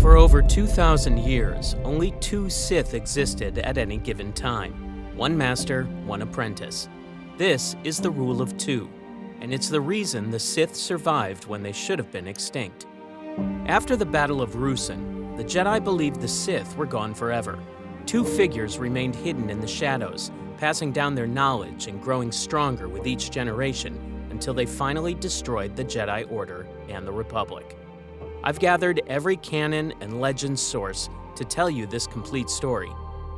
For over 2,000 years, only two Sith existed at any given time. One master, one apprentice. This is the rule of two, and it's the reason the Sith survived when they should have been extinct. After the Battle of Ruusan, the Jedi believed the Sith were gone forever. Two figures remained hidden in the shadows, passing down their knowledge and growing stronger with each generation until they finally destroyed the Jedi Order and the Republic. I've gathered every Canon and Legends source to tell you this complete story,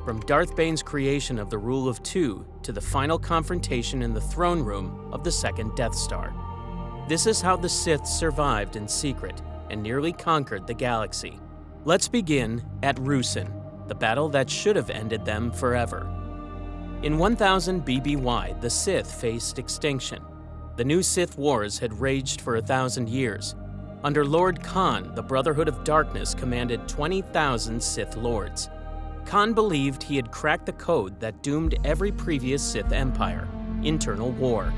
from Darth Bane's creation of the Rule of Two to the final confrontation in the throne room of the second Death Star. This is how the Sith survived in secret and nearly conquered the galaxy. Let's begin at Ruusan, the battle that should have ended them forever. In 1000 BBY, the Sith faced extinction. The new Sith Wars had raged for 1,000 years. Under Lord Khan, the Brotherhood of Darkness commanded 20,000 Sith Lords. Khan believed he had cracked the code that doomed every previous Sith empire: internal war.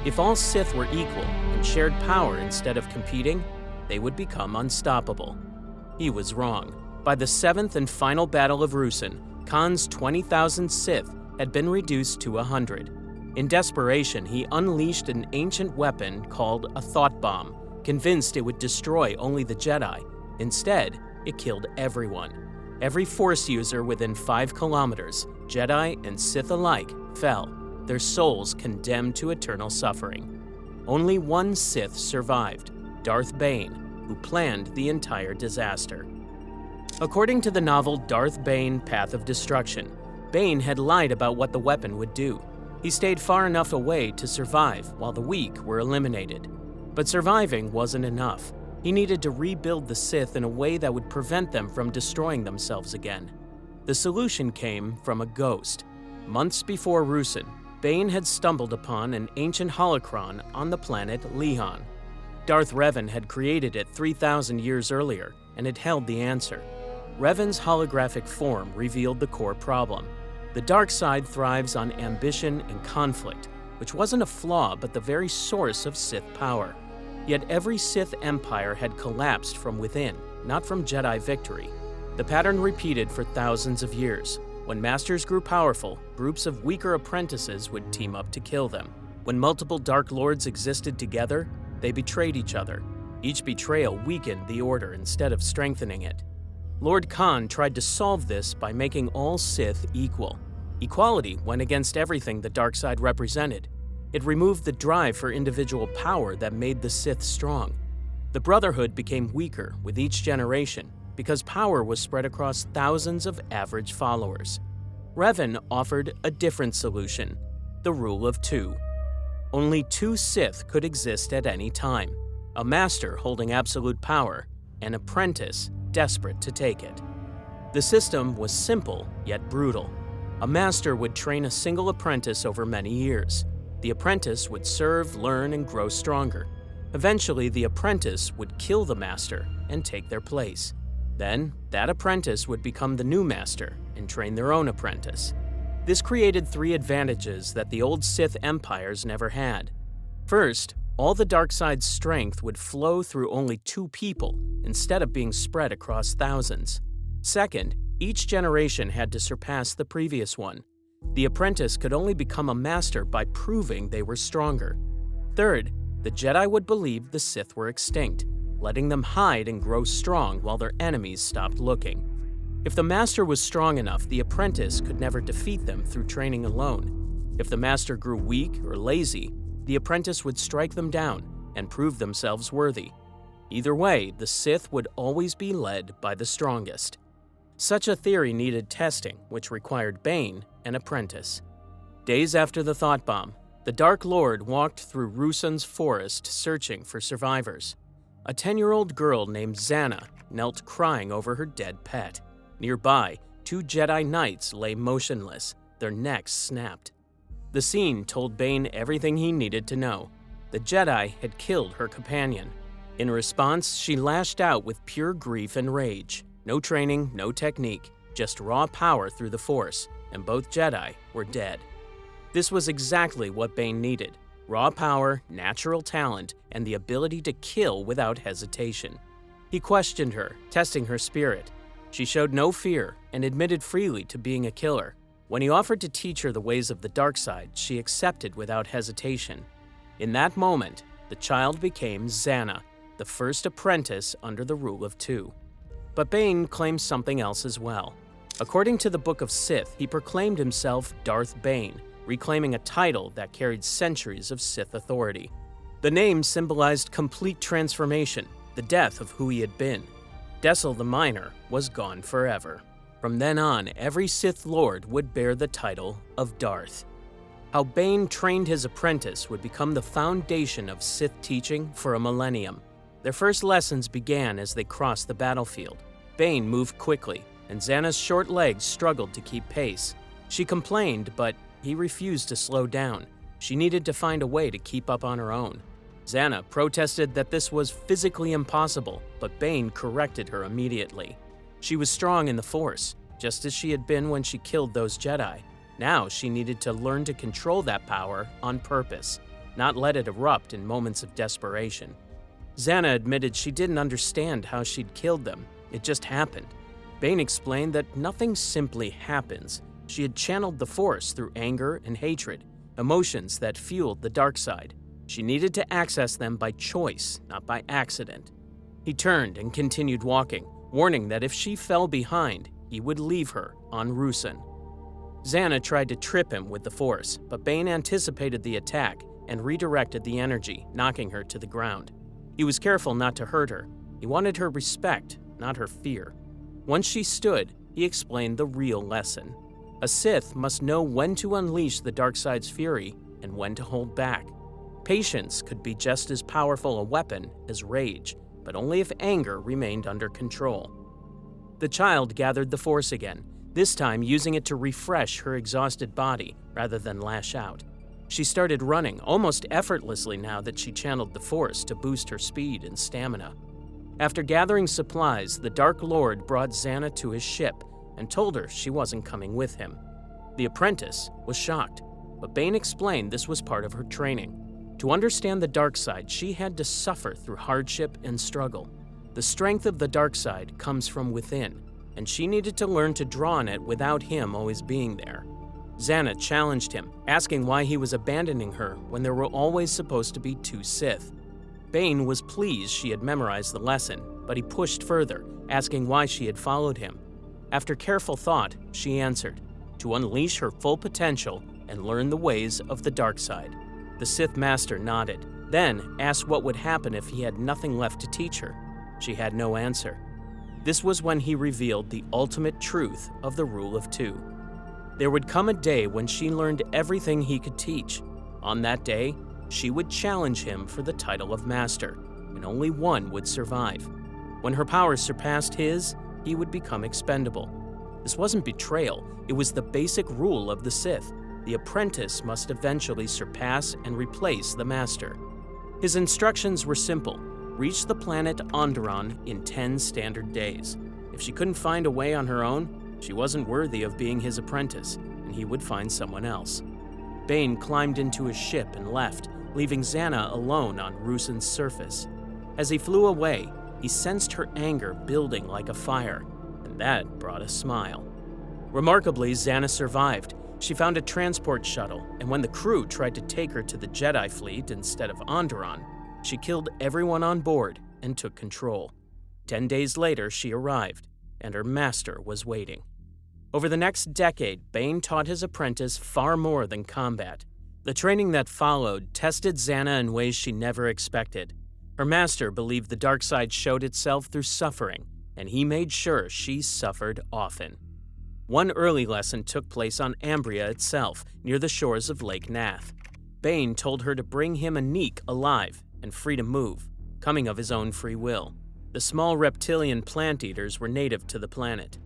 If all Sith were equal and shared power instead of competing, they would become unstoppable. He was wrong. By the seventh and final Battle of Ruusan, Khan's 20,000 Sith had been reduced to 100. In desperation, he unleashed an ancient weapon called a thought bomb, convinced it would destroy only the Jedi. Instead, it killed everyone. Every Force user within 5 kilometers, Jedi and Sith alike, fell, their souls condemned to eternal suffering. Only one Sith survived, Darth Bane, who planned the entire disaster. According to the novel Darth Bane: Path of Destruction, Bane had lied about what the weapon would do. He stayed far enough away to survive while the weak were eliminated. But surviving wasn't enough. He needed to rebuild the Sith in a way that would prevent them from destroying themselves again. The solution came from a ghost. Months before Ruusan, Bane had stumbled upon an ancient holocron on the planet Lehon. Darth Revan had created it 3,000 years earlier, and it held the answer. Revan's holographic form revealed the core problem. The dark side thrives on ambition and conflict, which wasn't a flaw but the very source of Sith power. Yet every Sith empire had collapsed from within, not from Jedi victory. The pattern repeated for thousands of years. When masters grew powerful, groups of weaker apprentices would team up to kill them. When multiple Dark Lords existed together, they betrayed each other. Each betrayal weakened the Order instead of strengthening it. Lord Khan tried to solve this by making all Sith equal. Equality went against everything the dark side represented. It removed the drive for individual power that made the Sith strong. The Brotherhood became weaker with each generation because power was spread across thousands of average followers. Revan offered a different solution: the Rule of Two. Only two Sith could exist at any time: a master holding absolute power, an apprentice desperate to take it. The system was simple yet brutal. A master would train a single apprentice over many years. The apprentice would serve, learn, and grow stronger. Eventually, the apprentice would kill the master and take their place. Then, that apprentice would become the new master and train their own apprentice. This created 3 advantages that the old Sith empires never had. First, all the dark side's strength would flow through only 2 people instead of being spread across thousands. Second, each generation had to surpass the previous one. The apprentice could only become a master by proving they were stronger. Third, the Jedi would believe the Sith were extinct, letting them hide and grow strong while their enemies stopped looking. If the master was strong enough, the apprentice could never defeat them through training alone. If the master grew weak or lazy, the apprentice would strike them down and prove themselves worthy. Either way, the Sith would always be led by the strongest. Such a theory needed testing, which required Bane, an apprentice. Days after the thought bomb, the Dark Lord walked through Ruusan's forest searching for survivors. A 10-year-old girl named Zannah knelt crying over her dead pet. Nearby, 2 Jedi Knights lay motionless, their necks snapped. The scene told Bane everything he needed to know. The Jedi had killed her companion. In response, she lashed out with pure grief and rage. No training, no technique, just raw power through the Force, and both Jedi were dead. This was exactly what Bane needed: raw power, natural talent, and the ability to kill without hesitation. He questioned her, testing her spirit. She showed no fear and admitted freely to being a killer. When he offered to teach her the ways of the dark side, she accepted without hesitation. In that moment, the child became Zannah, the first apprentice under the rule of two. But Bane claims something else as well. According to the Book of Sith, he proclaimed himself Darth Bane, reclaiming a title that carried centuries of Sith authority. The name symbolized complete transformation, the death of who he had been. Dessel the Minor was gone forever. From then on, every Sith Lord would bear the title of Darth. How Bane trained his apprentice would become the foundation of Sith teaching for a millennium. Their first lessons began as they crossed the battlefield. Bane moved quickly, and Zannah's short legs struggled to keep pace. She complained, but he refused to slow down. She needed to find a way to keep up on her own. Zannah protested that this was physically impossible, but Bane corrected her immediately. She was strong in the Force, just as she had been when she killed those Jedi. Now she needed to learn to control that power on purpose, not let it erupt in moments of desperation. Zannah admitted she didn't understand how she'd killed them. It just happened. Bane explained that nothing simply happens. She had channeled the Force through anger and hatred, emotions that fueled the dark side. She needed to access them by choice, not by accident. He turned and continued walking, warning that if she fell behind, he would leave her on Ruusan. Zannah tried to trip him with the Force, but Bane anticipated the attack and redirected the energy, knocking her to the ground. He was careful not to hurt her. He wanted her respect, not her fear. Once she stood, he explained the real lesson. A Sith must know when to unleash the dark side's fury and when to hold back. Patience could be just as powerful a weapon as rage, but only if anger remained under control. The child gathered the Force again, this time using it to refresh her exhausted body rather than lash out. She started running almost effortlessly now that she channeled the Force to boost her speed and stamina. After gathering supplies, the Dark Lord brought Zannah to his ship and told her she wasn't coming with him. The apprentice was shocked, but Bane explained this was part of her training. To understand the dark side, she had to suffer through hardship and struggle. The strength of the dark side comes from within, and she needed to learn to draw on it without him always being there. Zannah challenged him, asking why he was abandoning her when there were always supposed to be two Sith. Bane was pleased she had memorized the lesson, but he pushed further, asking why she had followed him. After careful thought, she answered, to unleash her full potential and learn the ways of the dark side. The Sith Master nodded, then asked what would happen if he had nothing left to teach her. She had no answer. This was when he revealed the ultimate truth of the rule of two. There would come a day when she learned everything he could teach. On that day, she would challenge him for the title of Master, and only one would survive. When her powers surpassed his, he would become expendable. This wasn't betrayal, it was the basic rule of the Sith. The apprentice must eventually surpass and replace the master. His instructions were simple. Reach the planet Onderon in 10 standard days. If she couldn't find a way on her own, she wasn't worthy of being his apprentice, and he would find someone else. Bane climbed into his ship and left, leaving Zannah alone on Ruusan's surface. As he flew away, he sensed her anger building like a fire, and that brought a smile. Remarkably, Zannah survived. She found a transport shuttle, and when the crew tried to take her to the Jedi fleet instead of Onderon, she killed everyone on board and took control. 10 days later, she arrived, and her master was waiting. Over the next decade, Bane taught his apprentice far more than combat. The training that followed tested Zannah in ways she never expected. Her master believed the dark side showed itself through suffering, and he made sure she suffered often. One early lesson took place on Ambria itself, near the shores of Lake Nath. Bane told her to bring him a Neek alive and free to move, coming of his own free will. The small reptilian plant eaters were native to the planet.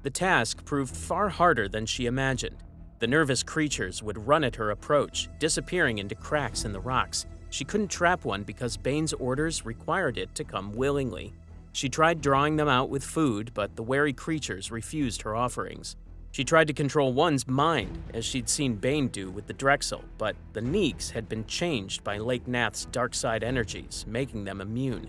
The task proved far harder than she imagined. The nervous creatures would run at her approach, disappearing into cracks in the rocks. She couldn't trap one because Bane's orders required it to come willingly. She tried drawing them out with food, but the wary creatures refused her offerings. She tried to control one's mind, as she'd seen Bane do with the Drexel, but the Neeks had been changed by Lake Nath's dark side energies, making them immune.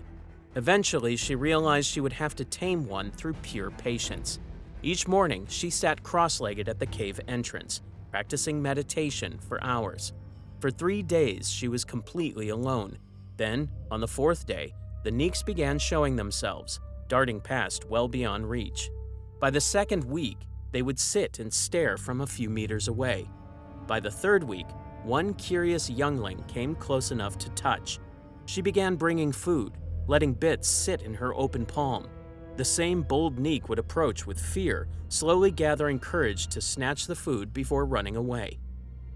Eventually, she realized she would have to tame one through pure patience. Each morning, she sat cross-legged at the cave entrance, practicing meditation for hours. For 3 days, she was completely alone. Then, on the 4th day, the Neeks began showing themselves, darting past well beyond reach. By the 2nd week, they would sit and stare from a few meters away. By the 3rd week, one curious youngling came close enough to touch. She began bringing food, letting bits sit in her open palm. The same bold Neek would approach with fear, slowly gathering courage to snatch the food before running away.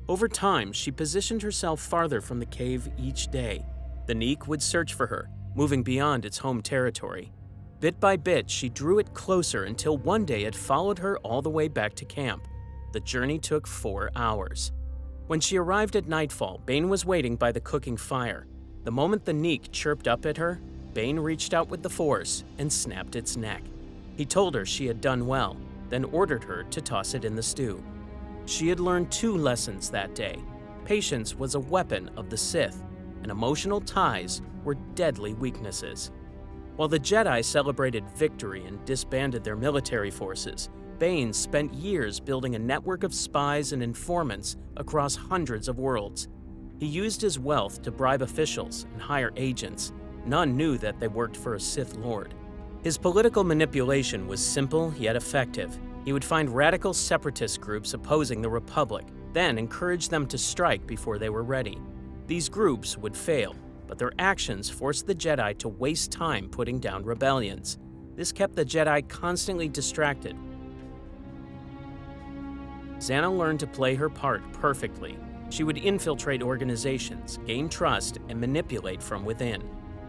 Over time, she positioned herself farther from the cave each day. The Neek would search for her, moving beyond its home territory. Bit by bit, she drew it closer until one day it followed her all the way back to camp. The journey took 4 hours. When she arrived at nightfall, Bane was waiting by the cooking fire. The moment the Neek chirped up at her, Bane reached out with the Force and snapped its neck. He told her she had done well, then ordered her to toss it in the stew. She had learned 2 lessons that day. Patience was a weapon of the Sith, and emotional ties were deadly weaknesses. While the Jedi celebrated victory and disbanded their military forces, Bane spent years building a network of spies and informants across hundreds of worlds. He used his wealth to bribe officials and hire agents. None knew that they worked for a Sith Lord. His political manipulation was simple yet effective. He would find radical separatist groups opposing the Republic, then encourage them to strike before they were ready. These groups would fail, but their actions forced the Jedi to waste time putting down rebellions. This kept the Jedi constantly distracted. Zannah learned to play her part perfectly. She would infiltrate organizations, gain trust, and manipulate from within.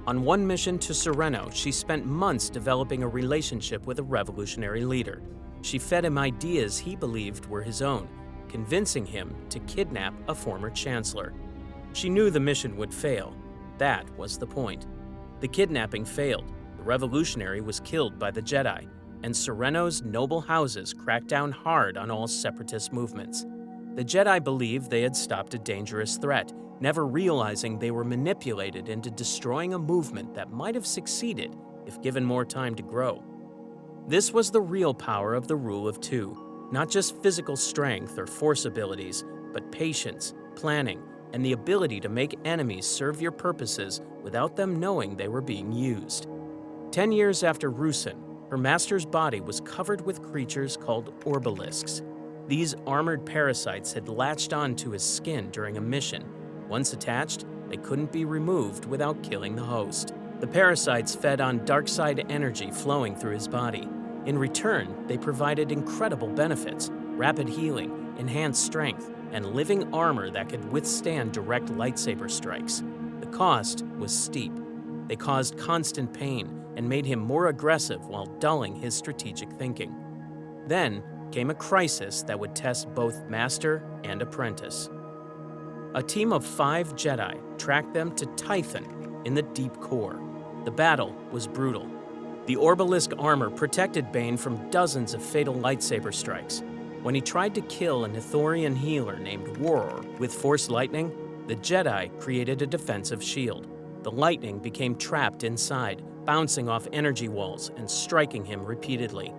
On one mission to Sereno, she spent months developing a relationship with a revolutionary leader. She fed him ideas he believed were his own, convincing him to kidnap a former chancellor. She knew the mission would fail. That was the point. The kidnapping failed, the revolutionary was killed by the Jedi, and Sereno's noble houses cracked down hard on all separatist movements. The Jedi believed they had stopped a dangerous threat, never realizing they were manipulated into destroying a movement that might have succeeded if given more time to grow. This was the real power of the Rule of Two, not just physical strength or force abilities, but patience, planning, and the ability to make enemies serve your purposes without them knowing they were being used. 10 years after Ruusan, her master's body was covered with creatures called orbalisks. These armored parasites had latched onto his skin during a mission. Once attached, they couldn't be removed without killing the host. The parasites fed on dark side energy flowing through his body. In return, they provided incredible benefits: rapid healing, enhanced strength, and living armor that could withstand direct lightsaber strikes. The cost was steep. They caused constant pain and made him more aggressive while dulling his strategic thinking. Then came a crisis that would test both master and apprentice. A team of 5 Jedi tracked them to Tython in the deep core. The battle was brutal. The Orbalisk armor protected Bane from dozens of fatal lightsaber strikes. When he tried to kill an Ithorian healer named Waror with Force Lightning, the Jedi created a defensive shield. The lightning became trapped inside, bouncing off energy walls and striking him repeatedly.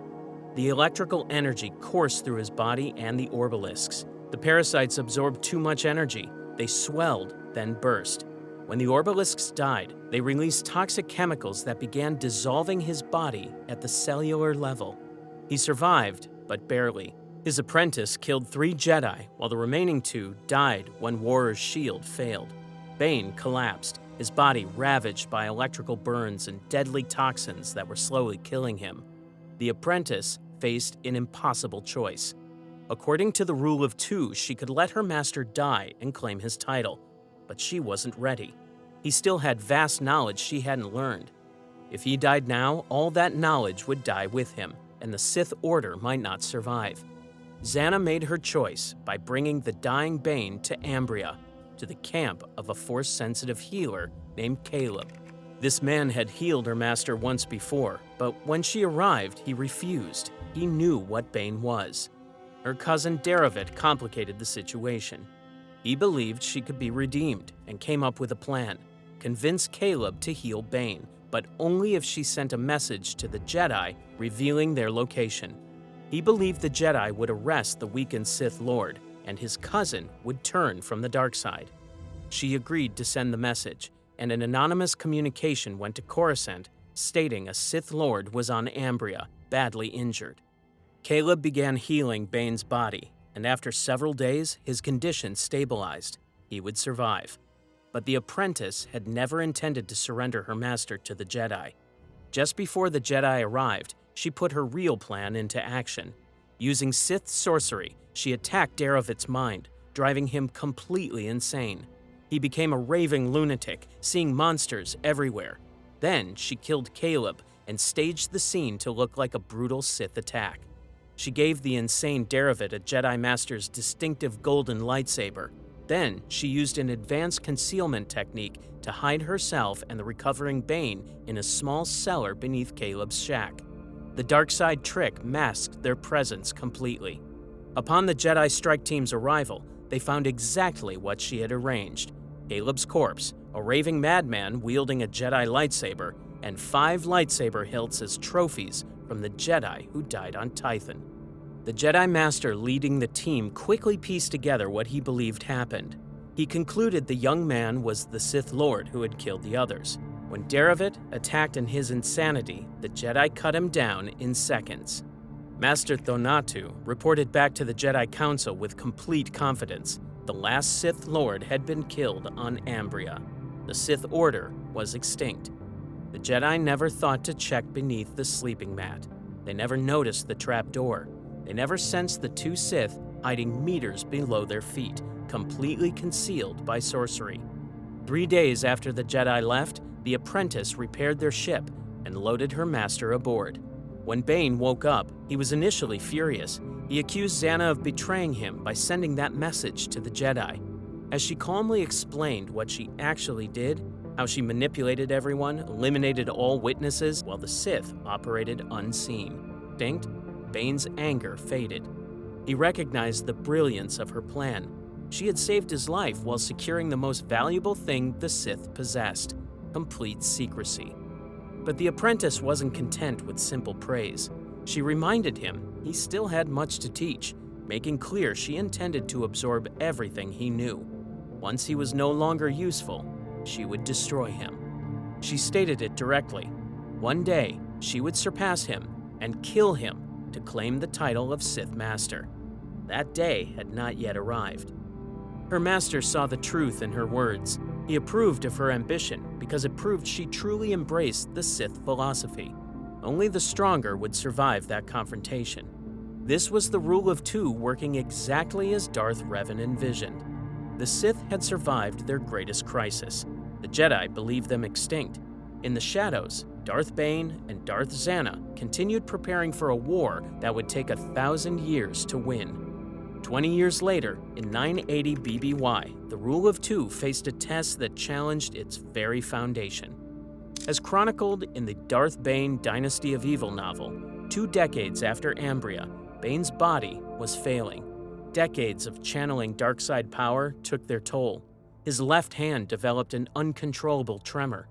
The electrical energy coursed through his body and the Orbalisks. The parasites absorbed too much energy. They swelled, then burst. When the Orbalisks died, they released toxic chemicals that began dissolving his body at the cellular level. He survived, but barely. His apprentice killed 3 Jedi, while the remaining 2 died when Waror's shield failed. Bane collapsed, his body ravaged by electrical burns and deadly toxins that were slowly killing him. The apprentice faced an impossible choice. According to the Rule of Two, she could let her master die and claim his title, but she wasn't ready. He still had vast knowledge she hadn't learned. If he died now, all that knowledge would die with him, and the Sith Order might not survive. Zannah made her choice by bringing the dying Bane to Ambria, to the camp of a Force-sensitive healer named Caleb. This man had healed her master once before, but when she arrived, he refused. He knew what Bane was. Her cousin Gravid complicated the situation. He believed she could be redeemed and came up with a plan: convince Caleb to heal Bane, but only if she sent a message to the Jedi revealing their location. He believed the Jedi would arrest the weakened Sith Lord, and his cousin would turn from the dark side. She agreed to send the message, and an anonymous communication went to Coruscant stating a Sith Lord was on Ambria, badly injured. Caleb began healing Bane's body, and after several days, his condition stabilized. He would survive. But the Apprentice had never intended to surrender her master to the Jedi. Just before the Jedi arrived, she put her real plan into action. Using Sith sorcery, she attacked Daravid's mind, driving him completely insane. He became a raving lunatic, seeing monsters everywhere. Then she killed Caleb and staged the scene to look like a brutal Sith attack. She gave the insane Daravid a Jedi Master's distinctive golden lightsaber. Then she used an advanced concealment technique to hide herself and the recovering Bane in a small cellar beneath Caleb's shack. The dark side trick masked their presence completely. Upon the Jedi strike team's arrival, they found exactly what she had arranged: Caleb's corpse, a raving madman wielding a Jedi lightsaber, and 5 lightsaber hilts as trophies from the Jedi who died on Tython. The Jedi Master leading the team quickly pieced together what he believed happened. He concluded the young man was the Sith Lord who had killed the others. When Daravid attacked in his insanity, the Jedi cut him down in seconds. Master Thonatu reported back to the Jedi Council with complete confidence. The last Sith Lord had been killed on Ambria. The Sith Order was extinct. The Jedi never thought to check beneath the sleeping mat. They never noticed the trapdoor. They never sensed the 2 Sith hiding meters below their feet, completely concealed by sorcery. 3 days after the Jedi left, the Apprentice repaired their ship and loaded her master aboard. When Bane woke up, he was initially furious. He accused Zannah of betraying him by sending that message to the Jedi. As she calmly explained what she actually did, how she manipulated everyone, eliminated all witnesses while the Sith operated unseen. Distinct, Bane's anger faded. He recognized the brilliance of her plan. She had saved his life while securing the most valuable thing the Sith possessed: complete secrecy. But the Apprentice wasn't content with simple praise. She reminded him he still had much to teach, making clear she intended to absorb everything he knew. Once he was no longer useful, she would destroy him. She stated it directly. One day, she would surpass him and kill him to claim the title of Sith Master. That day had not yet arrived. Her master saw the truth in her words. He approved of her ambition because it proved she truly embraced the Sith philosophy. Only the stronger would survive that confrontation. This was the rule of 2 working exactly as Darth Revan envisioned. The Sith had survived their greatest crisis. The Jedi believed them extinct. In the shadows, Darth Bane and Darth Zannah continued preparing for a war that would take 1,000 years to win. 20 years later, in 980 BBY, the rule of 2 faced a test that challenged its very foundation. As chronicled in the Darth Bane Dynasty of Evil novel, 2 decades after Ambria, Bane's body was failing. Decades of channeling dark side power took their toll. His left hand developed an uncontrollable tremor.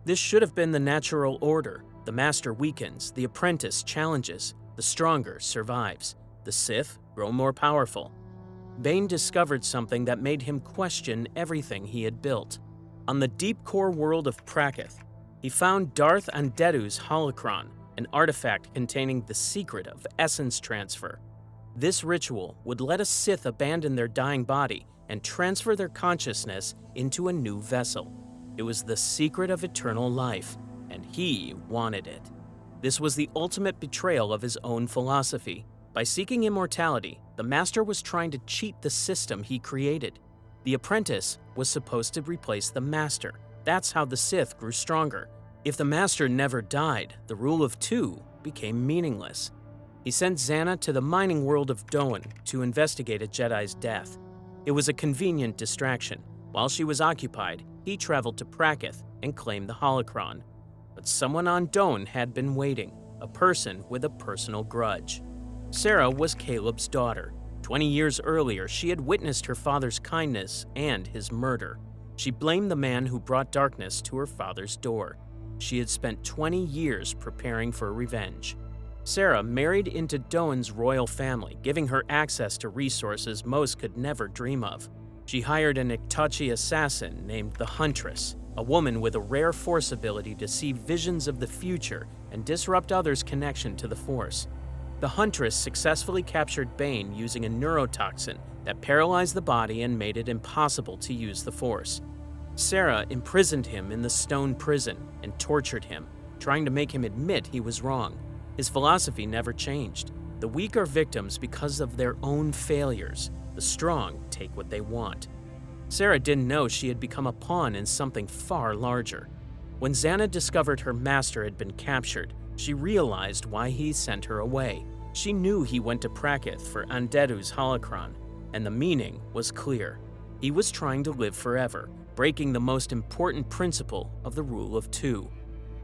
This should have been the natural order. The Master weakens, the Apprentice challenges, the stronger survives. The Sith grow more powerful. Bane discovered something that made him question everything he had built. On the deep core world of Plagueis, he found Darth Andedu's holocron, an artifact containing the secret of essence transfer. This ritual would let a Sith abandon their dying body and transfer their consciousness into a new vessel. It was the secret of eternal life, and he wanted it. This was the ultimate betrayal of his own philosophy. By seeking immortality, the Master was trying to cheat the system he created. The Apprentice was supposed to replace the Master. That's how the Sith grew stronger. If the Master never died, the rule of 2 became meaningless. He sent Zannah to the mining world of Doan to investigate a Jedi's death. It was a convenient distraction. While she was occupied, he traveled to Plagueis and claimed the holocron. But someone on Doan had been waiting, a person with a personal grudge. Sarah was Caleb's daughter. 20 years earlier, she had witnessed her father's kindness and his murder. She blamed the man who brought darkness to her father's door. she had spent 20 years preparing for revenge. Sarah married into Doan's royal family, giving her access to resources most could never dream of. She hired an Iktachi assassin named the Huntress, a woman with a rare Force ability to see visions of the future and disrupt others' connection to the Force. The Huntress successfully captured Bane using a neurotoxin that paralyzed the body and made it impossible to use the Force. Sarah imprisoned him in the stone prison and tortured him, trying to make him admit he was wrong. His philosophy never changed. The weak are victims because of their own failures. The strong take what they want. Sarah didn't know she had become a pawn in something far larger. When Zannah discovered her master had been captured, she realized why he sent her away. She knew he went to Prakkith for Anderu's holocron, and the meaning was clear. He was trying to live forever, breaking the most important principle of the rule of two.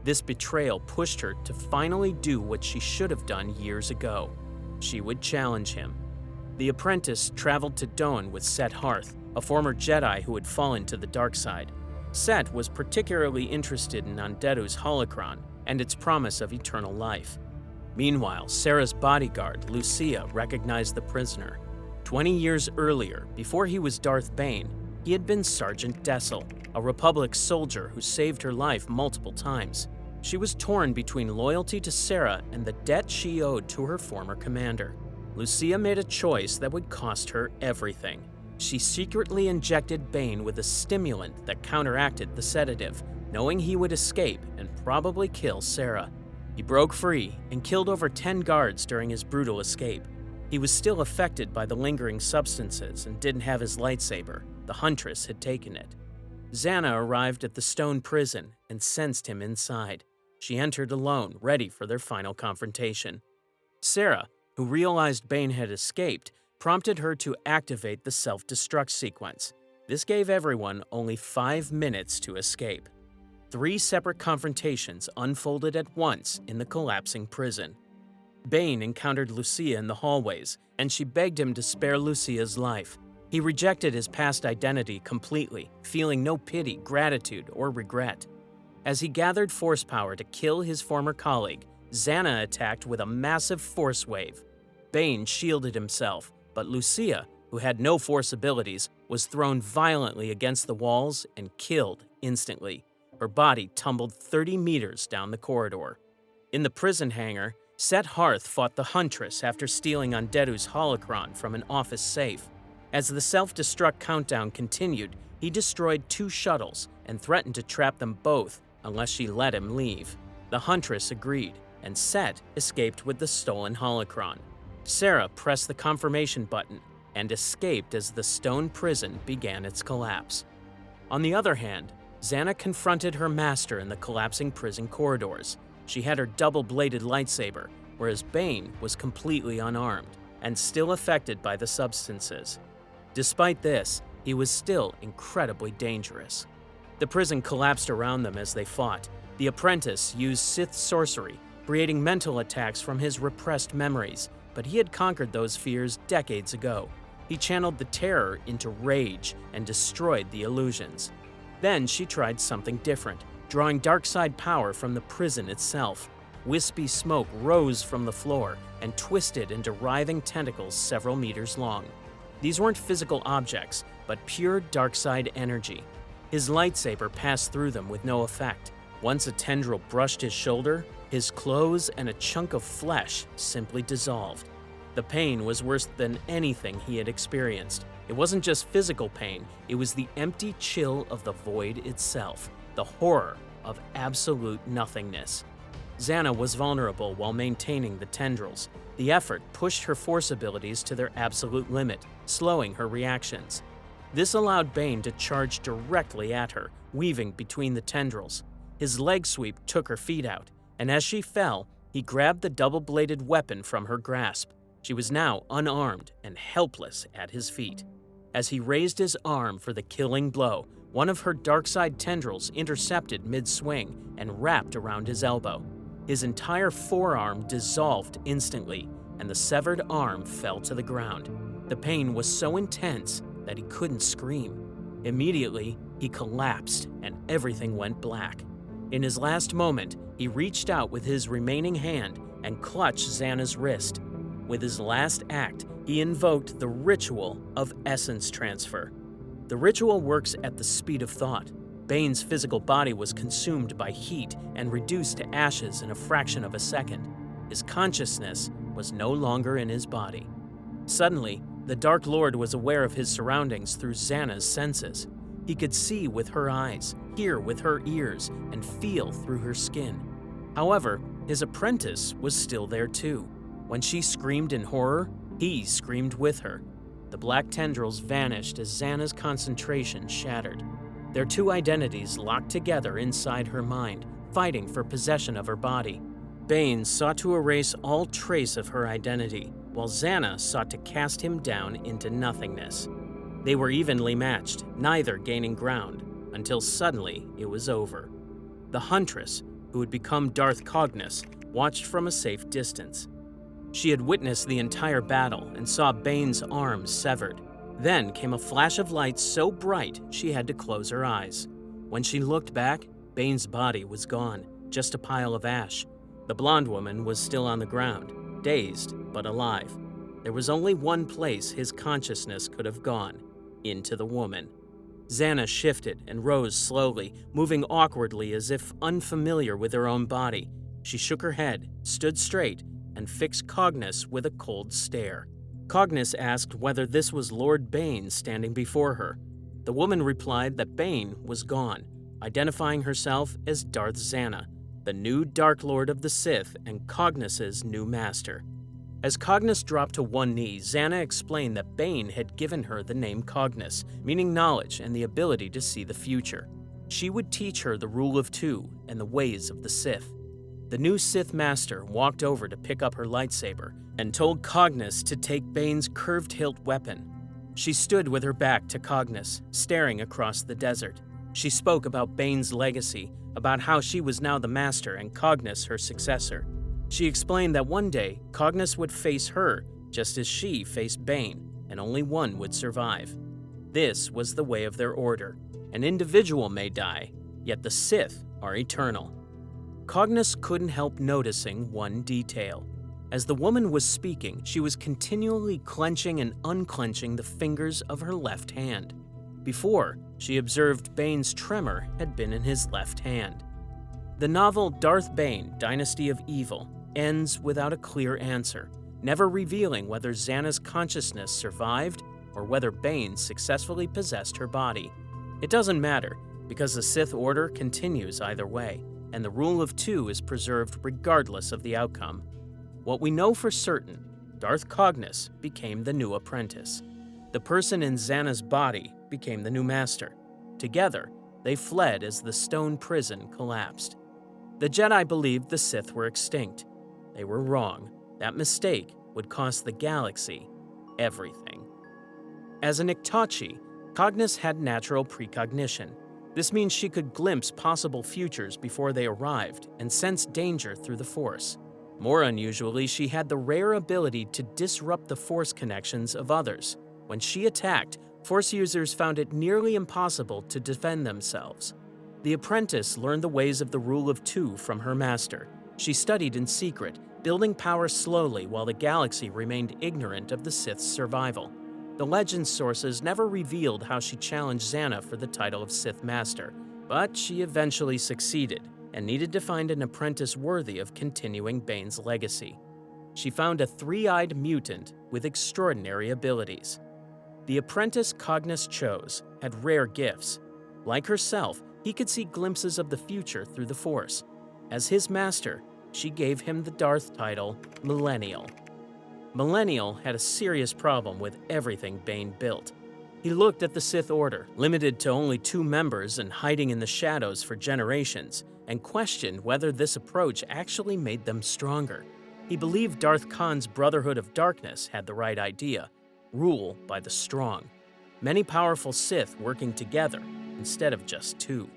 This betrayal pushed her to finally do what she should have done years ago. She would challenge him. The Apprentice traveled to Doan with Set Hearth, a former Jedi who had fallen to the dark side. Set was particularly interested in Anderu's holocron and its promise of eternal life. Meanwhile, Sarah's bodyguard, Lucia, recognized the prisoner. 20 years earlier, before he was Darth Bane, he had been Sergeant Dessel, a Republic soldier who saved her life multiple times. She was torn between loyalty to Sarah and the debt she owed to her former commander. Lucia made a choice that would cost her everything. She secretly injected Bane with a stimulant that counteracted the sedative, knowing he would escape and probably kill Sarah. He broke free and killed over 10 guards during his brutal escape. He was still affected by the lingering substances and didn't have his lightsaber. The Huntress had taken it. Zannah arrived at the stone prison and sensed him inside. She entered alone, ready for their final confrontation. Sarah, who realized Bane had escaped, prompted her to activate the self-destruct sequence. This gave everyone only 5 minutes to escape. 3 separate confrontations unfolded at once in the collapsing prison. Bane encountered Lucia in the hallways, and she begged him to spare Lucia's life. He rejected his past identity completely, feeling no pity, gratitude, or regret. As he gathered force power to kill his former colleague, Zannah attacked with a massive force wave. Bane shielded himself, but Lucia, who had no force abilities, was thrown violently against the walls and killed instantly. Her body tumbled 30 meters down the corridor. In the prison hangar, Set Hearth fought the Huntress after stealing Anderu's holocron from an office safe. As the self-destruct countdown continued, he destroyed 2 shuttles and threatened to trap them both unless she let him leave. The Huntress agreed, and Set escaped with the stolen holocron. Sarah pressed the confirmation button and escaped as the stone prison began its collapse. On the other hand, Zannah confronted her master in the collapsing prison corridors. She had her double-bladed lightsaber, whereas Bane was completely unarmed and still affected by the substances. Despite this, he was still incredibly dangerous. The prison collapsed around them as they fought. The Apprentice used Sith sorcery, creating mental attacks from his repressed memories, but he had conquered those fears decades ago. He channeled the terror into rage and destroyed the illusions. Then she tried something different, drawing dark side power from the prison itself. Wispy smoke rose from the floor and twisted into writhing tentacles several meters long. These weren't physical objects, but pure dark side energy. His lightsaber passed through them with no effect. Once a tendril brushed his shoulder, his clothes and a chunk of flesh simply dissolved. The pain was worse than anything he had experienced. It wasn't just physical pain, it was the empty chill of the void itself, the horror of absolute nothingness. Zannah was vulnerable while maintaining the tendrils. The effort pushed her force abilities to their absolute limit, slowing her reactions. This allowed Bane to charge directly at her, weaving between the tendrils. His leg sweep took her feet out, and as she fell, he grabbed the double-bladed weapon from her grasp. She was now unarmed and helpless at his feet. As he raised his arm for the killing blow, one of her darkside tendrils intercepted mid-swing and wrapped around his elbow. His entire forearm dissolved instantly, and the severed arm fell to the ground. The pain was so intense that he couldn't scream. Immediately, he collapsed and everything went black. In his last moment, he reached out with his remaining hand and clutched Zannah's wrist. With his last act, he invoked the ritual of essence transfer. The ritual works at the speed of thought. Bane's physical body was consumed by heat and reduced to ashes in a fraction of a second. His consciousness was no longer in his body. Suddenly, the Dark Lord was aware of his surroundings through Zannah's senses. He could see with her eyes, hear with her ears, and feel through her skin. However, his apprentice was still there too. When she screamed in horror, he screamed with her. The black tendrils vanished as Zannah's concentration shattered. Their two identities locked together inside her mind, fighting for possession of her body. Bane sought to erase all trace of her identity, while Zannah sought to cast him down into nothingness. They were evenly matched, neither gaining ground, until suddenly it was over. The Huntress, who had become Darth Cognus, watched from a safe distance. She had witnessed the entire battle and saw Bane's arms severed. Then came a flash of light so bright she had to close her eyes. When she looked back, Bane's body was gone, just a pile of ash. The blonde woman was still on the ground, dazed but alive. There was only one place his consciousness could have gone, into the woman. Zannah shifted and rose slowly, moving awkwardly as if unfamiliar with her own body. She shook her head, stood straight, and fixed Cognus with a cold stare. Cognus asked whether this was Lord Bane standing before her. The woman replied that Bane was gone, identifying herself as Darth Zannah, the new Dark Lord of the Sith and Cognus's new master. As Cognus dropped to one knee, Zannah explained that Bane had given her the name Cognus, meaning knowledge and the ability to see the future. She would teach her the rule of two and the ways of the Sith. The new Sith Master walked over to pick up her lightsaber and told Cognus to take Bane's curved hilt weapon. She stood with her back to Cognus, staring across the desert. She spoke about Bane's legacy, about how she was now the Master and Cognus her successor. She explained that one day, Cognus would face her just as she faced Bane, and only one would survive. This was the way of their order. An individual may die, yet the Sith are eternal. Cognus couldn't help noticing one detail. As the woman was speaking, she was continually clenching and unclenching the fingers of her left hand. Before, she observed Bane's tremor had been in his left hand. The novel Darth Bane, Dynasty of Evil ends without a clear answer, never revealing whether Zannah's consciousness survived or whether Bane successfully possessed her body. It doesn't matter, because the Sith Order continues either way, and the rule of two is preserved regardless of the outcome. What we know for certain, Darth Cognus became the new apprentice. The person in Zannah's body became the new master. Together, they fled as the stone prison collapsed. The Jedi believed the Sith were extinct. They were wrong. That mistake would cost the galaxy everything. As an Iktachi, Cognus had natural precognition. This means she could glimpse possible futures before they arrived and sense danger through the Force. More unusually, she had the rare ability to disrupt the Force connections of others. When she attacked, Force users found it nearly impossible to defend themselves. The apprentice learned the ways of the rule of two from her master. She studied in secret, building power slowly while the galaxy remained ignorant of the Sith's survival. The Legends sources never revealed how she challenged Zannah for the title of Sith Master, but she eventually succeeded and needed to find an apprentice worthy of continuing Bane's legacy. She found a three-eyed mutant with extraordinary abilities. The apprentice Cognus chose had rare gifts. Like herself, he could see glimpses of the future through the Force. As his master, she gave him the Darth title, Millennial. Millennial had a serious problem with everything Bane built. He looked at the Sith Order, limited to only 2 members and hiding in the shadows for generations, and questioned whether this approach actually made them stronger. He believed Darth Khan's Brotherhood of Darkness had the right idea: rule by the strong. Many powerful Sith working together instead of just 2.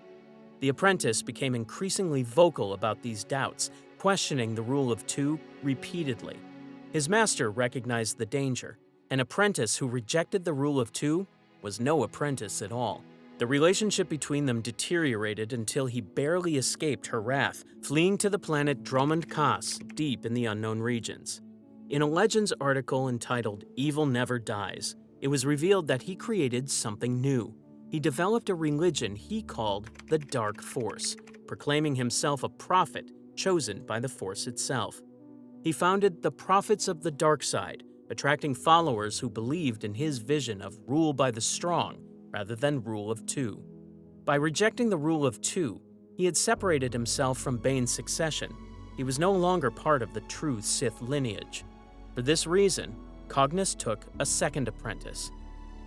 The apprentice became increasingly vocal about these doubts, questioning the rule of 2 repeatedly. His master recognized the danger. An apprentice who rejected the rule of 2 was no apprentice at all. The relationship between them deteriorated until he barely escaped her wrath, fleeing to the planet Dromund Kaas, deep in the unknown regions. In a Legends article entitled "Evil Never Dies," it was revealed that he created something new. He developed a religion he called the Dark Force, proclaiming himself a prophet chosen by the Force itself. He founded the Prophets of the Dark Side, attracting followers who believed in his vision of rule by the strong rather than rule of two. By rejecting the rule of two, he had separated himself from Bane's succession. He was no longer part of the true Sith lineage. For this reason, Cognus took a second apprentice.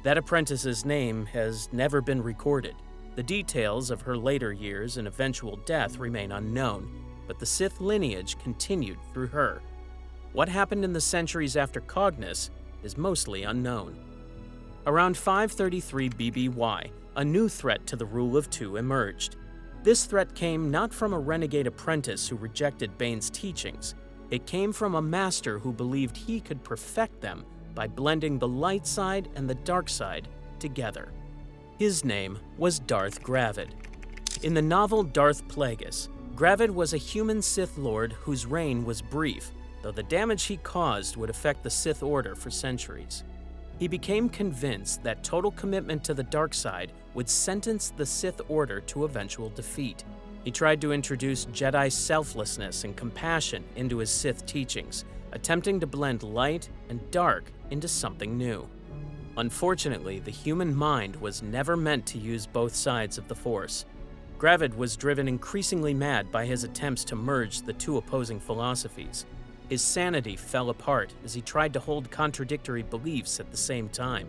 That apprentice's name has never been recorded. The details of her later years and eventual death remain unknown, but the Sith lineage continued through her. What happened in the centuries after Cognus is mostly unknown. Around 533 BBY, a new threat to the rule of two emerged. This threat came not from a renegade apprentice who rejected Bane's teachings. It came from a master who believed he could perfect them by blending the light side and the dark side together. His name was Darth Gravid. In the novel Darth Plagueis, Gravid was a human Sith Lord whose reign was brief, though the damage he caused would affect the Sith Order for centuries. He became convinced that total commitment to the dark side would sentence the Sith Order to eventual defeat. He tried to introduce Jedi selflessness and compassion into his Sith teachings, attempting to blend light and dark into something new. Unfortunately, the human mind was never meant to use both sides of the Force. Gravid was driven increasingly mad by his attempts to merge the two opposing philosophies. His sanity fell apart as he tried to hold contradictory beliefs at the same time.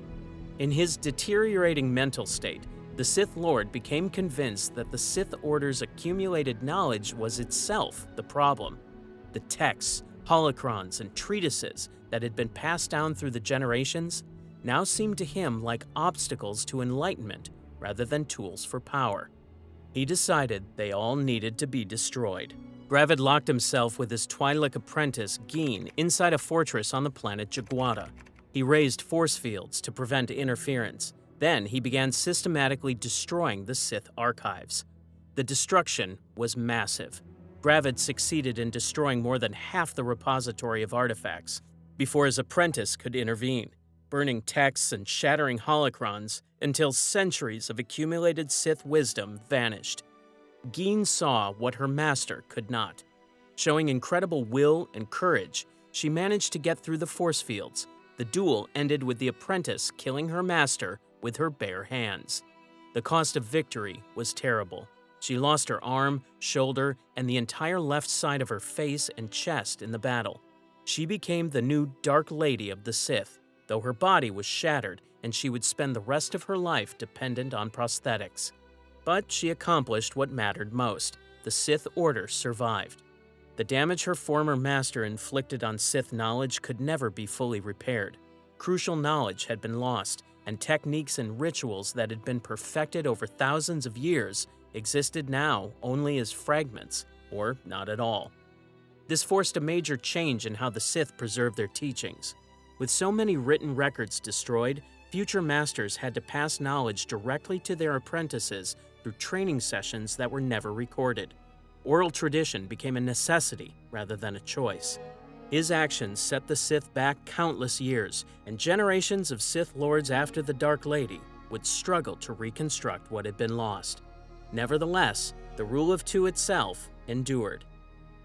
In his deteriorating mental state, the Sith Lord became convinced that the Sith Order's accumulated knowledge was itself the problem. The texts, holocrons, and treatises that had been passed down through the generations now seemed to him like obstacles to enlightenment rather than tools for power. He decided they all needed to be destroyed. Gravid locked himself with his Twi'lek apprentice, Geen, inside a fortress on the planet Jaguada. He raised force fields to prevent interference. Then he began systematically destroying the Sith archives. The destruction was massive. Gravid succeeded in destroying more than half the repository of artifacts before his apprentice could intervene, burning texts and shattering holocrons until centuries of accumulated Sith wisdom vanished. Geen saw what her master could not. Showing incredible will and courage, she managed to get through the force fields. The duel ended with the apprentice killing her master with her bare hands. The cost of victory was terrible. She lost her arm, shoulder, and the entire left side of her face and chest in the battle. She became the new Dark Lady of the Sith, though her body was shattered and she would spend the rest of her life dependent on prosthetics. But she accomplished what mattered most. The Sith Order survived. The damage her former master inflicted on Sith knowledge could never be fully repaired. Crucial knowledge had been lost, and techniques and rituals that had been perfected over thousands of years existed now only as fragments, or not at all. This forced a major change in how the Sith preserved their teachings. With so many written records destroyed, future masters had to pass knowledge directly to their apprentices through training sessions that were never recorded. Oral tradition became a necessity rather than a choice. His actions set the Sith back countless years, and generations of Sith Lords after the Dark Lady would struggle to reconstruct what had been lost. Nevertheless, the rule of two itself endured.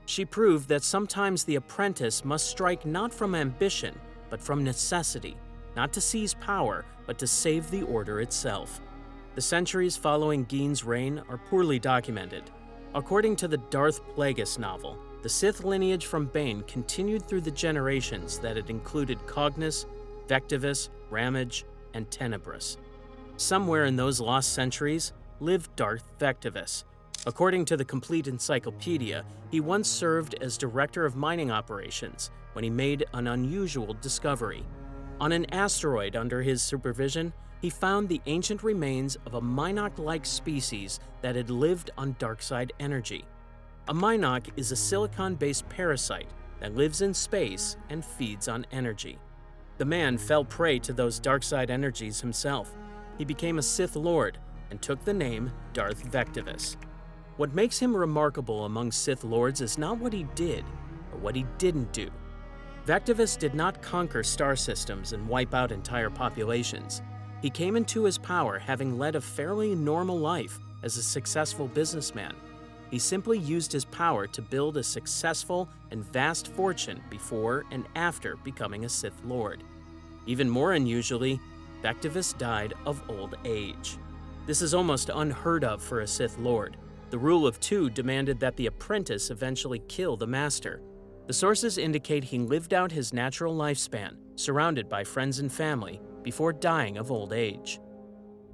She proved that sometimes the apprentice must strike not from ambition, but from necessity, not to seize power, but to save the Order itself. The centuries following Geen's reign are poorly documented. According to the Darth Plagueis novel, the Sith lineage from Bane continued through the generations that had included Cognus, Vectivus, Ramage, and Tenebris. Somewhere in those lost centuries lived Darth Vectivus. According to the Complete Encyclopedia, he once served as director of mining operations when he made an unusual discovery. On an asteroid under his supervision, he found the ancient remains of a Minoc-like species that had lived on dark-side energy. A Minoc is a silicon-based parasite that lives in space and feeds on energy. The man fell prey to those dark-side energies himself. He became a Sith Lord, and took the name Darth Vectivus. What makes him remarkable among Sith Lords is not what he did, but what he didn't do. Vectivus did not conquer star systems and wipe out entire populations. He came into his power having led a fairly normal life as a successful businessman. He simply used his power to build a successful and vast fortune before and after becoming a Sith Lord. Even more unusually, Vectivus died of old age. This is almost unheard of for a Sith Lord. The rule of two demanded that the apprentice eventually kill the master. The sources indicate he lived out his natural lifespan, surrounded by friends and family, before dying of old age.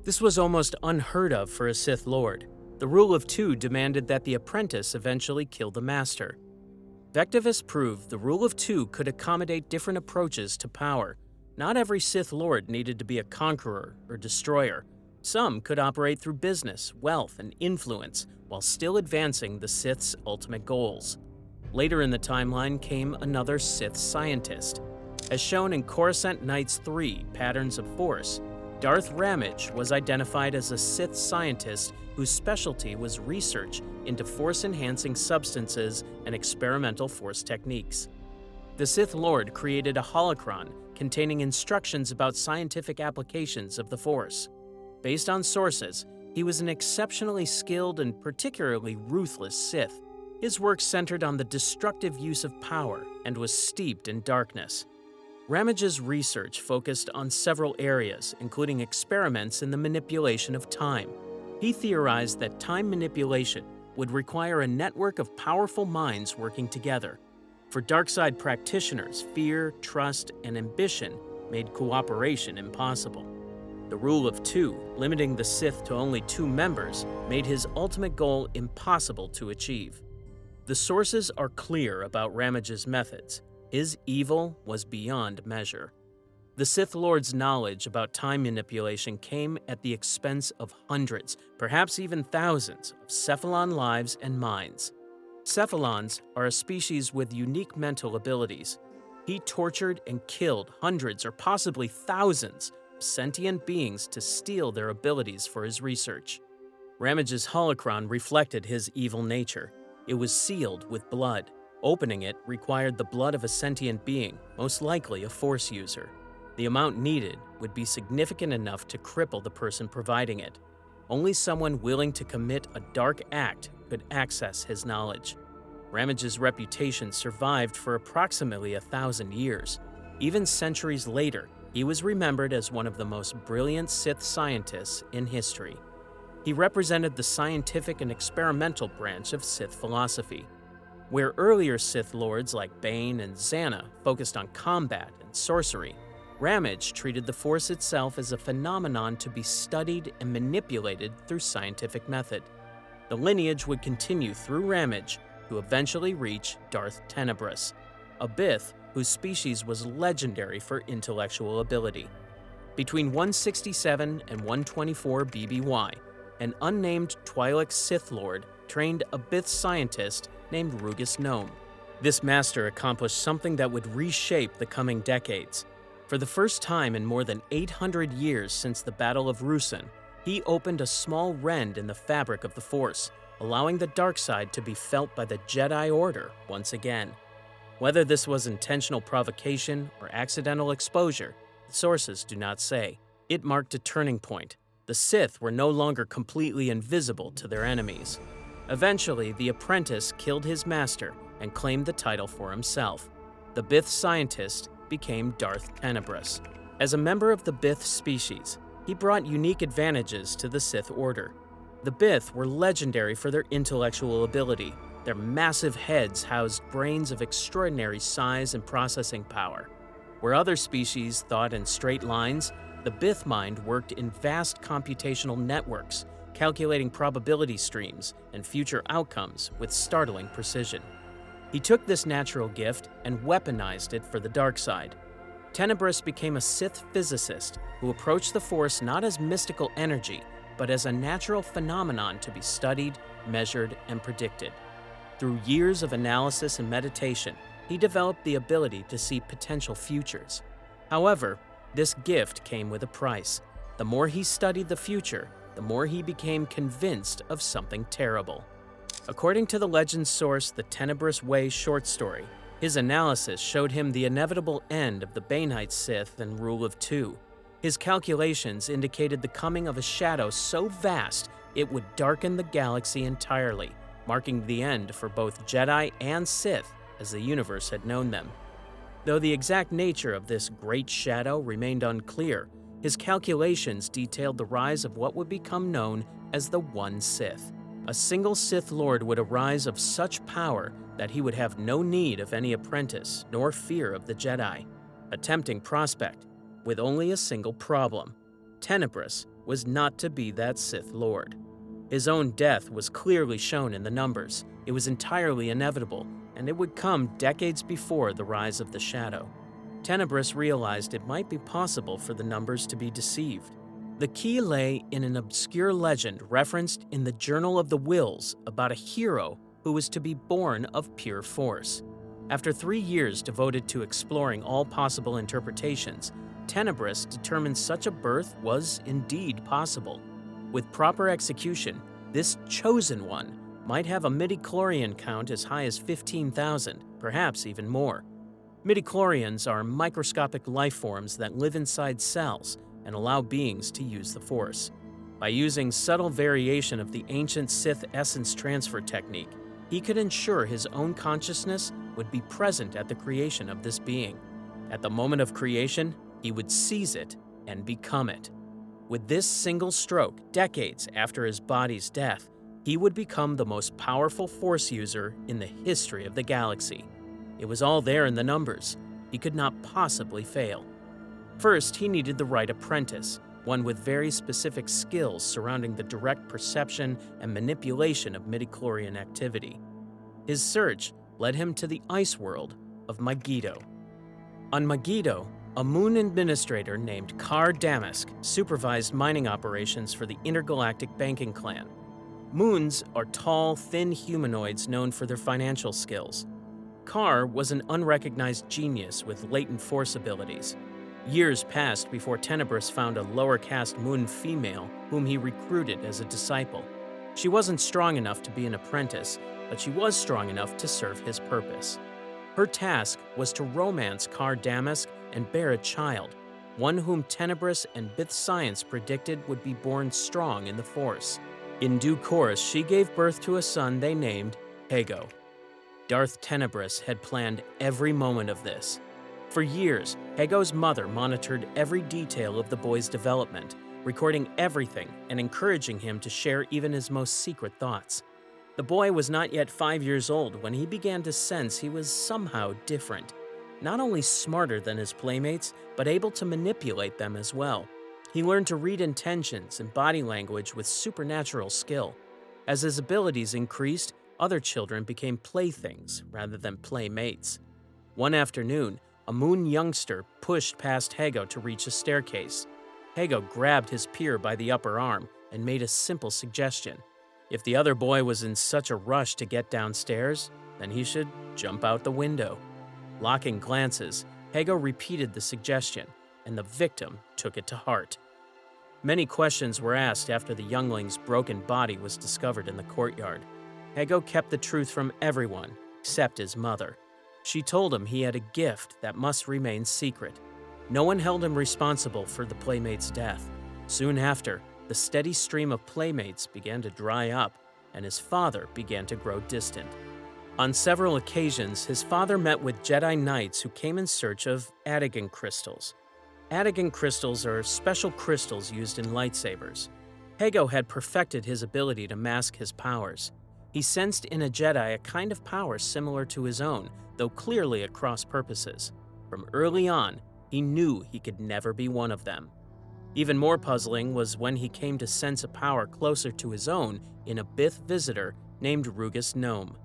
This was almost unheard of for a Sith Lord. The rule of two demanded that the apprentice eventually kill the master. Vectivus proved the rule of two could accommodate different approaches to power. Not every Sith Lord needed to be a conqueror or destroyer. Some could operate through business, wealth, and influence while still advancing the Sith's ultimate goals. Later in the timeline came another Sith scientist. As shown in Coruscant Knights 3, Patterns of Force, Darth Ramage was identified as a Sith scientist whose specialty was research into Force-enhancing substances and experimental Force techniques. The Sith Lord created a holocron containing instructions about scientific applications of the Force. Based on sources, he was an exceptionally skilled and particularly ruthless Sith. His work centered on the destructive use of power and was steeped in darkness. Ramage's research focused on several areas, including experiments in the manipulation of time. He theorized that time manipulation would require a network of powerful minds working together. For dark-side practitioners, fear, trust, and ambition made cooperation impossible. The rule of two, limiting the Sith to only 2 members, made his ultimate goal impossible to achieve. The sources are clear about Ramage's methods. His evil was beyond measure. The Sith Lord's knowledge about time manipulation came at the expense of hundreds, perhaps even thousands, of Cephalon lives and minds. Cephalons are a species with unique mental abilities. He tortured and killed hundreds or possibly thousands of sentient beings to steal their abilities for his research. Ramage's holocron reflected his evil nature. It was sealed with blood. Opening it required the blood of a sentient being, most likely a Force user. The amount needed would be significant enough to cripple the person providing it. Only someone willing to commit a dark act could access his knowledge. Ramage's reputation survived for approximately 1,000 years. Even centuries later, he was remembered as one of the most brilliant Sith scientists in history. He represented the scientific and experimental branch of Sith philosophy. Where earlier Sith Lords like Bane and Zannah focused on combat and sorcery, Ramage treated the Force itself as a phenomenon to be studied and manipulated through scientific method. The lineage would continue through Ramage to eventually reach Darth Tenebris, a Bith whose species was legendary for intellectual ability. Between 167 and 124 BBY, an unnamed Twi'lek Sith Lord trained a Bith scientist named Ruusan Gnome. This master accomplished something that would reshape the coming decades. For the first time in more than 800 years since the Battle of Ruusan, he opened a small rend in the fabric of the Force, allowing the dark side to be felt by the Jedi Order once again. Whether this was intentional provocation or accidental exposure, the sources do not say. It marked a turning point. The Sith were no longer completely invisible to their enemies. Eventually, the apprentice killed his master and claimed the title for himself. The Bith scientist became Darth Tenebris. As a member of the Bith species, he brought unique advantages to the Sith Order. The Bith were legendary for their intellectual ability. Their massive heads housed brains of extraordinary size and processing power. Where other species thought in straight lines, the Bith mind worked in vast computational networks, calculating probability streams and future outcomes with startling precision. He took this natural gift and weaponized it for the dark side. Tenebris became a Sith physicist who approached the Force not as mystical energy, but as a natural phenomenon to be studied, measured, and predicted. Through years of analysis and meditation, he developed the ability to see potential futures. However, this gift came with a price. The more he studied the future, the more he became convinced of something terrible. According to the Legends source, the Tenebris Way short story, his analysis showed him the inevitable end of the Banite Sith and rule of two. His calculations indicated the coming of a shadow so vast it would darken the galaxy entirely, marking the end for both Jedi and Sith as the universe had known them. Though the exact nature of this great shadow remained unclear, his calculations detailed the rise of what would become known as the One Sith. A single Sith Lord would arise of such power that he would have no need of any apprentice nor fear of the Jedi. A tempting prospect, with only a single problem. Tenebris was not to be that Sith Lord. His own death was clearly shown in the numbers. It was entirely inevitable, and it would come decades before the rise of the Shadow. Tenebris realized it might be possible for the numbers to be deceived. The key lay in an obscure legend referenced in the Journal of the Wills about a hero who was to be born of pure force. After 3 years devoted to exploring all possible interpretations, Tenebris determined such a birth was indeed possible. With proper execution, this chosen one might have a midichlorian count as high as 15,000, perhaps even more. Midichlorians are microscopic life forms that live inside cells and allow beings to use the Force. By using subtle variation of the ancient Sith essence transfer technique, he could ensure his own consciousness would be present at the creation of this being. At the moment of creation, he would seize it and become it. With this single stroke, decades after his body's death, he would become the most powerful Force user in the history of the galaxy. It was all there in the numbers. He could not possibly fail. First, he needed the right apprentice, one with very specific skills surrounding the direct perception and manipulation of midichlorian activity. His search led him to the ice world of Megiddo. On Megiddo, a moon administrator named Kar Damask supervised mining operations for the intergalactic banking clan. Moons are tall, thin humanoids known for their financial skills. Kar was an unrecognized genius with latent Force abilities. Years passed before Tenebris found a lower caste moon female whom he recruited as a disciple. She wasn't strong enough to be an apprentice, but she was strong enough to serve his purpose. Her task was to romance Kar Damask and bear a child, one whom Tenebris and Bith Science predicted would be born strong in the Force. In due course, she gave birth to a son they named Hago. Darth Tenebris had planned every moment of this. For years, Hago's mother monitored every detail of the boy's development, recording everything and encouraging him to share even his most secret thoughts. The boy was not yet 5 years old when he began to sense he was somehow different. Not only smarter than his playmates, but able to manipulate them as well. He learned to read intentions and body language with supernatural skill. As his abilities increased, other children became playthings rather than playmates. One afternoon, a moon youngster pushed past Hago to reach a staircase. Hago grabbed his peer by the upper arm and made a simple suggestion. If the other boy was in such a rush to get downstairs, then he should jump out the window. Locking glances, Hago repeated the suggestion, and the victim took it to heart. Many questions were asked after the youngling's broken body was discovered in the courtyard. Hago kept the truth from everyone except his mother. She told him he had a gift that must remain secret. No one held him responsible for the playmate's death. Soon after, the steady stream of playmates began to dry up, and his father began to grow distant. On several occasions, his father met with Jedi Knights who came in search of Anakin crystals. Anakin crystals are special crystals used in lightsabers. Hago had perfected his ability to mask his powers. He sensed in a Jedi a kind of power similar to his own, though clearly at cross purposes. From early on, he knew he could never be one of them. Even more puzzling was when he came to sense a power closer to his own in a Bith visitor named Rugus Gnome.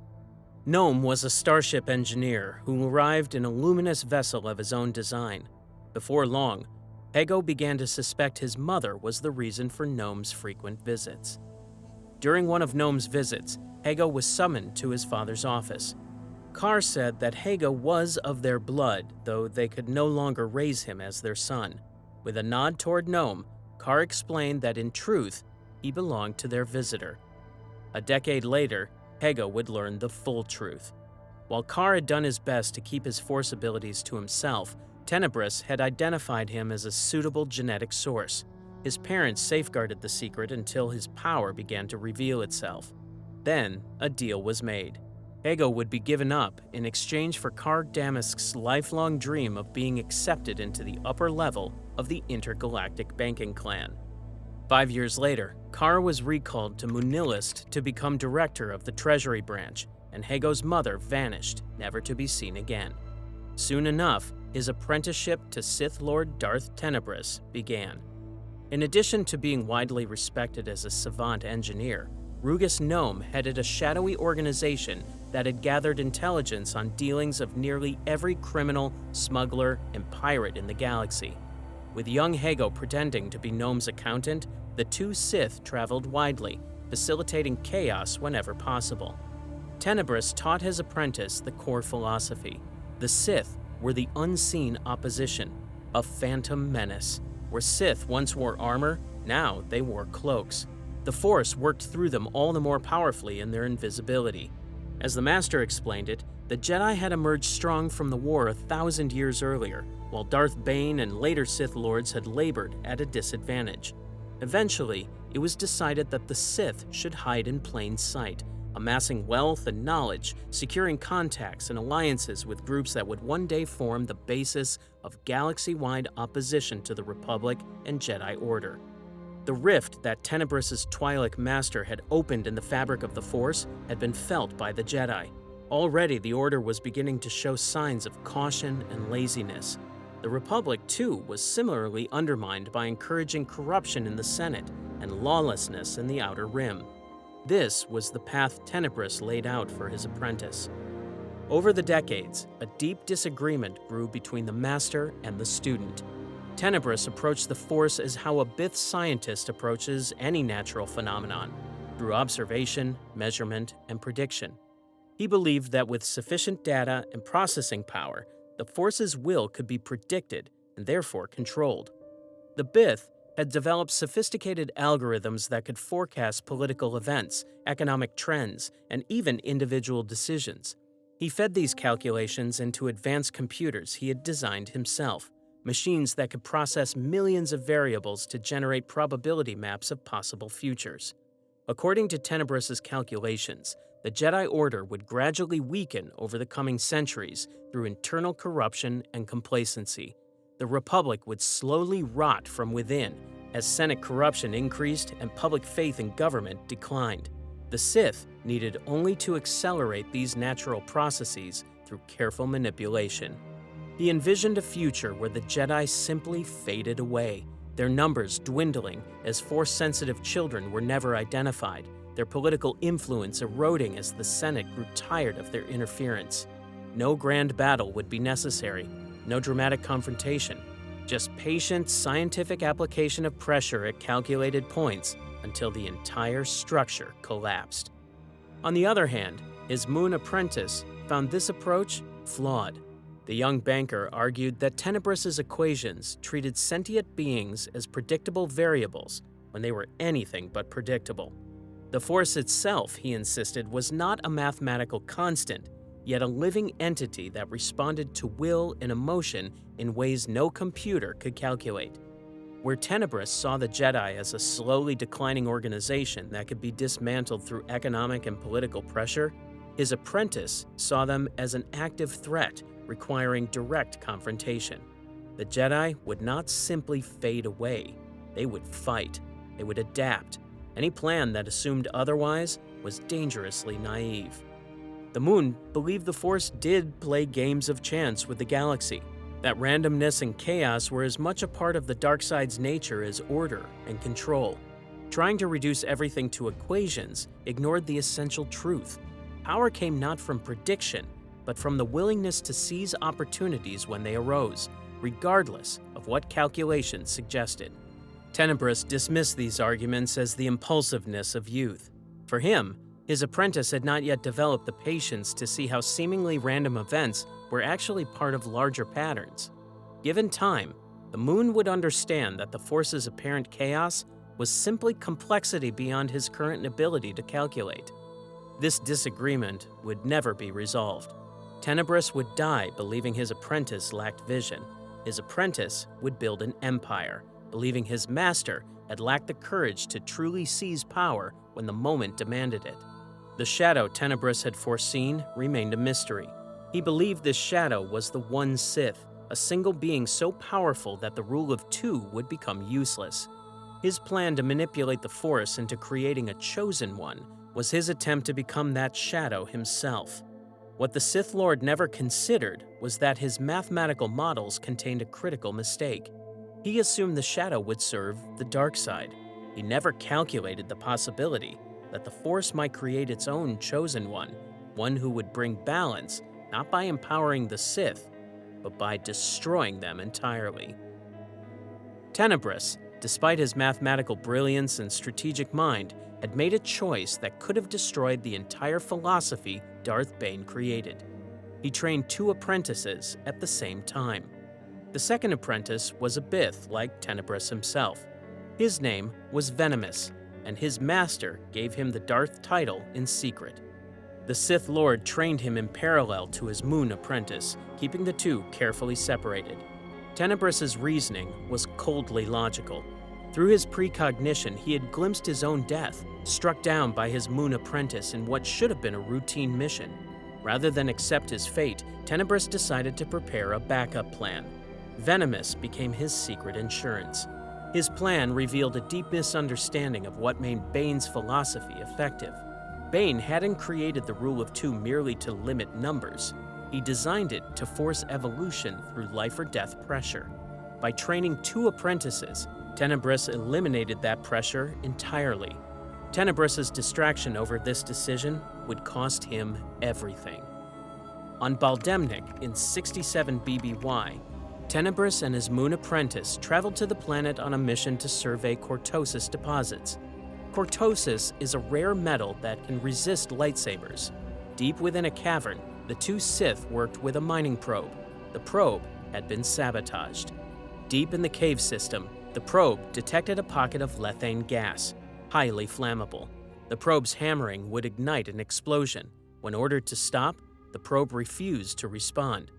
Gnome was a starship engineer who arrived in a luminous vessel of his own design. Before long, Hago began to suspect his mother was the reason for Gnome's frequent visits. During one of Gnome's visits, Hago was summoned to his father's office. Kar said that Hago was of their blood, though they could no longer raise him as their son. With a nod toward Gnome, Kar explained that in truth, he belonged to their visitor. A decade later, Hego would learn the full truth. While Karr had done his best to keep his Force abilities to himself, Tenebris had identified him as a suitable genetic source. His parents safeguarded the secret until his power began to reveal itself. Then, a deal was made. Hego would be given up in exchange for Karr Damask's lifelong dream of being accepted into the upper level of the intergalactic banking clan. 5 years later, Karr was recalled to Munilist to become director of the Treasury branch, and Hego's mother vanished, never to be seen again. Soon enough, his apprenticeship to Sith Lord Darth Tenebris began. In addition to being widely respected as a savant engineer, Rugus Gnome headed a shadowy organization that had gathered intelligence on dealings of nearly every criminal, smuggler, and pirate in the galaxy. With young Hego pretending to be Gnome's accountant, the two Sith traveled widely, facilitating chaos whenever possible. Tenebris taught his apprentice the core philosophy. The Sith were the unseen opposition, a phantom menace. Where Sith once wore armor, now they wore cloaks. The Force worked through them all the more powerfully in their invisibility. As the Master explained it, the Jedi had emerged strong from the war 1,000 years earlier, while Darth Bane and later Sith Lords had labored at a disadvantage. Eventually, it was decided that the Sith should hide in plain sight, amassing wealth and knowledge, securing contacts and alliances with groups that would one day form the basis of galaxy-wide opposition to the Republic and Jedi Order. The rift that Tenebris's Twi'lek master had opened in the fabric of the Force had been felt by the Jedi. Already the Order was beginning to show signs of caution and laziness. The Republic, too, was similarly undermined by encouraging corruption in the Senate and lawlessness in the Outer Rim. This was the path Tenebris laid out for his apprentice. Over the decades, a deep disagreement grew between the master and the student. Tenebris approached the Force as how a Bith scientist approaches any natural phenomenon, through observation, measurement, and prediction. He believed that with sufficient data and processing power, the Force's will could be predicted and therefore controlled. The Bith had developed sophisticated algorithms that could forecast political events, economic trends, and even individual decisions. He fed these calculations into advanced computers he had designed himself, machines that could process millions of variables to generate probability maps of possible futures. According to Tenebris's calculations, the Jedi Order would gradually weaken over the coming centuries through internal corruption and complacency. The Republic would slowly rot from within as Senate corruption increased and public faith in government declined. The Sith needed only to accelerate these natural processes through careful manipulation. He envisioned a future where the Jedi simply faded away, their numbers dwindling as Force-sensitive children were never identified, their political influence eroding as the Senate grew tired of their interference. No grand battle would be necessary, no dramatic confrontation, just patient scientific application of pressure at calculated points until the entire structure collapsed. On the other hand, his Moon apprentice found this approach flawed. The young banker argued that Tenebris's equations treated sentient beings as predictable variables when they were anything but predictable. The Force itself, he insisted, was not a mathematical constant, yet a living entity that responded to will and emotion in ways no computer could calculate. Where Tenebris saw the Jedi as a slowly declining organization that could be dismantled through economic and political pressure, his apprentice saw them as an active threat requiring direct confrontation. The Jedi would not simply fade away. They would fight. They would adapt. Any plan that assumed otherwise was dangerously naive. The Moon believed the Force did play games of chance with the galaxy, that randomness and chaos were as much a part of the dark side's nature as order and control. Trying to reduce everything to equations ignored the essential truth. Power came not from prediction, but from the willingness to seize opportunities when they arose, regardless of what calculations suggested. Tenebris dismissed these arguments as the impulsiveness of youth. For him, his apprentice had not yet developed the patience to see how seemingly random events were actually part of larger patterns. Given time, the Moon would understand that the Force's apparent chaos was simply complexity beyond his current ability to calculate. This disagreement would never be resolved. Tenebris would die believing his apprentice lacked vision. His apprentice would build an empire, believing his master had lacked the courage to truly seize power when the moment demanded it. The shadow Tenebris had foreseen remained a mystery. He believed this shadow was the one Sith, a single being so powerful that the rule of two would become useless. His plan to manipulate the Force into creating a chosen one was his attempt to become that shadow himself. What the Sith Lord never considered was that his mathematical models contained a critical mistake. He assumed the shadow would serve the dark side. He never calculated the possibility that the Force might create its own chosen one who would bring balance not by empowering the Sith, but by destroying them entirely. Tenebris, despite his mathematical brilliance and strategic mind, had made a choice that could have destroyed the entire philosophy Darth Bane created. He trained two apprentices at the same time. The second apprentice was a Bith like Tenebris himself. His name was Venomous, and his master gave him the Darth title in secret. The Sith Lord trained him in parallel to his Moon apprentice, keeping the two carefully separated. Tenebris's reasoning was coldly logical. Through his precognition, he had glimpsed his own death, struck down by his Moon apprentice in what should have been a routine mission. Rather than accept his fate, Tenebris decided to prepare a backup plan. Venomous became his secret insurance. His plan revealed a deep misunderstanding of what made Bane's philosophy effective. Bane hadn't created the rule of two merely to limit numbers. He designed it to force evolution through life or death pressure. By training two apprentices, Tenebris eliminated that pressure entirely. Tenebris's distraction over this decision would cost him everything. On Baldemnik in 67 BBY, Tenebris and his Moon apprentice traveled to the planet on a mission to survey cortosis deposits. Cortosis is a rare metal that can resist lightsabers. Deep within a cavern, the two Sith worked with a mining probe. The probe had been sabotaged. Deep in the cave system, the probe detected a pocket of lethane gas, highly flammable. The probe's hammering would ignite an explosion. When ordered to stop, the probe refused to respond.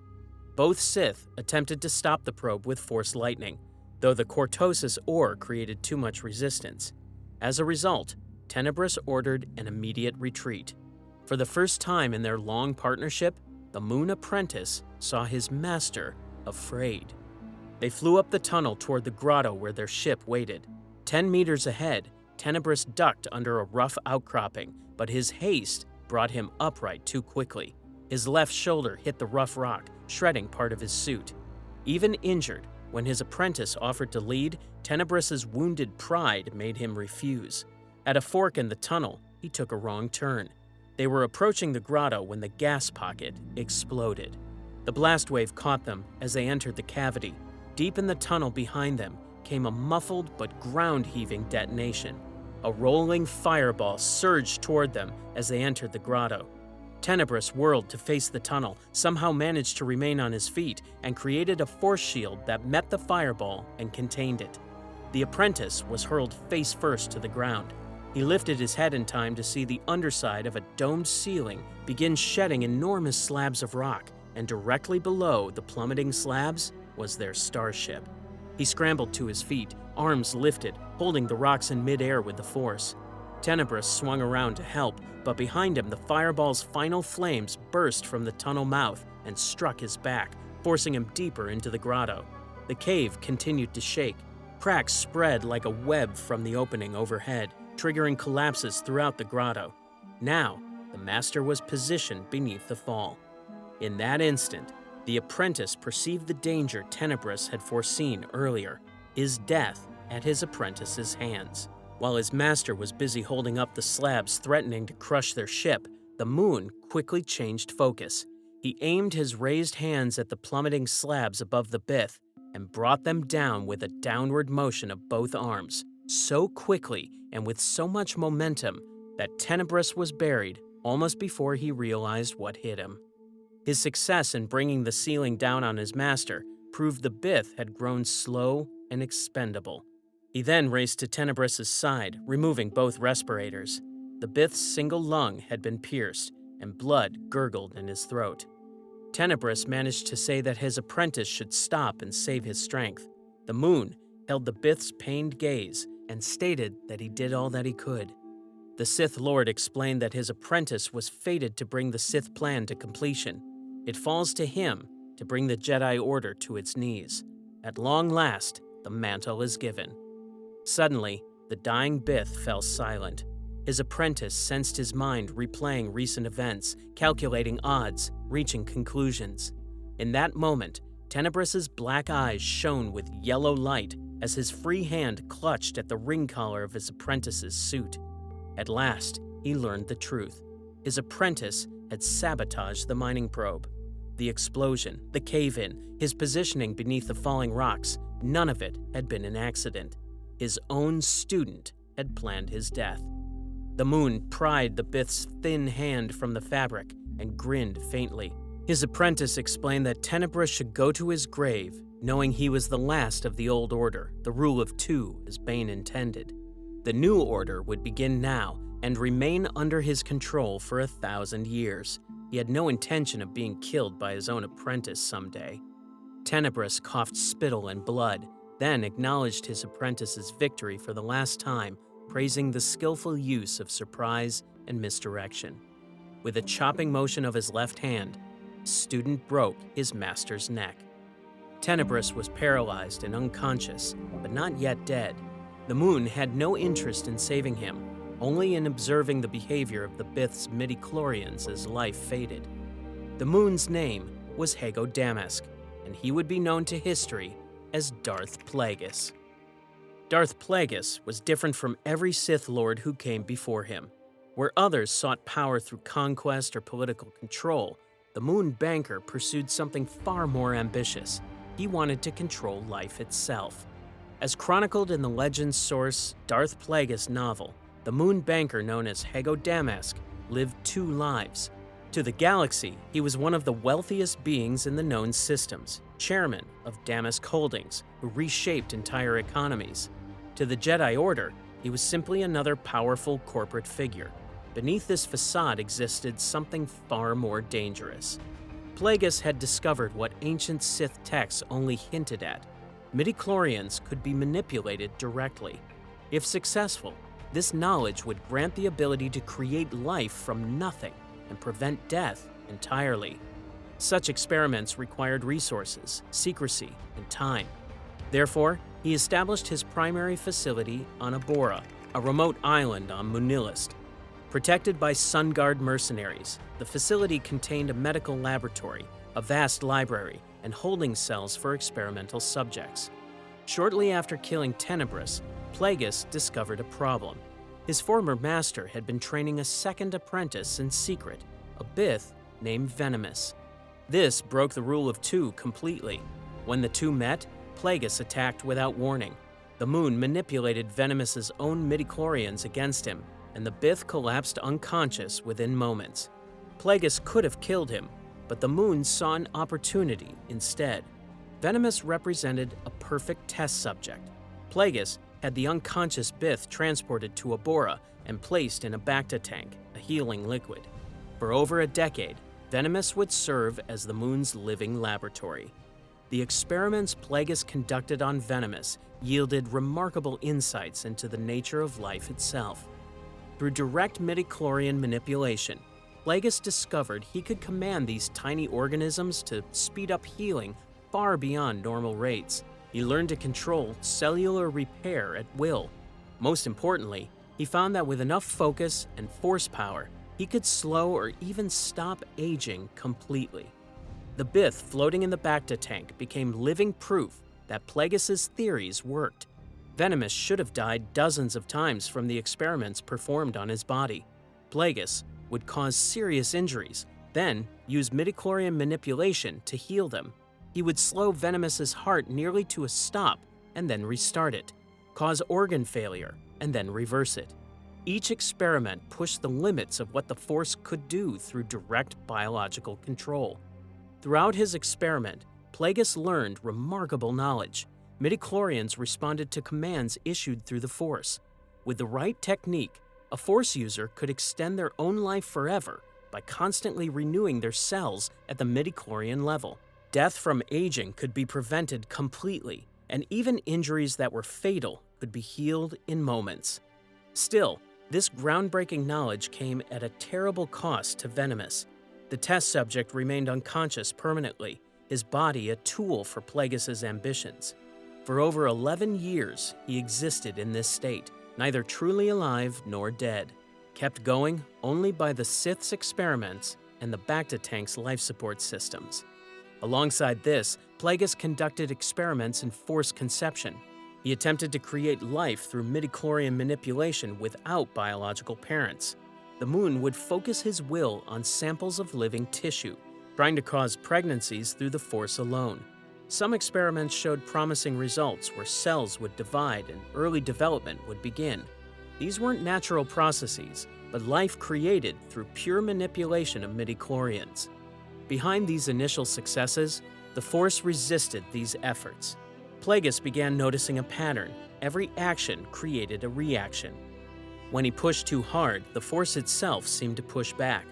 Both Sith attempted to stop the probe with Force lightning, though the cortosis ore created too much resistance. As a result, Tenebris ordered an immediate retreat. For the first time in their long partnership, the Moon apprentice saw his master afraid. They flew up the tunnel toward the grotto where their ship waited. 10 meters ahead, Tenebris ducked under a rough outcropping, but his haste brought him upright too quickly. His left shoulder hit the rough rock, shredding part of his suit. Even injured, when his apprentice offered to lead, Tenebris's wounded pride made him refuse. At a fork in the tunnel, he took a wrong turn. They were approaching the grotto when the gas pocket exploded. The blast wave caught them as they entered the cavity. Deep in the tunnel behind them came a muffled but ground-heaving detonation. A rolling fireball surged toward them as they entered the grotto. Tenebris whirled to face the tunnel, somehow managed to remain on his feet, and created a force shield that met the fireball and contained it. The apprentice was hurled face first to the ground. He lifted his head in time to see the underside of a domed ceiling begin shedding enormous slabs of rock, and directly below the plummeting slabs was their starship. He scrambled to his feet, arms lifted, holding the rocks in midair with the force. Tenebris swung around to help, but behind him the fireball's final flames burst from the tunnel mouth and struck his back, forcing him deeper into the grotto. The cave continued to shake. Cracks spread like a web from the opening overhead, triggering collapses throughout the grotto. Now, the master was positioned beneath the fall. In that instant, the apprentice perceived the danger Tenebris had foreseen earlier, his death at his apprentice's hands. While his master was busy holding up the slabs threatening to crush their ship, the Moon quickly changed focus. He aimed his raised hands at the plummeting slabs above the Bith and brought them down with a downward motion of both arms, so quickly and with so much momentum that Tenebris was buried almost before he realized what hit him. His success in bringing the ceiling down on his master proved the Bith had grown slow and expendable. He then raced to Tenebris' side, removing both respirators. The Bith's single lung had been pierced, and blood gurgled in his throat. Tenebris managed to say that his apprentice should stop and save his strength. The moon held the Bith's pained gaze and stated that he did all that he could. The Sith Lord explained that his apprentice was fated to bring the Sith plan to completion. It falls to him to bring the Jedi Order to its knees. At long last, the mantle is given. Suddenly, the dying Bith fell silent. His apprentice sensed his mind replaying recent events, calculating odds, reaching conclusions. In that moment, Tenebris's black eyes shone with yellow light as his free hand clutched at the ring collar of his apprentice's suit. At last, he learned the truth. His apprentice had sabotaged the mining probe. The explosion, the cave-in, his positioning beneath the falling rocks, none of it had been an accident. His own student had planned his death. The moon pried the Bith's thin hand from the fabric and grinned faintly. His apprentice explained that Tenebris should go to his grave, knowing he was the last of the old order, the rule of two as Bane intended. The new order would begin now and remain under his control for 1,000 years. He had no intention of being killed by his own apprentice someday. Tenebris coughed spittle and blood, then acknowledged his apprentice's victory for the last time, praising the skillful use of surprise and misdirection. With a chopping motion of his left hand, the student broke his master's neck. Tenebris was paralyzed and unconscious, but not yet dead. The moon had no interest in saving him, only in observing the behavior of the Bith's midichlorians as life faded. The moon's name was Hago Damask, and he would be known to history as Darth Plagueis. Darth Plagueis was different from every Sith Lord who came before him. Where others sought power through conquest or political control, the Moon Banker pursued something far more ambitious. He wanted to control life itself. As chronicled in the Legends source Darth Plagueis novel, the Moon Banker known as Hago Damask lived 2 lives. To the galaxy, he was one of the wealthiest beings in the known systems, chairman of Damask Holdings, who reshaped entire economies. To the Jedi Order, he was simply another powerful corporate figure. Beneath this facade existed something far more dangerous. Plagueis had discovered what ancient Sith texts only hinted at. Midichlorians could be manipulated directly. If successful, this knowledge would grant the ability to create life from nothing and prevent death entirely. Such experiments required resources, secrecy, and time. Therefore, he established his primary facility on Ambria, a remote island on Munilist. Protected by Sun Guard mercenaries, the facility contained a medical laboratory, a vast library, and holding cells for experimental subjects. Shortly after killing Tenebris, Plagueis discovered a problem. His former master had been training a second apprentice in secret, a Bith named Venomous. This broke the rule of 2 completely. When the two met, Plagueis attacked without warning. The moon manipulated Venomous's own midichlorians against him, and the Bith collapsed unconscious within moments. Plagueis could have killed him, but the moon saw an opportunity instead. Venomous represented a perfect test subject. Plagueis had the unconscious Bith transported to Ambria and placed in a Bacta tank, a healing liquid. For over a decade, Venomous would serve as the moon's living laboratory. The experiments Plagueis conducted on Venomous yielded remarkable insights into the nature of life itself. Through direct midichlorian manipulation, Plagueis discovered he could command these tiny organisms to speed up healing far beyond normal rates. He learned to control cellular repair at will. Most importantly, he found that with enough focus and force power, he could slow or even stop aging completely. The Bith floating in the Bacta tank became living proof that Plagueis' theories worked. Venomous should have died dozens of times from the experiments performed on his body. Plagueis would cause serious injuries, then use midichlorian manipulation to heal them. He would slow Venomous's heart nearly to a stop and then restart it, cause organ failure, and then reverse it. Each experiment pushed the limits of what the Force could do through direct biological control. Throughout his experiment, Plagueis learned remarkable knowledge. midichlorians responded to commands issued through the Force. With the right technique, a Force user could extend their own life forever by constantly renewing their cells at the midichlorian level. Death from aging could be prevented completely, and even injuries that were fatal could be healed in moments. Still, this groundbreaking knowledge came at a terrible cost to Venomous. The test subject remained unconscious permanently, his body a tool for Plagueis' ambitions. For over 11 years, he existed in this state, neither truly alive nor dead, kept going only by the Sith's experiments and the Bacta tank's life support systems. Alongside this, Plagueis conducted experiments in Force conception. He attempted to create life through midichlorian manipulation without biological parents. The Moon would focus his will on samples of living tissue, trying to cause pregnancies through the Force alone. Some experiments showed promising results where cells would divide and early development would begin. These weren't natural processes, but life created through pure manipulation of midichlorians. Behind these initial successes, the Force resisted these efforts. Plagueis began noticing a pattern. Every action created a reaction. When he pushed too hard, the Force itself seemed to push back.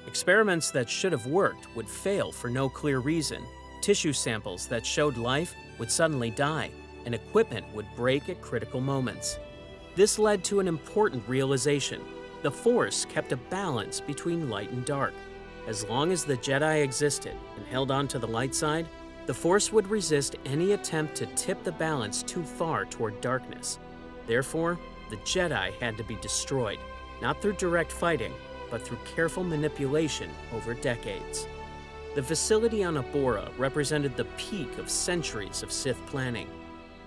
Experiments that should have worked would fail for no clear reason. Tissue samples that showed life would suddenly die, and equipment would break at critical moments. This led to an important realization. The Force kept a balance between light and dark. As long as the Jedi existed and held on to the light side, the Force would resist any attempt to tip the balance too far toward darkness. Therefore, the Jedi had to be destroyed, not through direct fighting, but through careful manipulation over decades. The facility on Ambria represented the peak of centuries of Sith planning.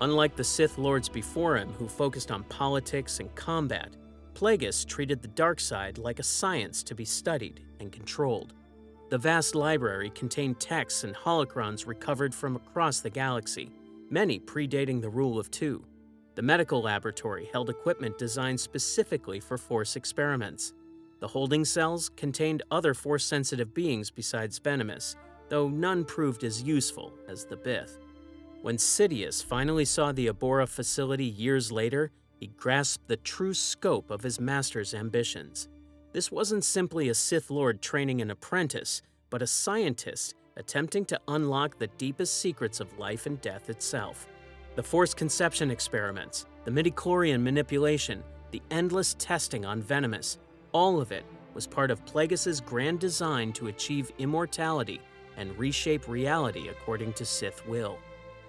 Unlike the Sith Lords before him who focused on politics and combat, Plagueis treated the dark side like a science to be studied and controlled. The vast library contained texts and holocrons recovered from across the galaxy, many predating the Rule of Two. The medical laboratory held equipment designed specifically for Force experiments. The holding cells contained other Force-sensitive beings besides Venomous, though none proved as useful as the Bith. When Sidious finally saw the Ambria facility years later, he grasped the true scope of his master's ambitions. This wasn't simply a Sith Lord training an apprentice, but a scientist attempting to unlock the deepest secrets of life and death itself. The Force conception experiments, the midichlorian manipulation, the endless testing on Venomous, all of it was part of Plagueis' grand design to achieve immortality and reshape reality according to Sith will.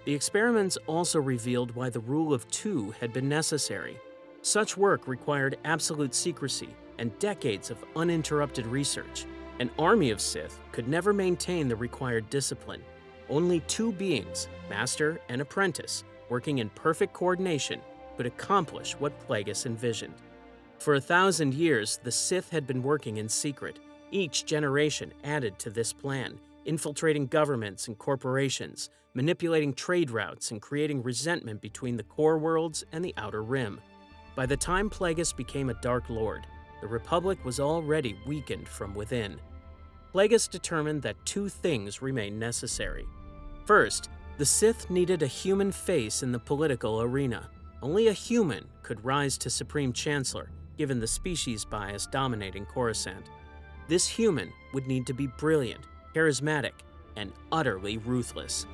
The experiments also revealed why the Rule of Two had been necessary. Such work required absolute secrecy and decades of uninterrupted research. An army of Sith could never maintain the required discipline. Only two beings, Master and Apprentice, working in perfect coordination, could accomplish what Plagueis envisioned. For 1,000 years, the Sith had been working in secret. Each generation added to this plan, infiltrating governments and corporations, manipulating trade routes, and creating resentment between the core worlds and the Outer Rim. By the time Plagueis became a Dark Lord, the Republic was already weakened from within. Plagueis determined that two things remained necessary. First, the Sith needed a human face in the political arena. Only a human could rise to Supreme Chancellor, given the species bias dominating Coruscant. This human would need to be brilliant, charismatic, and utterly ruthless.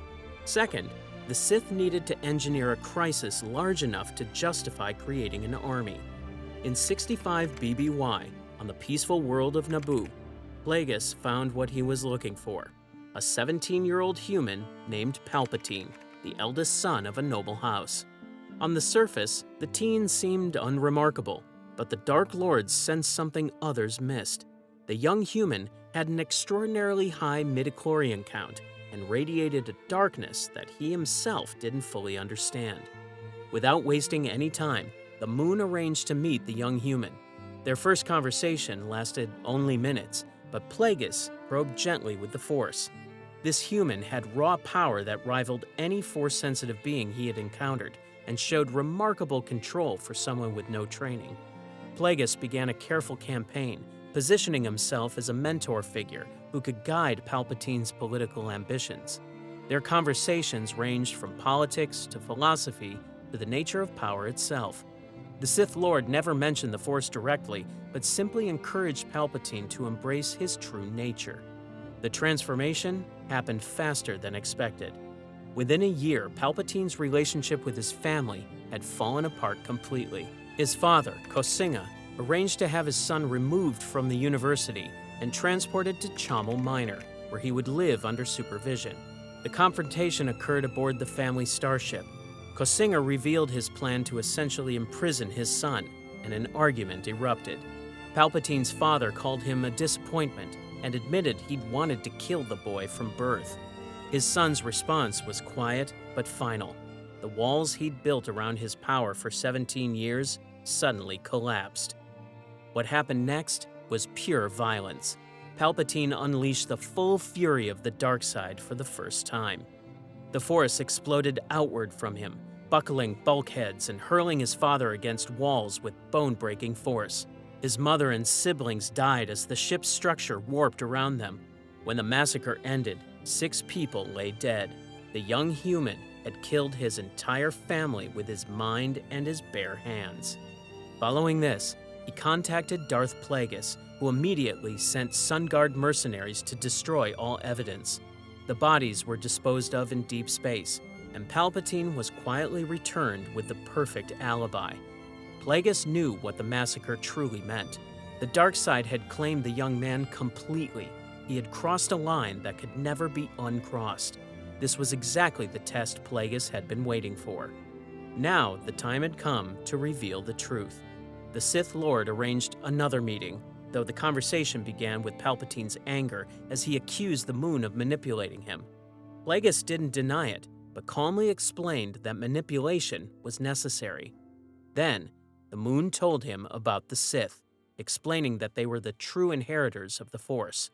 Second, the Sith needed to engineer a crisis large enough to justify creating an army. In 65 BBY, on the peaceful world of Naboo, Plagueis found what he was looking for: a 17-year-old human named Palpatine, the eldest son of a noble house. On the surface, the teen seemed unremarkable, but the Dark Lords sensed something others missed. The young human had an extraordinarily high midichlorian count and radiated a darkness that he himself didn't fully understand. Without wasting any time, the Moon arranged to meet the young human. Their first conversation lasted only minutes, but Plagueis probed gently with the Force. This human had raw power that rivaled any Force-sensitive being he had encountered, and showed remarkable control for someone with no training. Plagueis began a careful campaign, positioning himself as a mentor figure who could guide Palpatine's political ambitions. Their conversations ranged from politics to philosophy to the nature of power itself. The Sith Lord never mentioned the Force directly, but simply encouraged Palpatine to embrace his true nature. The transformation happened faster than expected. Within a year, Palpatine's relationship with his family had fallen apart completely. His father, Kosinga, arranged to have his son removed from the university and transported to Chamel Minor, where he would live under supervision. The confrontation occurred aboard the family starship. Kosinga revealed his plan to essentially imprison his son, and an argument erupted. Palpatine's father called him a disappointment and admitted he'd wanted to kill the boy from birth. His son's response was quiet but final. The walls he'd built around his power for 17 years suddenly collapsed. What happened next was pure violence. Palpatine unleashed the full fury of the dark side for the first time. The Force exploded outward from him, buckling bulkheads and hurling his father against walls with bone-breaking force. His mother and siblings died as the ship's structure warped around them. When the massacre ended, 6 people lay dead. The young human had killed his entire family with his mind and his bare hands. Following this, he contacted Darth Plagueis, who immediately sent Sun Guard mercenaries to destroy all evidence. The bodies were disposed of in deep space, and Palpatine was quietly returned with the perfect alibi. Plagueis knew what the massacre truly meant. The dark side had claimed the young man completely. He had crossed a line that could never be uncrossed. This was exactly the test Plagueis had been waiting for. Now the time had come to reveal the truth. The Sith Lord arranged another meeting, though the conversation began with Palpatine's anger as he accused the moon of manipulating him. Plagueis didn't deny it, but calmly explained that manipulation was necessary. Then, the moon told him about the Sith, explaining that they were the true inheritors of the Force.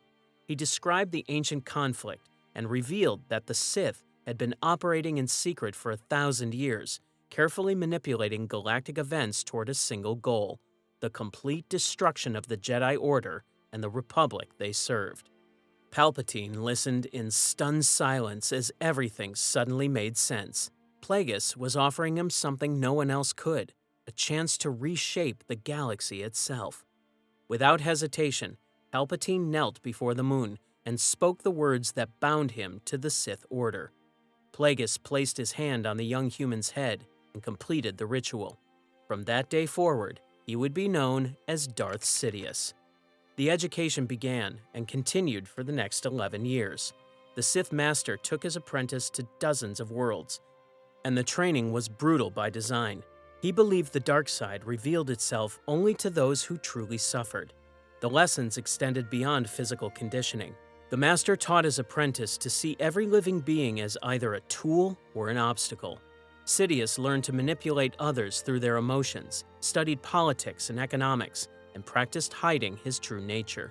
He described the ancient conflict and revealed that the Sith had been operating in secret for 1,000 years, carefully manipulating galactic events toward a single goal: the complete destruction of the Jedi Order and the Republic they served. Palpatine listened in stunned silence as everything suddenly made sense. Plagueis was offering him something no one else could: a chance to reshape the galaxy itself. Without hesitation, Palpatine knelt before the moon and spoke the words that bound him to the Sith Order. Plagueis placed his hand on the young human's head and completed the ritual. From that day forward, he would be known as Darth Sidious. The education began and continued for the next 11 years. The Sith Master took his apprentice to dozens of worlds, and the training was brutal by design. He believed the dark side revealed itself only to those who truly suffered. The lessons extended beyond physical conditioning. The Master taught his apprentice to see every living being as either a tool or an obstacle. Sidious learned to manipulate others through their emotions, studied politics and economics, and practiced hiding his true nature.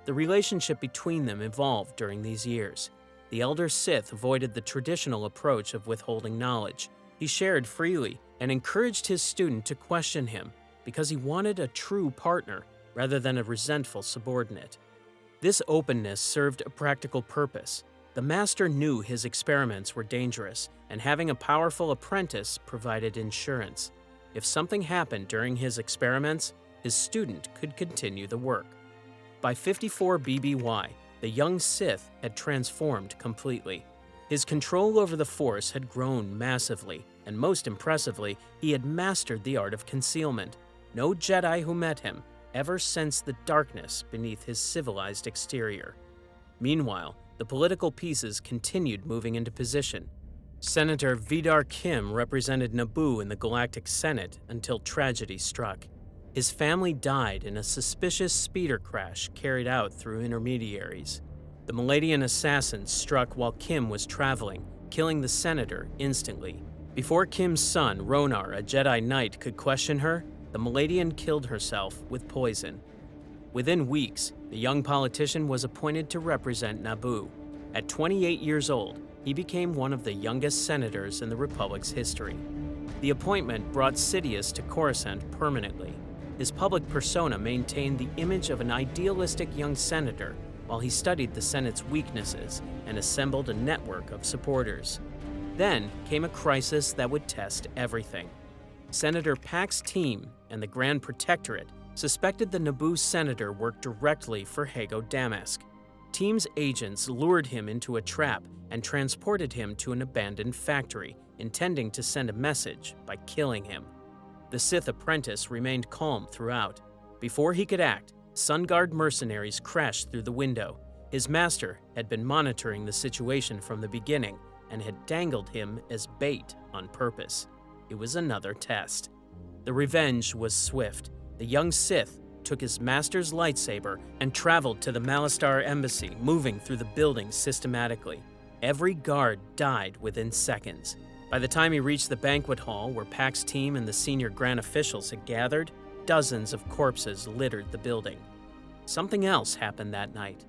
The relationship between them evolved during these years. The Elder Sith avoided the traditional approach of withholding knowledge. He shared freely and encouraged his student to question him because he wanted a true partner rather than a resentful subordinate. This openness served a practical purpose. The Master knew his experiments were dangerous, and having a powerful apprentice provided insurance. If something happened during his experiments, his student could continue the work. By 54 BBY, the young Sith had transformed completely. His control over the Force had grown massively, and most impressively, he had mastered the art of concealment. No Jedi who met him ever sensed the darkness beneath his civilized exterior. Meanwhile, the political pieces continued moving into position. Senator Vidar Kim represented Naboo in the Galactic Senate until tragedy struck. His family died in a suspicious speeder crash carried out through intermediaries. The Millennium assassins struck while Kim was traveling, killing the senator instantly. Before Kim's son, Ronar, a Jedi Knight, could question her, the Millennium killed herself with poison. Within weeks, the young politician was appointed to represent Naboo. At 28 years old, he became one of the youngest senators in the Republic's history. The appointment brought Sidious to Coruscant permanently. His public persona maintained the image of an idealistic young senator while he studied the Senate's weaknesses and assembled a network of supporters. Then came a crisis that would test everything. Senator Pax's team and the Grand Protectorate suspected the Naboo senator worked directly for Hago Damask. Team's agents lured him into a trap and transported him to an abandoned factory, intending to send a message by killing him. The Sith apprentice remained calm throughout. Before he could act, Sun Guard mercenaries crashed through the window. His master had been monitoring the situation from the beginning and had dangled him as bait on purpose. It was another test. The revenge was swift. The young Sith took his master's lightsaber and traveled to the Malastare embassy, moving through the building systematically. Every guard died within seconds. By the time he reached the banquet hall where Pax's team and the senior Grand officials had gathered, dozens of corpses littered the building. Something else happened that night.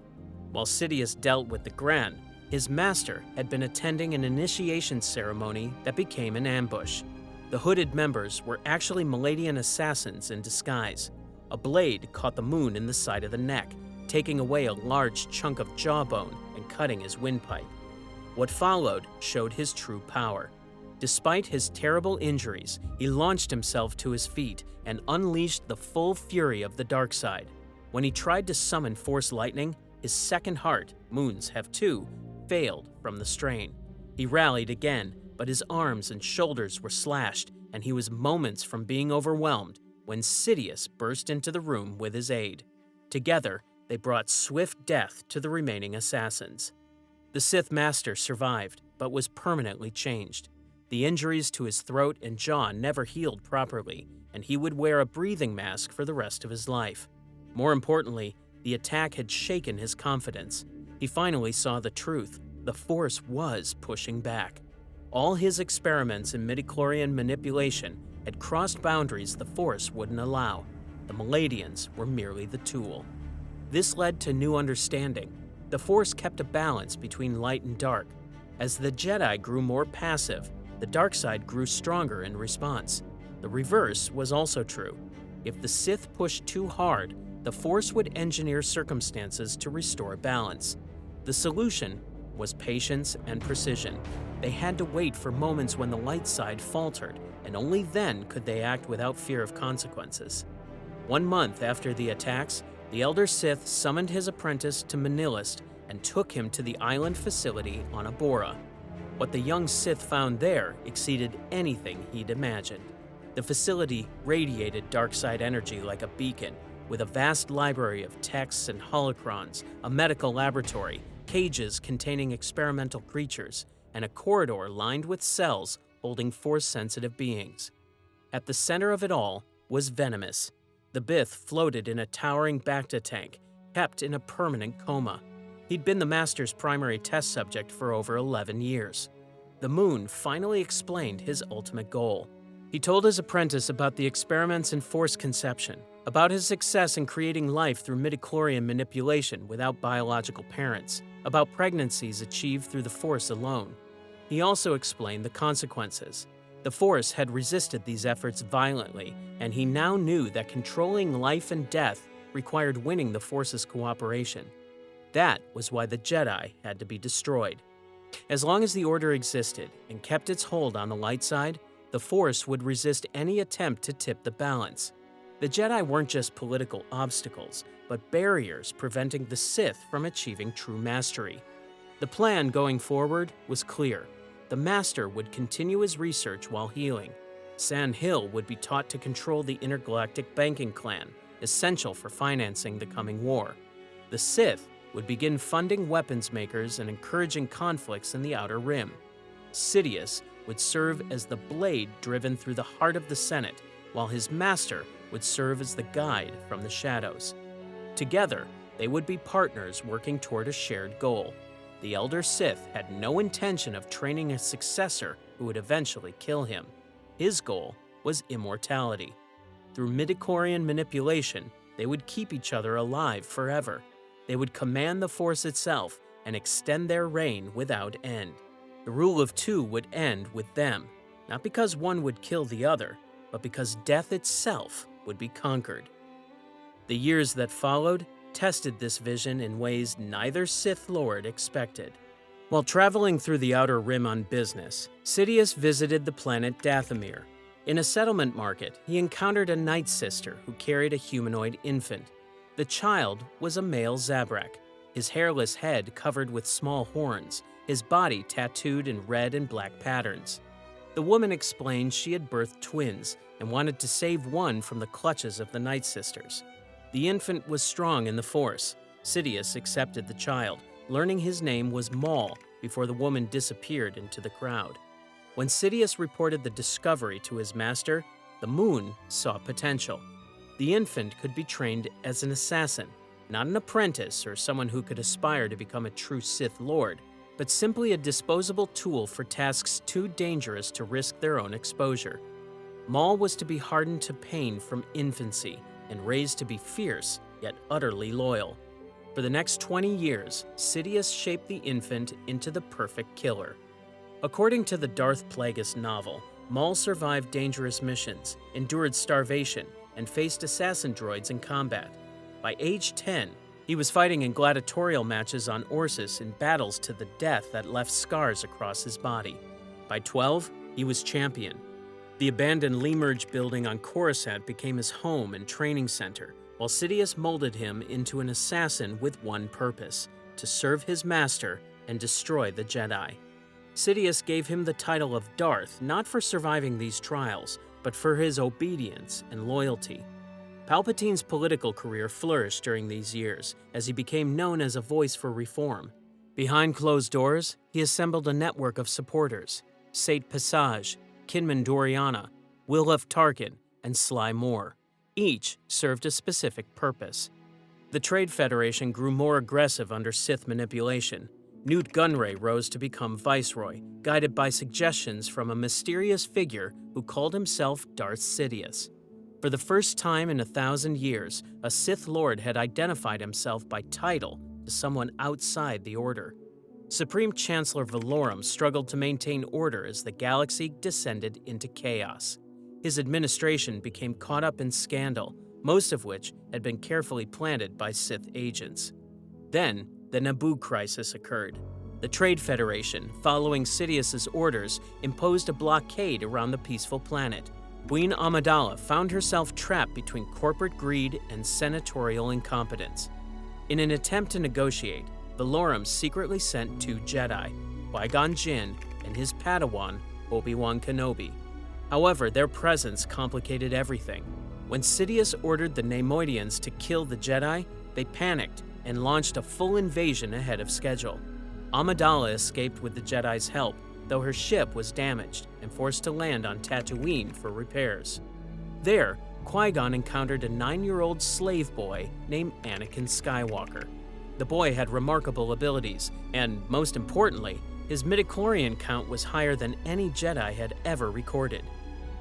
While Sidious dealt with the Grand, his master had been attending an initiation ceremony that became an ambush. The hooded members were actually Maladian assassins in disguise. A blade caught the Moon in the side of the neck, taking away a large chunk of jawbone and cutting his windpipe. What followed showed his true power. Despite his terrible injuries, he launched himself to his feet and unleashed the full fury of the dark side. When he tried to summon Force Lightning, his second heart, Moons have two, failed from the strain. He rallied again, but his arms and shoulders were slashed, and he was moments from being overwhelmed when Sidious burst into the room with his aide. Together, they brought swift death to the remaining assassins. The Sith Master survived, but was permanently changed. The injuries to his throat and jaw never healed properly, and he would wear a breathing mask for the rest of his life. More importantly, the attack had shaken his confidence. He finally saw the truth. The Force was pushing back. All his experiments in midichlorian manipulation had crossed boundaries the Force wouldn't allow. The Maladians were merely the tool. This led to new understanding. The Force kept a balance between light and dark. As the Jedi grew more passive, the dark side grew stronger in response. The reverse was also true. If the Sith pushed too hard, the Force would engineer circumstances to restore balance. The solution was patience and precision. They had to wait for moments when the light side faltered, and only then could they act without fear of consequences. 1 month after the attacks, the Elder Sith summoned his apprentice to Manilist and took him to the island facility on Abora. What the young Sith found there exceeded anything he'd imagined. The facility radiated dark side energy like a beacon, with a vast library of texts and holocrons, a medical laboratory, cages containing experimental creatures, and a corridor lined with cells holding Force-sensitive beings. At the center of it all was Venomous. The Bith floated in a towering Bacta tank, kept in a permanent coma. He'd been the Master's primary test subject for over 11 years. The Moon finally explained his ultimate goal. He told his apprentice about the experiments in Force conception, about his success in creating life through midichlorian manipulation without biological parents, about pregnancies achieved through the Force alone. He also explained the consequences. The Force had resisted these efforts violently, and he now knew that controlling life and death required winning the Force's cooperation. That was why the Jedi had to be destroyed. As long as the Order existed and kept its hold on the light side, the Force would resist any attempt to tip the balance. The Jedi weren't just political obstacles, but barriers preventing the Sith from achieving true mastery. The plan going forward was clear. The Master would continue his research while healing. Sand Hill would be taught to control the intergalactic banking clan, essential for financing the coming war. The Sith would begin funding weapons makers and encouraging conflicts in the Outer Rim. Sidious would serve as the blade driven through the heart of the Senate, while his master would serve as the guide from the shadows. Together, they would be partners working toward a shared goal. The Elder Sith had no intention of training a successor who would eventually kill him. His goal was immortality. Through midichlorian manipulation, they would keep each other alive forever. They would command the Force itself and extend their reign without end. The rule of two would end with them, not because one would kill the other, but because death itself would be conquered. The years that followed tested this vision in ways neither Sith Lord expected. While traveling through the Outer Rim on business, Sidious visited the planet Dathomir. In a settlement market, he encountered a Night Sister who carried a humanoid infant. The child was a male Zabrak, his hairless head covered with small horns, his body tattooed in red and black patterns. The woman explained she had birthed twins and wanted to save one from the clutches of the Night Sisters. The infant was strong in the Force. Sidious accepted the child, learning his name was Maul before the woman disappeared into the crowd. When Sidious reported the discovery to his master, the moon saw potential. The infant could be trained as an assassin, not an apprentice or someone who could aspire to become a true Sith Lord, but simply a disposable tool for tasks too dangerous to risk their own exposure. Maul was to be hardened to pain from infancy and raised to be fierce, yet utterly loyal. For the next 20 years, Sidious shaped the infant into the perfect killer. According to the Darth Plagueis novel, Maul survived dangerous missions, endured starvation, and faced assassin droids in combat. By age 10, he was fighting in gladiatorial matches on Orsis in battles to the death that left scars across his body. By 12, he was champion. The abandoned Lineage building on Coruscant became his home and training center, while Sidious molded him into an assassin with one purpose: to serve his master and destroy the Jedi. Sidious gave him the title of Darth not for surviving these trials, but for his obedience and loyalty. Palpatine's political career flourished during these years, as he became known as a voice for reform. Behind closed doors, he assembled a network of supporters: Sate Passage, Kinman Doriana, Wilhuff Tarkin, and Sly Moore. Each served a specific purpose. The Trade Federation grew more aggressive under Sith manipulation. Newt Gunray rose to become Viceroy, guided by suggestions from a mysterious figure who called himself Darth Sidious. For the first time in 1,000 years, a Sith Lord had identified himself by title to someone outside the Order. Supreme Chancellor Valorum struggled to maintain order as the galaxy descended into chaos. His administration became caught up in scandal, most of which had been carefully planted by Sith agents. Then, the Naboo crisis occurred. The Trade Federation, following Sidious's orders, imposed a blockade around the peaceful planet. Queen Amidala found herself trapped between corporate greed and senatorial incompetence. In an attempt to negotiate, Valorum secretly sent two Jedi, Qui-Gon Jinn and his Padawan, Obi-Wan Kenobi. However, their presence complicated everything. When Sidious ordered the Neimoidians to kill the Jedi, they panicked and launched a full invasion ahead of schedule. Amidala escaped with the Jedi's help, though her ship was damaged and forced to land on Tatooine for repairs. There, Qui-Gon encountered a 9-year-old slave boy named Anakin Skywalker. The boy had remarkable abilities, and most importantly, his midichlorian count was higher than any Jedi had ever recorded.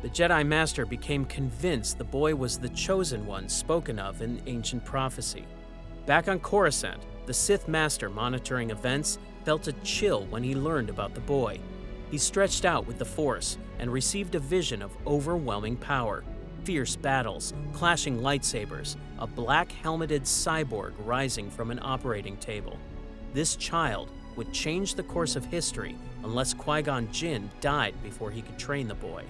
The Jedi Master became convinced the boy was the chosen one spoken of in ancient prophecy. Back on Coruscant, the Sith Master monitoring events felt a chill when he learned about the boy. He stretched out with the Force and received a vision of overwhelming power, fierce battles, clashing lightsabers, a black-helmeted cyborg rising from an operating table. This child would change the course of history unless Qui-Gon Jinn died before he could train the boy.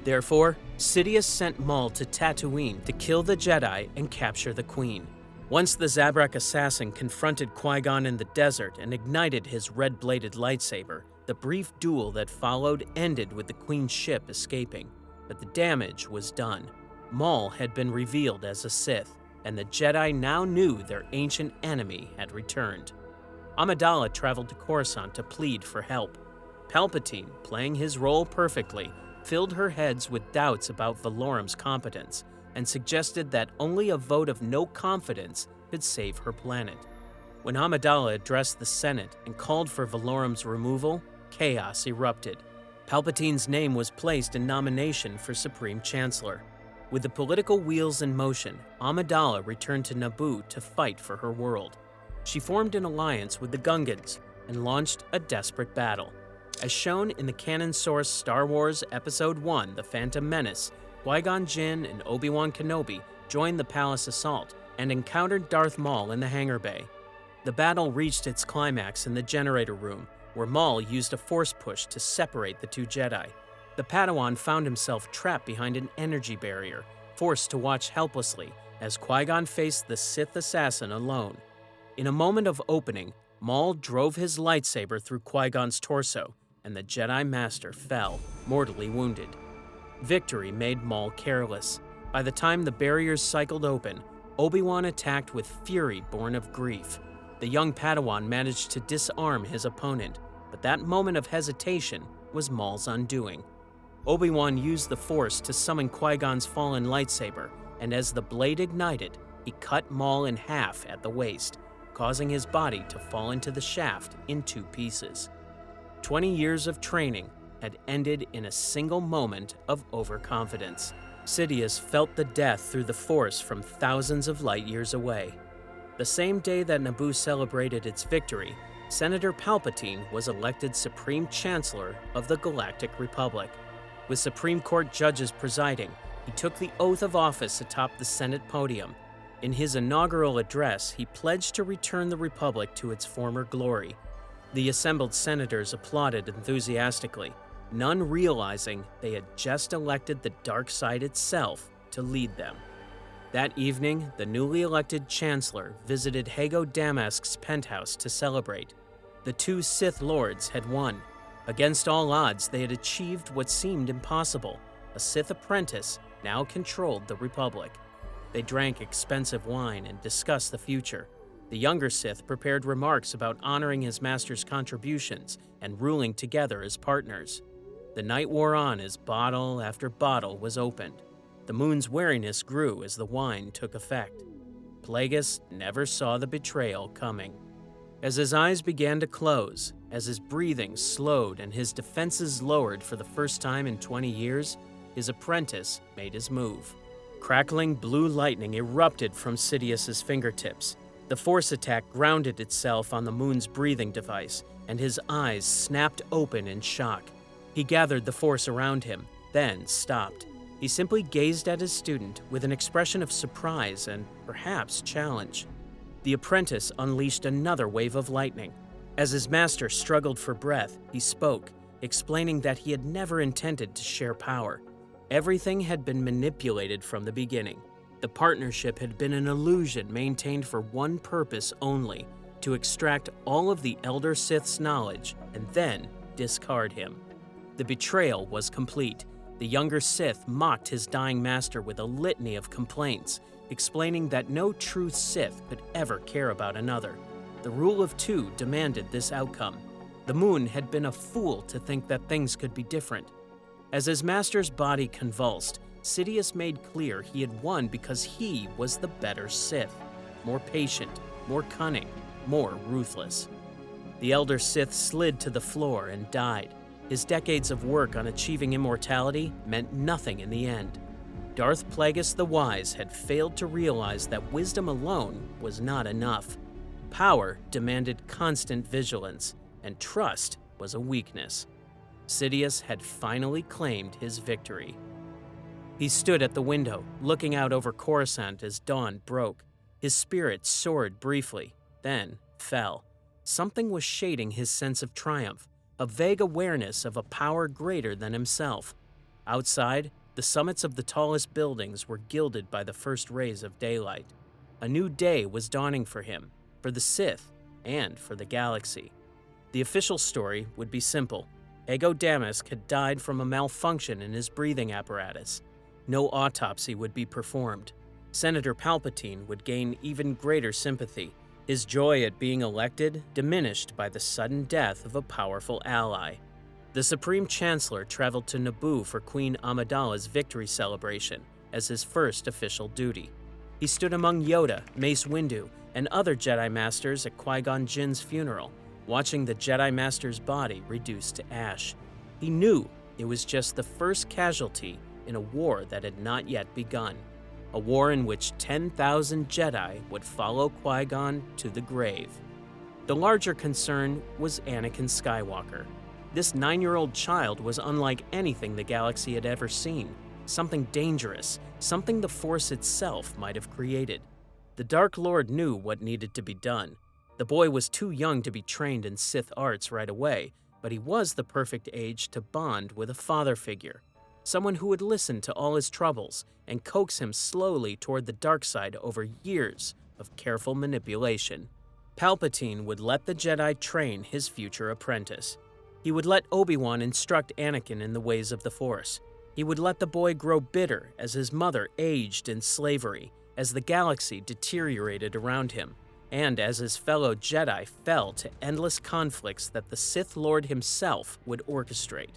Therefore, Sidious sent Maul to Tatooine to kill the Jedi and capture the Queen. Once the Zabrak assassin confronted Qui-Gon in the desert and ignited his red-bladed lightsaber, the brief duel that followed ended with the Queen's ship escaping. But the damage was done. Maul had been revealed as a Sith, and the Jedi now knew their ancient enemy had returned. Amidala traveled to Coruscant to plead for help. Palpatine, playing his role perfectly, filled her heads with doubts about Valorum's competence and suggested that only a vote of no confidence could save her planet. When Amidala addressed the Senate and called for Valorum's removal, chaos erupted. Palpatine's name was placed in nomination for Supreme Chancellor. With the political wheels in motion, Amidala returned to Naboo to fight for her world. She formed an alliance with the Gungans and launched a desperate battle. As shown in the canon source Star Wars Episode I: The Phantom Menace, Qui-Gon Jinn and Obi-Wan Kenobi joined the palace assault, and encountered Darth Maul in the hangar bay. The battle reached its climax in the generator room, where Maul used a force push to separate the two Jedi. The Padawan found himself trapped behind an energy barrier, forced to watch helplessly as Qui-Gon faced the Sith assassin alone. In a moment of opening, Maul drove his lightsaber through Qui-Gon's torso, and the Jedi Master fell, mortally wounded. Victory made Maul careless. By the time the barriers cycled open, Obi-Wan attacked with fury born of grief. The young Padawan managed to disarm his opponent, but that moment of hesitation was Maul's undoing. Obi-Wan used the Force to summon Qui-Gon's fallen lightsaber, and as the blade ignited, he cut Maul in half at the waist, causing his body to fall into the shaft in 2 pieces. 20 years of training had ended in a single moment of overconfidence. Sidious felt the death through the Force from thousands of light years away. The same day that Naboo celebrated its victory, Senator Palpatine was elected Supreme Chancellor of the Galactic Republic. With Supreme Court judges presiding, he took the oath of office atop the Senate podium. In his inaugural address, he pledged to return the Republic to its former glory. The assembled senators applauded enthusiastically, none realizing they had just elected the dark side itself to lead them. That evening, the newly elected Chancellor visited Hago Damask's penthouse to celebrate. The 2 Sith Lords had won. Against all odds, they had achieved what seemed impossible. A Sith apprentice now controlled the Republic. They drank expensive wine and discussed the future. The younger Sith prepared remarks about honoring his master's contributions and ruling together as partners. The night wore on as bottle after bottle was opened. The moon's wariness grew as the wine took effect. Plagueis never saw the betrayal coming. As his eyes began to close, as his breathing slowed and his defenses lowered for the first time in 20 years, his apprentice made his move. Crackling blue lightning erupted from Sidious's fingertips. The Force attack grounded itself on the moon's breathing device, and his eyes snapped open in shock. He gathered the Force around him, then stopped. He simply gazed at his student with an expression of surprise and perhaps challenge. The apprentice unleashed another wave of lightning. As his master struggled for breath, he spoke, explaining that he had never intended to share power. Everything had been manipulated from the beginning. The partnership had been an illusion maintained for one purpose only, to extract all of the Elder Sith's knowledge and then discard him. The betrayal was complete. The younger Sith mocked his dying master with a litany of complaints, explaining that no true Sith could ever care about another. The rule of 2 demanded this outcome. The moon had been a fool to think that things could be different. As his master's body convulsed, Sidious made clear he had won because he was the better Sith, more patient, more cunning, more ruthless. The elder Sith slid to the floor and died. His decades of work on achieving immortality meant nothing in the end. Darth Plagueis the Wise had failed to realize that wisdom alone was not enough. Power demanded constant vigilance, and trust was a weakness. Sidious had finally claimed his victory. He stood at the window, looking out over Coruscant as dawn broke. His spirit soared briefly, then fell. Something was shading his sense of triumph, a vague awareness of a power greater than himself. Outside, the summits of the tallest buildings were gilded by the first rays of daylight. A new day was dawning for him, for the Sith, and for the galaxy. The official story would be simple. Ego Damask had died from a malfunction in his breathing apparatus. No autopsy would be performed. Senator Palpatine would gain even greater sympathy, his joy at being elected diminished by the sudden death of a powerful ally. The Supreme Chancellor traveled to Naboo for Queen Amidala's victory celebration as his first official duty. He stood among Yoda, Mace Windu, and other Jedi Masters at Qui-Gon Jinn's funeral, watching the Jedi Master's body reduced to ash. He knew it was just the first casualty in a war that had not yet begun, a war in which 10,000 Jedi would follow Qui-Gon to the grave. The larger concern was Anakin Skywalker. This 9-year-old child was unlike anything the galaxy had ever seen, something dangerous, something the Force itself might have created. The Dark Lord knew what needed to be done. The boy was too young to be trained in Sith arts right away, but he was the perfect age to bond with a father figure, someone who would listen to all his troubles and coax him slowly toward the dark side over years of careful manipulation. Palpatine would let the Jedi train his future apprentice. He would let Obi-Wan instruct Anakin in the ways of the Force. He would let the boy grow bitter as his mother aged in slavery, as the galaxy deteriorated around him, and as his fellow Jedi fell to endless conflicts that the Sith Lord himself would orchestrate.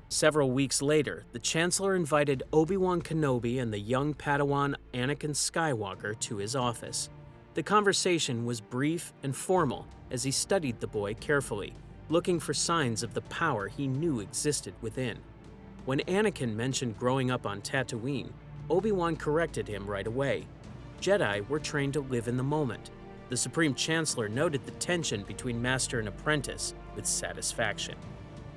Several weeks later, the Chancellor invited Obi-Wan Kenobi and the young Padawan Anakin Skywalker to his office. The conversation was brief and formal as he studied the boy carefully, looking for signs of the power he knew existed within. When Anakin mentioned growing up on Tatooine, Obi-Wan corrected him right away. Jedi were trained to live in the moment. The Supreme Chancellor noted the tension between master and apprentice with satisfaction.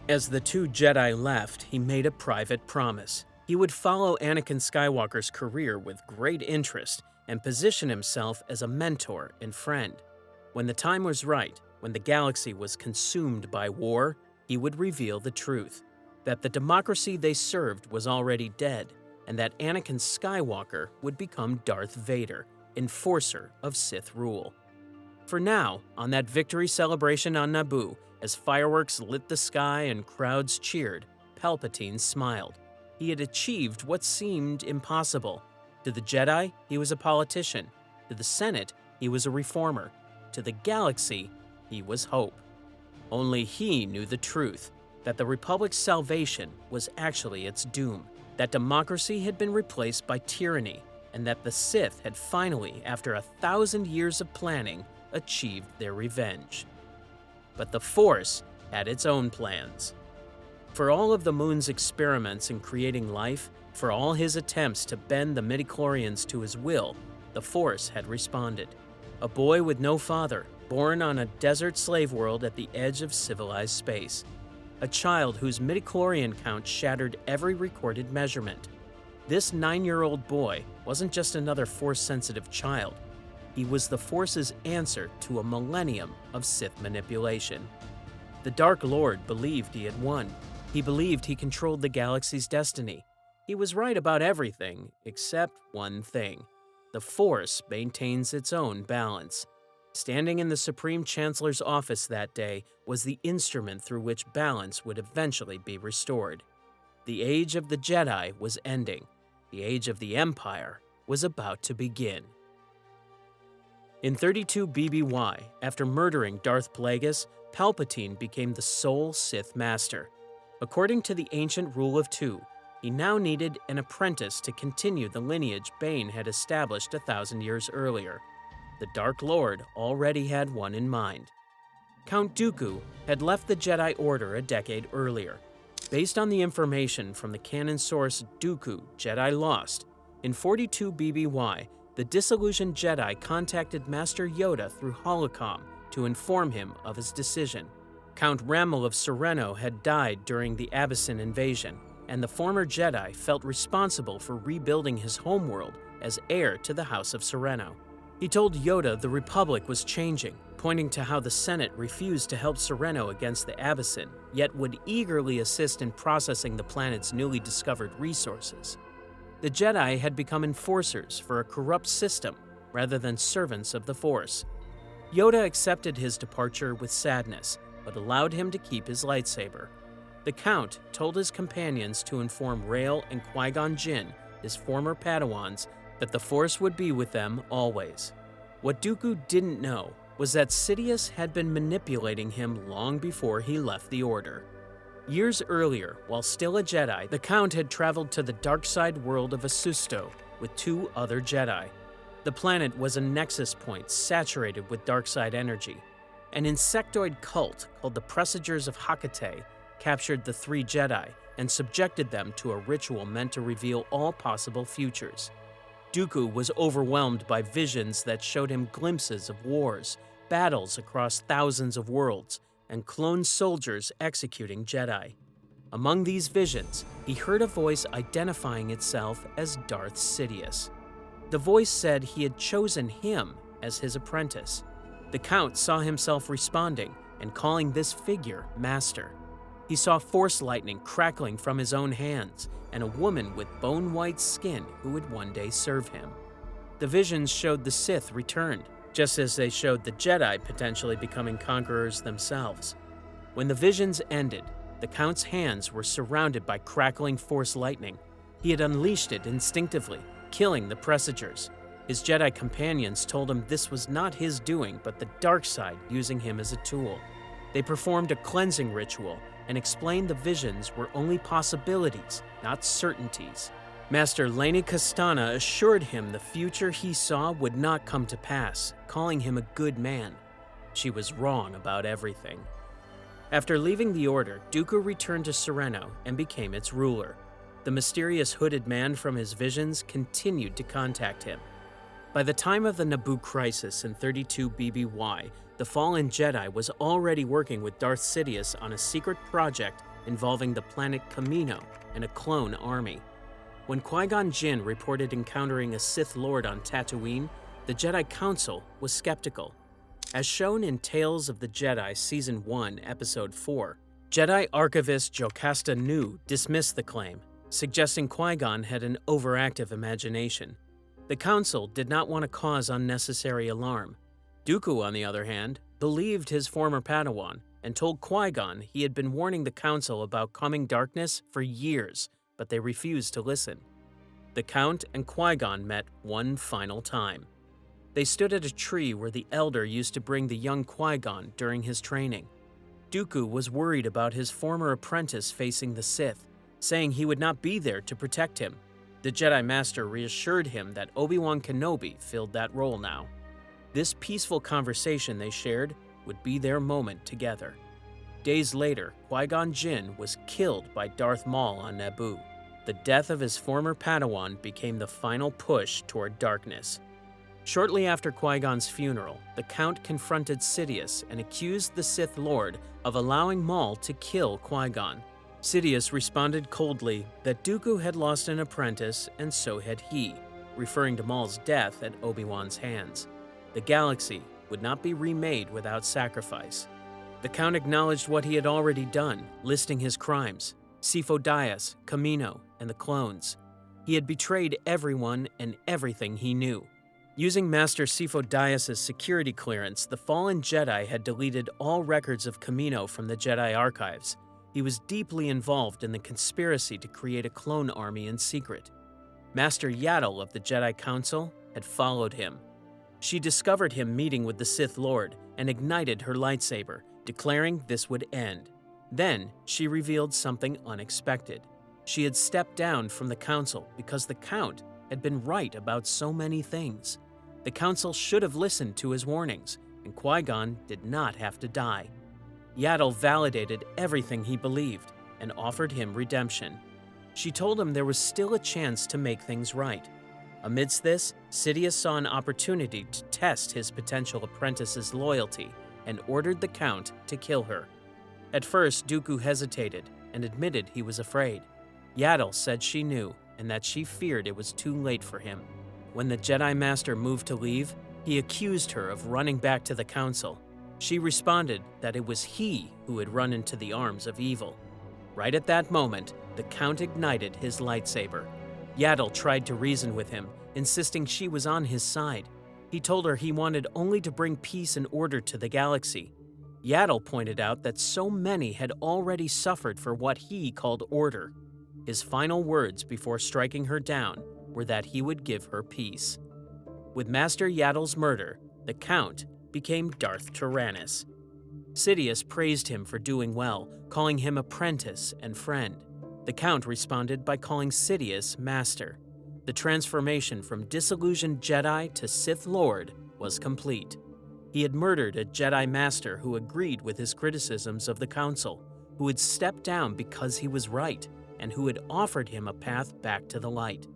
As the two Jedi left, he made a private promise. He would follow Anakin Skywalker's career with great interest and position himself as a mentor and friend. When the time was right, when the galaxy was consumed by war, he would reveal the truth, that the democracy they served was already dead, and that Anakin Skywalker would become Darth Vader, enforcer of Sith rule. For now, on that victory celebration on Naboo, as fireworks lit the sky and crowds cheered, Palpatine smiled. He had achieved what seemed impossible. To the Jedi, he was a politician. To the Senate, he was a reformer. To the galaxy, he was hope. Only he knew the truth, that the Republic's salvation was actually its doom, that democracy had been replaced by tyranny, and that the Sith had finally, after 1,000 years of planning, achieved their revenge. But the Force had its own plans. For all of the Moon's experiments in creating life, for all his attempts to bend the midichlorians to his will, the Force had responded. A boy with no father, born on a desert slave world at the edge of civilized space. A child whose midichlorian count shattered every recorded measurement. This 9-year-old boy wasn't just another Force-sensitive child. He was the Force's answer to a millennium of Sith manipulation. The Dark Lord believed he had won. He believed he controlled the galaxy's destiny. He was right about everything except one thing. The Force maintains its own balance. Standing in the Supreme Chancellor's office that day was the instrument through which balance would eventually be restored. The age of the Jedi was ending. The age of the Empire was about to begin. In 32 BBY, after murdering Darth Plagueis, Palpatine became the sole Sith Master. According to the ancient Rule of Two, he now needed an apprentice to continue the lineage Bane had established 1,000 years earlier. The Dark Lord already had one in mind. Count Dooku had left the Jedi Order a decade earlier. Based on the information from the canon source Dooku, Jedi Lost, in 42 BBY, the disillusioned Jedi contacted Master Yoda through holocom to inform him of his decision. Count Rammel of Sereno had died during the Abyssin invasion, and the former Jedi felt responsible for rebuilding his homeworld as heir to the House of Sereno. He told Yoda the Republic was changing, pointing to how the Senate refused to help Sereno against the Abyssin, yet would eagerly assist in processing the planet's newly discovered resources. The Jedi had become enforcers for a corrupt system rather than servants of the Force. Yoda accepted his departure with sadness, but allowed him to keep his lightsaber. The Count told his companions to inform Rael and Qui-Gon Jinn, his former Padawans, that the Force would be with them always. What Dooku didn't know was that Sidious had been manipulating him long before he left the Order. Years earlier, while still a Jedi, the Count had traveled to the dark side world of Asusto with 2 other Jedi. The planet was a nexus point saturated with dark side energy. An insectoid cult called the Presagers of Hecate captured the 3 Jedi and subjected them to a ritual meant to reveal all possible futures. Dooku was overwhelmed by visions that showed him glimpses of wars, battles across thousands of worlds, and clone soldiers executing Jedi. Among these visions, he heard a voice identifying itself as Darth Sidious. The voice said he had chosen him as his apprentice. The Count saw himself responding and calling this figure Master. He saw force lightning crackling from his own hands and a woman with bone-white skin who would one day serve him. The visions showed the Sith returned, just as they showed the Jedi potentially becoming conquerors themselves. When the visions ended, the Count's hands were surrounded by crackling force lightning. He had unleashed it instinctively, killing the Presagers. His Jedi companions told him this was not his doing, but the dark side using him as a tool. They performed a cleansing ritual and explained the visions were only possibilities, not certainties. Master Leni Castana assured him the future he saw would not come to pass, calling him a good man. She was wrong about everything. After leaving the Order, Dooku returned to Serenno and became its ruler. The mysterious hooded man from his visions continued to contact him. By the time of the Naboo crisis in 32 BBY, the fallen Jedi was already working with Darth Sidious on a secret project involving the planet Kamino and a clone army. When Qui-Gon Jinn reported encountering a Sith Lord on Tatooine, the Jedi Council was skeptical. As shown in Tales of the Jedi Season 1, Episode 4, Jedi Archivist Jocasta Nu dismissed the claim, suggesting Qui-Gon had an overactive imagination. The Council did not want to cause unnecessary alarm. Dooku, on the other hand, believed his former Padawan and told Qui-Gon he had been warning the Council about coming darkness for years, but they refused to listen. The Count and Qui-Gon met one final time. They stood at a tree where the Elder used to bring the young Qui-Gon during his training. Dooku was worried about his former apprentice facing the Sith, saying he would not be there to protect him. The Jedi Master reassured him that Obi-Wan Kenobi filled that role now. This peaceful conversation they shared would be their moment together. Days later, Qui-Gon Jinn was killed by Darth Maul on Naboo. The death of his former Padawan became the final push toward darkness. Shortly after Qui-Gon's funeral, the Count confronted Sidious and accused the Sith Lord of allowing Maul to kill Qui-Gon. Sidious responded coldly that Dooku had lost an apprentice and so had he, referring to Maul's death at Obi-Wan's hands. The galaxy would not be remade without sacrifice. The Count acknowledged what he had already done, listing his crimes: Sifo Dyas, Kamino, and the clones. He had betrayed everyone and everything he knew. Using Master Sifo Dyas' security clearance, the fallen Jedi had deleted all records of Kamino from the Jedi archives. He was deeply involved in the conspiracy to create a clone army in secret. Master Yaddle of the Jedi Council had followed him. She discovered him meeting with the Sith Lord and ignited her lightsaber, declaring this would end. Then, she revealed something unexpected. She had stepped down from the Council because the Count had been right about so many things. The Council should have listened to his warnings, and Qui-Gon did not have to die. Yaddle validated everything he believed and offered him redemption. She told him there was still a chance to make things right. Amidst this, Sidious saw an opportunity to test his potential apprentice's loyalty and ordered the Count to kill her. At first, Dooku hesitated and admitted he was afraid. Yaddle said she knew and that she feared it was too late for him. When the Jedi Master moved to leave, he accused her of running back to the Council. She responded that it was he who had run into the arms of evil. Right at that moment, the Count ignited his lightsaber. Yaddle tried to reason with him, insisting she was on his side. He told her he wanted only to bring peace and order to the galaxy. Yaddle pointed out that so many had already suffered for what he called order. His final words before striking her down were that he would give her peace. With Master Yaddle's murder, the Count became Darth Tyrannus. Sidious praised him for doing well, calling him apprentice and friend. The Count responded by calling Sidious Master. The transformation from disillusioned Jedi to Sith Lord was complete. He had murdered a Jedi Master who agreed with his criticisms of the Council, who had stepped down because he was right, and who had offered him a path back to the light.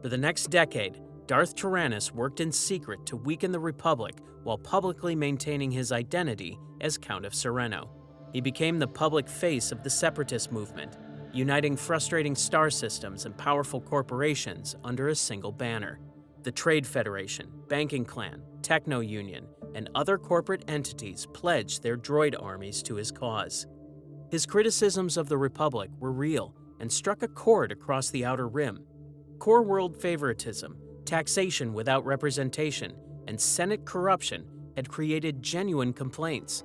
For the next decade, Darth Tyrannus worked in secret to weaken the Republic while publicly maintaining his identity as Count of Serenno. He became the public face of the Separatist movement, uniting frustrating star systems and powerful corporations under a single banner. The Trade Federation, Banking Clan, Techno Union, and other corporate entities pledged their droid armies to his cause. His criticisms of the Republic were real and struck a chord across the Outer Rim. Core world favoritism, taxation without representation, and Senate corruption had created genuine complaints.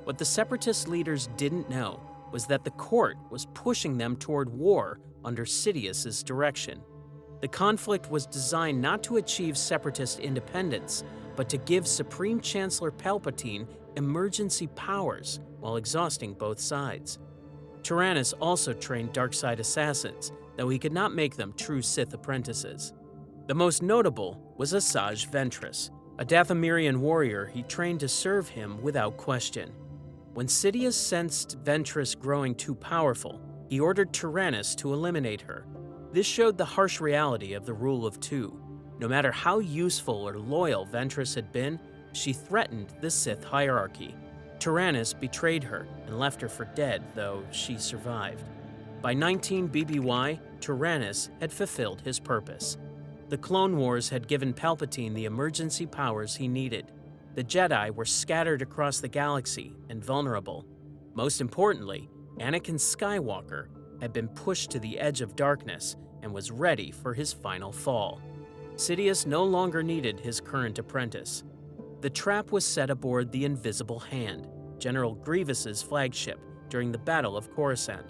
What the Separatist leaders didn't know was that the court was pushing them toward war under Sidious's direction. The conflict was designed not to achieve Separatist independence, but to give Supreme Chancellor Palpatine emergency powers while exhausting both sides. Tyrannus also trained dark-side assassins, though he could not make them true Sith apprentices. The most notable was Asajj Ventress, a Dathomirian warrior he trained to serve him without question. When Sidious sensed Ventress growing too powerful, he ordered Tyrannus to eliminate her. This showed the harsh reality of the rule of two. No matter how useful or loyal Ventress had been, she threatened the Sith hierarchy. Tyrannus betrayed her and left her for dead, though she survived. By 19 BBY, Tyrannus had fulfilled his purpose. The Clone Wars had given Palpatine the emergency powers he needed. The Jedi were scattered across the galaxy and vulnerable. Most importantly, Anakin Skywalker had been pushed to the edge of darkness and was ready for his final fall. Sidious no longer needed his current apprentice. The trap was set aboard the Invisible Hand, General Grievous's flagship, during the Battle of Coruscant.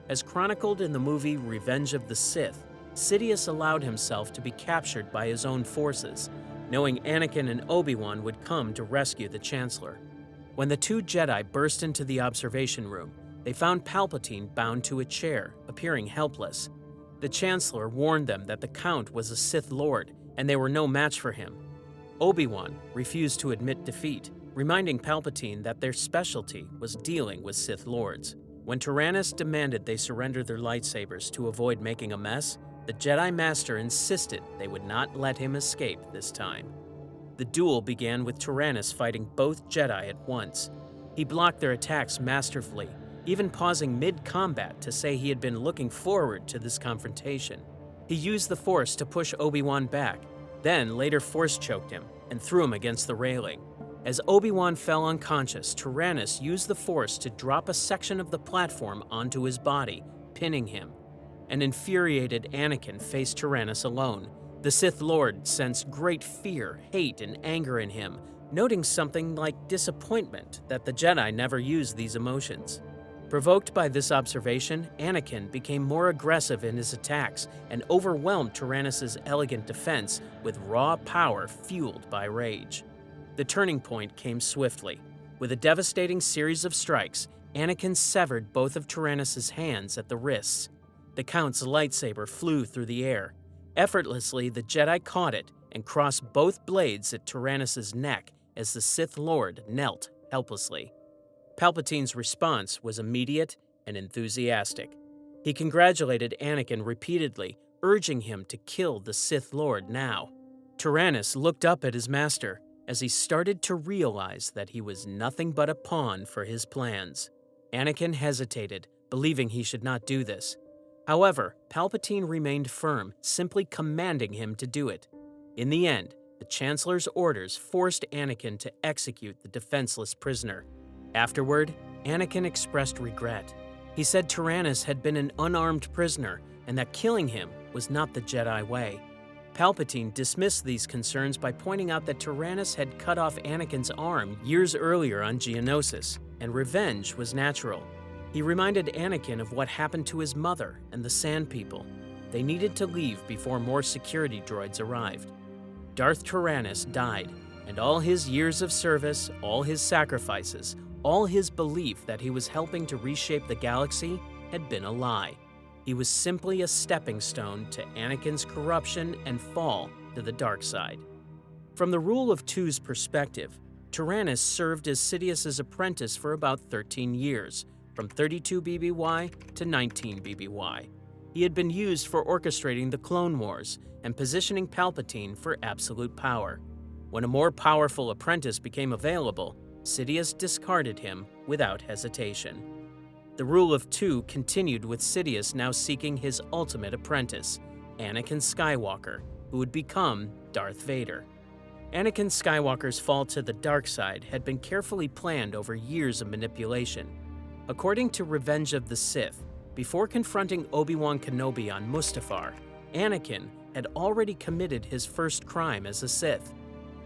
As chronicled in the movie Revenge of the Sith, Sidious allowed himself to be captured by his own forces, knowing Anakin and Obi-Wan would come to rescue the Chancellor. When the two Jedi burst into the observation room, they found Palpatine bound to a chair, appearing helpless. The Chancellor warned them that the Count was a Sith Lord, and they were no match for him. Obi-Wan refused to admit defeat, reminding Palpatine that their specialty was dealing with Sith Lords. When Tyrannus demanded they surrender their lightsabers to avoid making a mess, the Jedi Master insisted they would not let him escape this time. The duel began with Tyrannus fighting both Jedi at once. He blocked their attacks masterfully, even pausing mid-combat to say he had been looking forward to this confrontation. He used the Force to push Obi-Wan back, then later Force-choked him and threw him against the railing. As Obi-Wan fell unconscious, Tyrannus used the Force to drop a section of the platform onto his body, pinning him. An infuriated Anakin faced Tyrannus alone. The Sith Lord sensed great fear, hate, and anger in him, noting something like disappointment that the Jedi never used these emotions. Provoked by this observation, Anakin became more aggressive in his attacks and overwhelmed Tyrannus' elegant defense with raw power fueled by rage. The turning point came swiftly. With a devastating series of strikes, Anakin severed both of Tyrannus' hands at the wrists. The Count's lightsaber flew through the air. Effortlessly, the Jedi caught it and crossed both blades at Tyrannus' neck as the Sith Lord knelt helplessly. Palpatine's response was immediate and enthusiastic. He congratulated Anakin repeatedly, urging him to kill the Sith Lord now. Tyrannus looked up at his master as he started to realize that he was nothing but a pawn for his plans. Anakin hesitated, believing he should not do this. However, Palpatine remained firm, simply commanding him to do it. In the end, the Chancellor's orders forced Anakin to execute the defenseless prisoner. Afterward, Anakin expressed regret. He said Tyrannus had been an unarmed prisoner and that killing him was not the Jedi way. Palpatine dismissed these concerns by pointing out that Tyrannus had cut off Anakin's arm years earlier on Geonosis, and revenge was natural. He reminded Anakin of what happened to his mother and the Sand People. They needed to leave before more security droids arrived. Darth Tyrannus died, and all his years of service, all his sacrifices, all his belief that he was helping to reshape the galaxy had been a lie. He was simply a stepping stone to Anakin's corruption and fall to the dark side. From the Rule of Two's perspective, Tyrannus served as Sidious's apprentice for about 13 years, from 32 BBY to 19 BBY. He had been used for orchestrating the Clone Wars and positioning Palpatine for absolute power. When a more powerful apprentice became available, Sidious discarded him without hesitation. The Rule of Two continued with Sidious now seeking his ultimate apprentice, Anakin Skywalker, who would become Darth Vader. Anakin Skywalker's fall to the dark side had been carefully planned over years of manipulation. According to Revenge of the Sith, before confronting Obi-Wan Kenobi on Mustafar, Anakin had already committed his first crime as a Sith.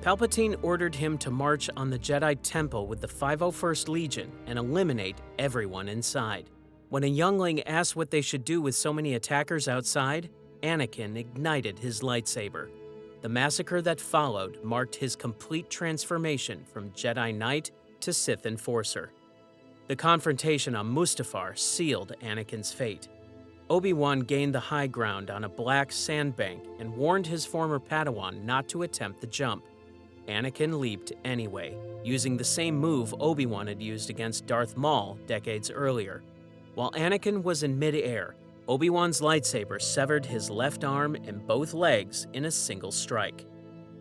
Palpatine ordered him to march on the Jedi Temple with the 501st Legion and eliminate everyone inside. When a youngling asked what they should do with so many attackers outside, Anakin ignited his lightsaber. The massacre that followed marked his complete transformation from Jedi Knight to Sith Enforcer. The confrontation on Mustafar sealed Anakin's fate. Obi-Wan gained the high ground on a black sandbank and warned his former Padawan not to attempt the jump. Anakin leaped anyway, using the same move Obi-Wan had used against Darth Maul decades earlier. While Anakin was in mid-air, Obi-Wan's lightsaber severed his left arm and both legs in a single strike.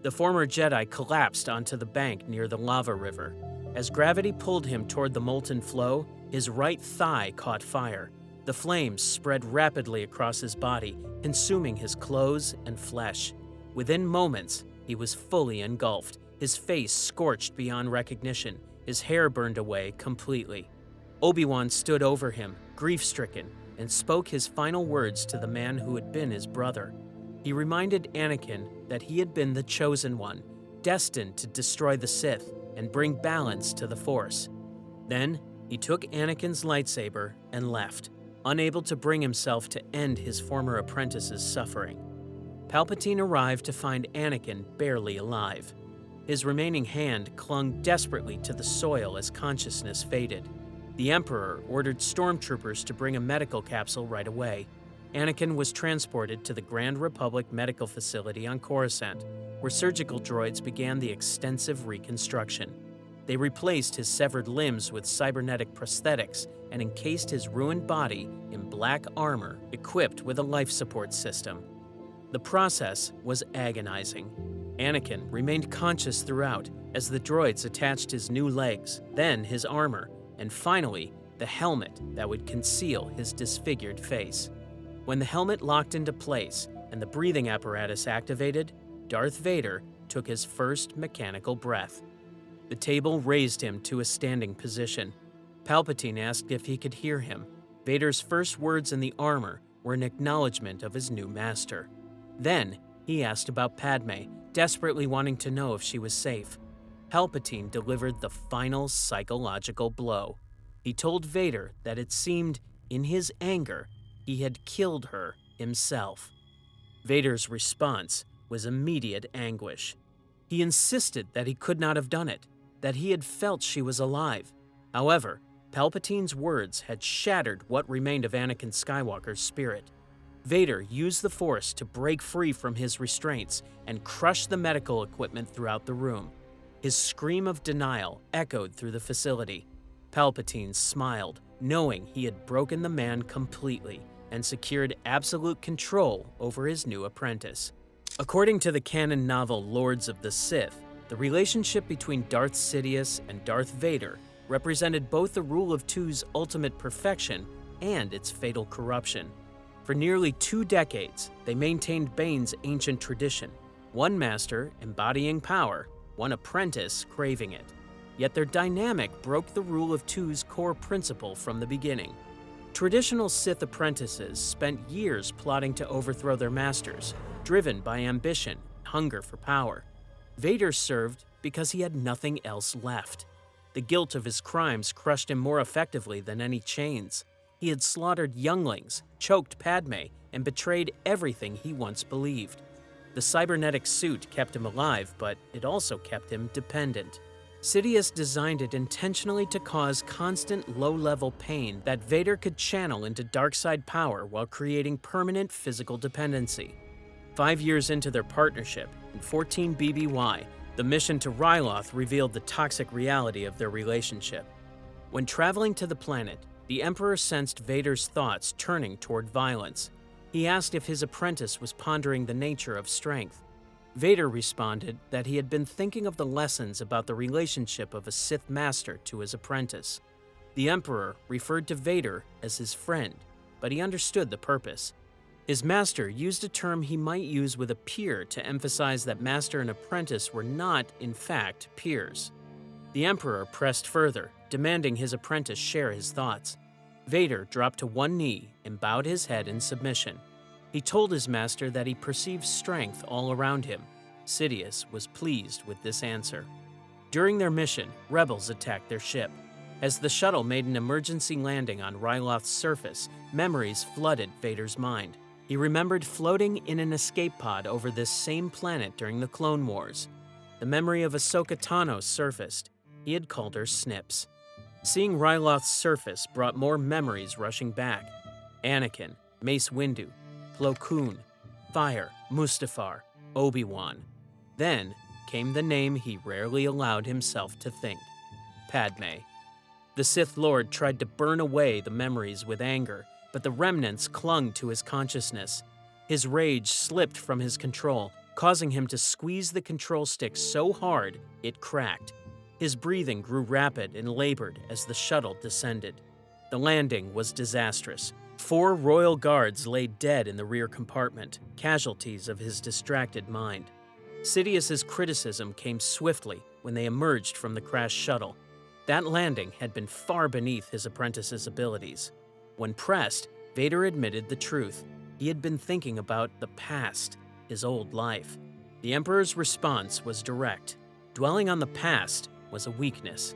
The former Jedi collapsed onto the bank near the lava river. As gravity pulled him toward the molten flow, his right thigh caught fire. The flames spread rapidly across his body, consuming his clothes and flesh. Within moments, he was fully engulfed, his face scorched beyond recognition, his hair burned away completely. Obi-Wan stood over him, grief-stricken, and spoke his final words to the man who had been his brother. He reminded Anakin that he had been the chosen one, destined to destroy the Sith and bring balance to the Force. Then, he took Anakin's lightsaber and left, unable to bring himself to end his former apprentice's suffering. Palpatine arrived to find Anakin barely alive. His remaining hand clung desperately to the soil as consciousness faded. The Emperor ordered stormtroopers to bring a medical capsule right away. Anakin was transported to the Grand Republic Medical Facility on Coruscant, where surgical droids began the extensive reconstruction. They replaced his severed limbs with cybernetic prosthetics and encased his ruined body in black armor equipped with a life support system. The process was agonizing. Anakin remained conscious throughout as the droids attached his new legs, then his armor, and finally, the helmet that would conceal his disfigured face. When the helmet locked into place and the breathing apparatus activated, Darth Vader took his first mechanical breath. The table raised him to a standing position. Palpatine asked if he could hear him. Vader's first words in the armor were an acknowledgement of his new master. Then, he asked about Padme, desperately wanting to know if she was safe. Palpatine delivered the final psychological blow. He told Vader that it seemed, in his anger, he had killed her himself. Vader's response was immediate anguish. He insisted that he could not have done it, that he had felt she was alive. However, Palpatine's words had shattered what remained of Anakin Skywalker's spirit. Vader used the Force to break free from his restraints and crush the medical equipment throughout the room. His scream of denial echoed through the facility. Palpatine smiled, knowing he had broken the man completely and secured absolute control over his new apprentice. According to the canon novel Lords of the Sith, the relationship between Darth Sidious and Darth Vader represented both the Rule of Two's ultimate perfection and its fatal corruption. For nearly 2 decades, they maintained Bane's ancient tradition, one master embodying power, one apprentice craving it. Yet their dynamic broke the Rule of Two's core principle from the beginning. Traditional Sith apprentices spent years plotting to overthrow their masters, driven by ambition and hunger for power. Vader served because he had nothing else left. The guilt of his crimes crushed him more effectively than any chains. He had slaughtered younglings, choked Padme, and betrayed everything he once believed. The cybernetic suit kept him alive, but it also kept him dependent. Sidious designed it intentionally to cause constant low-level pain that Vader could channel into dark-side power while creating permanent physical dependency. 5 years into their partnership, in 14 BBY, the mission to Ryloth revealed the toxic reality of their relationship. When traveling to the planet, the Emperor sensed Vader's thoughts turning toward violence. He asked if his apprentice was pondering the nature of strength. Vader responded that he had been thinking of the lessons about the relationship of a Sith master to his apprentice. The Emperor referred to Vader as his friend, but he understood the purpose. His master used a term he might use with a peer to emphasize that master and apprentice were not, in fact, peers. The Emperor pressed further, demanding his apprentice share his thoughts. Vader dropped to one knee and bowed his head in submission. He told his master that he perceived strength all around him. Sidious was pleased with this answer. During their mission, rebels attacked their ship. As the shuttle made an emergency landing on Ryloth's surface, memories flooded Vader's mind. He remembered floating in an escape pod over this same planet during the Clone Wars. The memory of Ahsoka Tano surfaced. He had called her Snips. Seeing Ryloth's surface brought more memories rushing back. Anakin, Mace Windu, Plo Koon, Fire, Mustafar, Obi-Wan. Then came the name he rarely allowed himself to think, Padme. The Sith Lord tried to burn away the memories with anger, but the remnants clung to his consciousness. His rage slipped from his control, causing him to squeeze the control stick so hard it cracked. His breathing grew rapid and labored as the shuttle descended. The landing was disastrous. 4 royal guards lay dead in the rear compartment, casualties of his distracted mind. Sidious's criticism came swiftly when they emerged from the crashed shuttle. That landing had been far beneath his apprentice's abilities. When pressed, Vader admitted the truth. He had been thinking about the past, his old life. The Emperor's response was direct. Dwelling on the past was a weakness.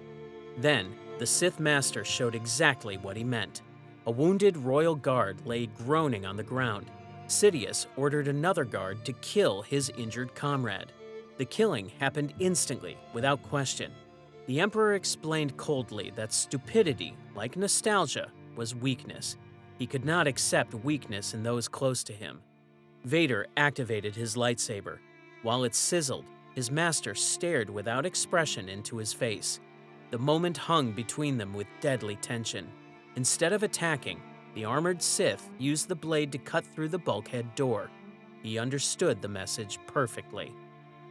Then, the Sith Master showed exactly what he meant. A wounded royal guard lay groaning on the ground. Sidious ordered another guard to kill his injured comrade. The killing happened instantly, without question. The Emperor explained coldly that stupidity, like nostalgia, was weakness. He could not accept weakness in those close to him. Vader activated his lightsaber. While it sizzled, his master stared without expression into his face. The moment hung between them with deadly tension. Instead of attacking, the armored Sith used the blade to cut through the bulkhead door. He understood the message perfectly.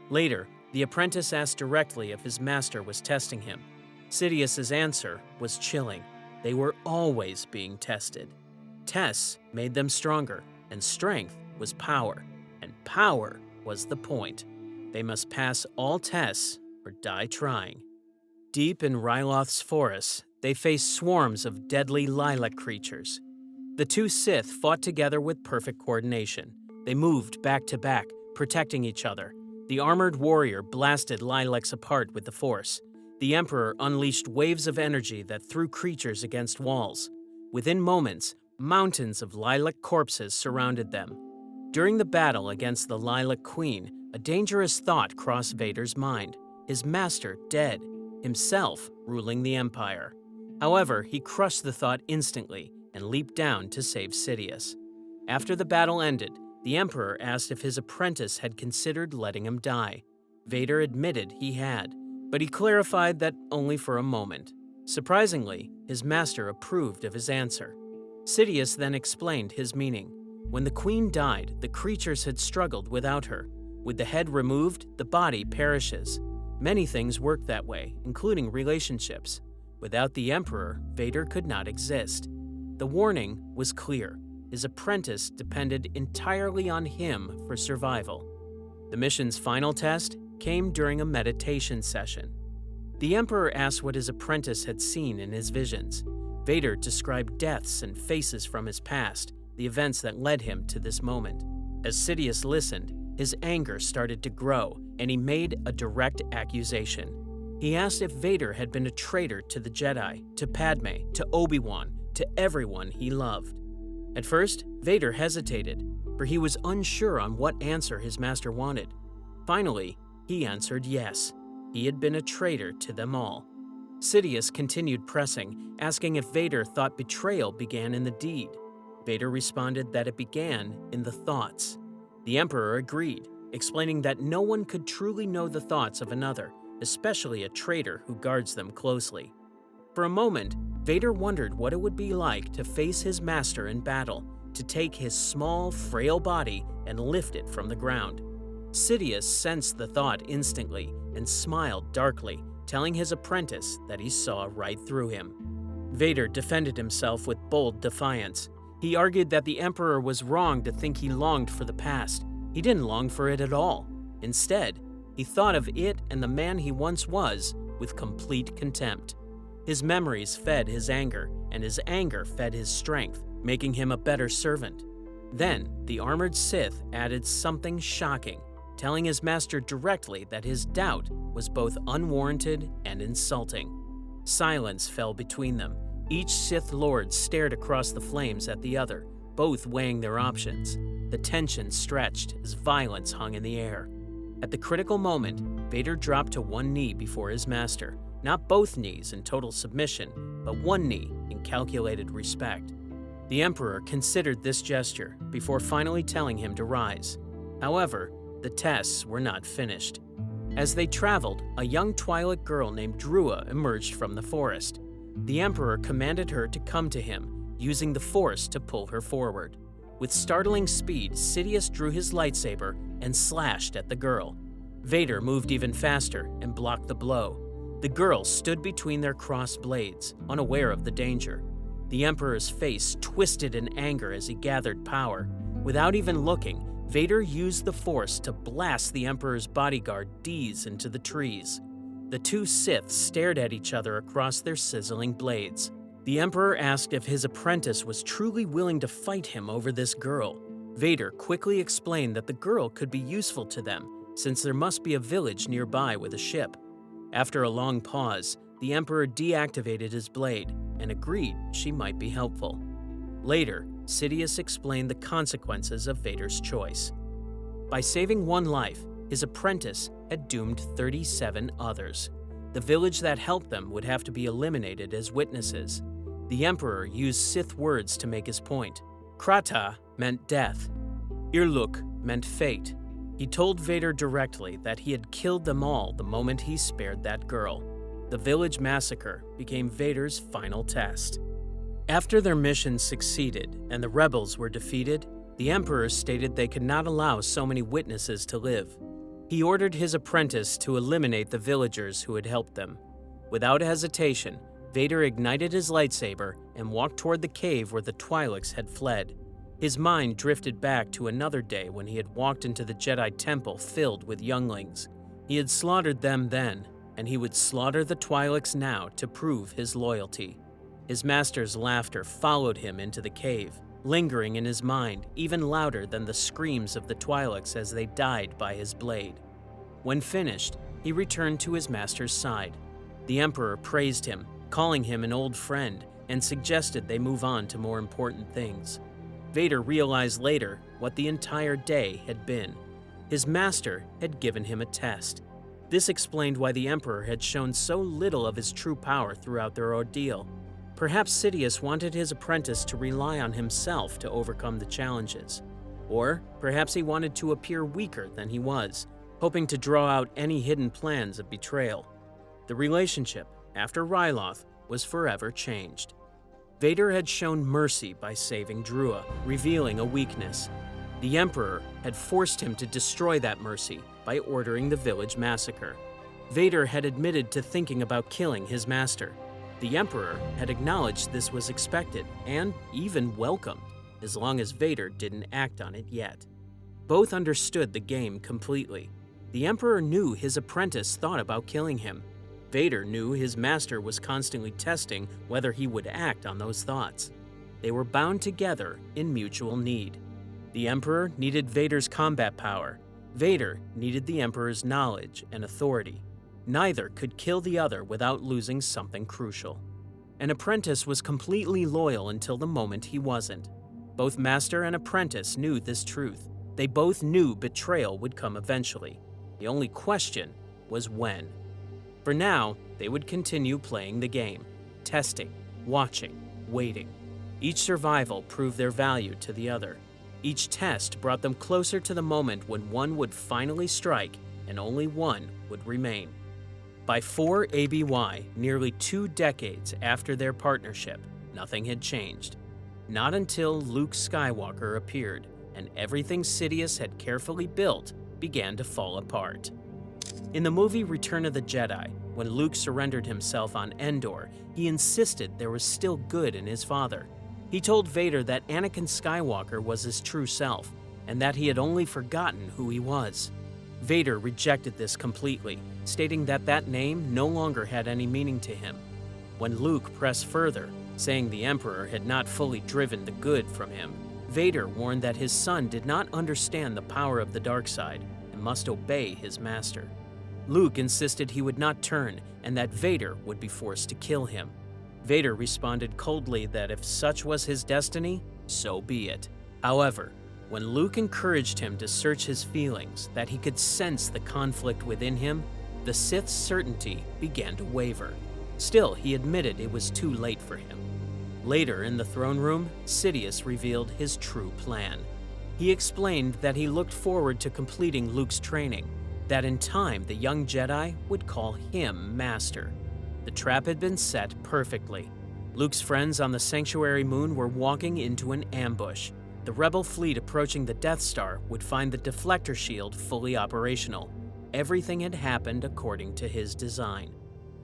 Later, the apprentice asked directly if his master was testing him. Sidious's answer was chilling. They were always being tested. Tests made them stronger, and strength was power, and power was the point. They must pass all tests or die trying. Deep in Ryloth's forests, they faced swarms of deadly lilac creatures. The two Sith fought together with perfect coordination. They moved back to back, protecting each other. The armored warrior blasted lilacs apart with the Force. The Emperor unleashed waves of energy that threw creatures against walls. Within moments, mountains of lilac corpses surrounded them. During the battle against the Lilac Queen, a dangerous thought crossed Vader's mind. His master dead, himself ruling the Empire. However, he crushed the thought instantly and leaped down to save Sidious. After the battle ended, the Emperor asked if his apprentice had considered letting him die. Vader admitted he had, but he clarified that only for a moment. Surprisingly, his master approved of his answer. Sidious then explained his meaning. When the Queen died, the creatures had struggled without her. With the head removed, the body perishes. Many things work that way, including relationships. Without the Emperor, Vader could not exist. The warning was clear. His apprentice depended entirely on him for survival. The mission's final test came during a meditation session. The Emperor asked what his apprentice had seen in his visions. Vader described deaths and faces from his past, the events that led him to this moment. As Sidious listened, his anger started to grow, and he made a direct accusation. He asked if Vader had been a traitor to the Jedi, to Padme, to Obi-Wan, to everyone he loved. At first, Vader hesitated, for he was unsure on what answer his master wanted. Finally, he answered yes. He had been a traitor to them all. Sidious continued pressing, asking if Vader thought betrayal began in the deed. Vader responded that it began in the thoughts. The Emperor agreed, explaining that no one could truly know the thoughts of another, especially a traitor who guards them closely. For a moment, Vader wondered what it would be like to face his master in battle, to take his small, frail body and lift it from the ground. Sidious sensed the thought instantly and smiled darkly, telling his apprentice that he saw right through him. Vader defended himself with bold defiance. He argued that the Emperor was wrong to think he longed for the past. He didn't long for it at all. Instead, he thought of it and the man he once was with complete contempt. His memories fed his anger, and his anger fed his strength, making him a better servant. Then, the armored Sith added something shocking, telling his master directly that his doubt was both unwarranted and insulting. Silence fell between them. Each Sith Lord stared across the flames at the other, both weighing their options. The tension stretched as violence hung in the air. At the critical moment, Vader dropped to one knee before his master, not both knees in total submission, but one knee in calculated respect. The Emperor considered this gesture before finally telling him to rise. However, the tests were not finished. As they traveled, a young Twi'lek girl named Drua emerged from the forest. The Emperor commanded her to come to him, using the Force to pull her forward. With startling speed, Sidious drew his lightsaber and slashed at the girl. Vader moved even faster and blocked the blow. The girl stood between their crossed blades, unaware of the danger. The Emperor's face twisted in anger as he gathered power. Without even looking, Vader used the Force to blast the Emperor's bodyguard D's into the trees. The two Siths stared at each other across their sizzling blades. The Emperor asked if his apprentice was truly willing to fight him over this girl. Vader quickly explained that the girl could be useful to them, since there must be a village nearby with a ship. After a long pause, the Emperor deactivated his blade and agreed she might be helpful. Later, Sidious explained the consequences of Vader's choice. By saving one life, his apprentice had doomed 37 others. The village that helped them would have to be eliminated as witnesses. The Emperor used Sith words to make his point. Krata meant death. Irluk meant fate. He told Vader directly that he had killed them all the moment he spared that girl. The village massacre became Vader's final test. After their mission succeeded and the rebels were defeated, the Emperor stated they could not allow so many witnesses to live. He ordered his apprentice to eliminate the villagers who had helped them. Without hesitation, Vader ignited his lightsaber and walked toward the cave where the Twi'leks had fled. His mind drifted back to another day when he had walked into the Jedi temple filled with younglings. He had slaughtered them then, and he would slaughter the Twi'leks now to prove his loyalty. His master's laughter followed him into the cave, lingering in his mind even louder than the screams of the Twi'leks as they died by his blade. When finished, he returned to his master's side. The Emperor praised him, calling him an old friend, and suggested they move on to more important things. Vader realized later what the entire day had been. His master had given him a test. This explained why the Emperor had shown so little of his true power throughout their ordeal. Perhaps Sidious wanted his apprentice to rely on himself to overcome the challenges. Or perhaps he wanted to appear weaker than he was, hoping to draw out any hidden plans of betrayal. The relationship, after Ryloth, was forever changed. Vader had shown mercy by saving Drua, revealing a weakness. The Emperor had forced him to destroy that mercy by ordering the village massacre. Vader had admitted to thinking about killing his master. The Emperor had acknowledged this was expected and even welcomed, as long as Vader didn't act on it yet. Both understood the game completely. The Emperor knew his apprentice thought about killing him. Vader knew his master was constantly testing whether he would act on those thoughts. They were bound together in mutual need. The Emperor needed Vader's combat power. Vader needed the Emperor's knowledge and authority. Neither could kill the other without losing something crucial. An apprentice was completely loyal until the moment he wasn't. Both master and apprentice knew this truth. They both knew betrayal would come eventually. The only question was when. For now, they would continue playing the game, testing, watching, waiting. Each survival proved their value to the other. Each test brought them closer to the moment when one would finally strike and only one would remain. By 4 ABY, nearly 2 decades after their partnership, nothing had changed. Not until Luke Skywalker appeared and everything Sidious had carefully built began to fall apart. In the movie Return of the Jedi, when Luke surrendered himself on Endor, he insisted there was still good in his father. He told Vader that Anakin Skywalker was his true self, and that he had only forgotten who he was. Vader rejected this completely, stating that that name no longer had any meaning to him. When Luke pressed further, saying the Emperor had not fully driven the good from him, Vader warned that his son did not understand the power of the dark side and must obey his master. Luke insisted he would not turn and that Vader would be forced to kill him. Vader responded coldly that if such was his destiny, so be it. However, when Luke encouraged him to search his feelings, that he could sense the conflict within him, the Sith's certainty began to waver. Still, he admitted it was too late for him. Later in the throne room, Sidious revealed his true plan. He explained that he looked forward to completing Luke's training, that in time the young Jedi would call him Master. The trap had been set perfectly. Luke's friends on the Sanctuary Moon were walking into an ambush. The Rebel fleet approaching the Death Star would find the deflector shield fully operational. Everything had happened according to his design.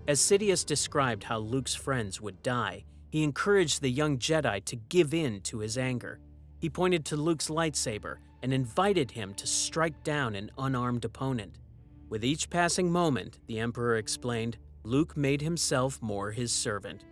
As Sidious described how Luke's friends would die, he encouraged the young Jedi to give in to his anger. He pointed to Luke's lightsaber and invited him to strike down an unarmed opponent. With each passing moment, the Emperor explained, Luke made himself more his servant.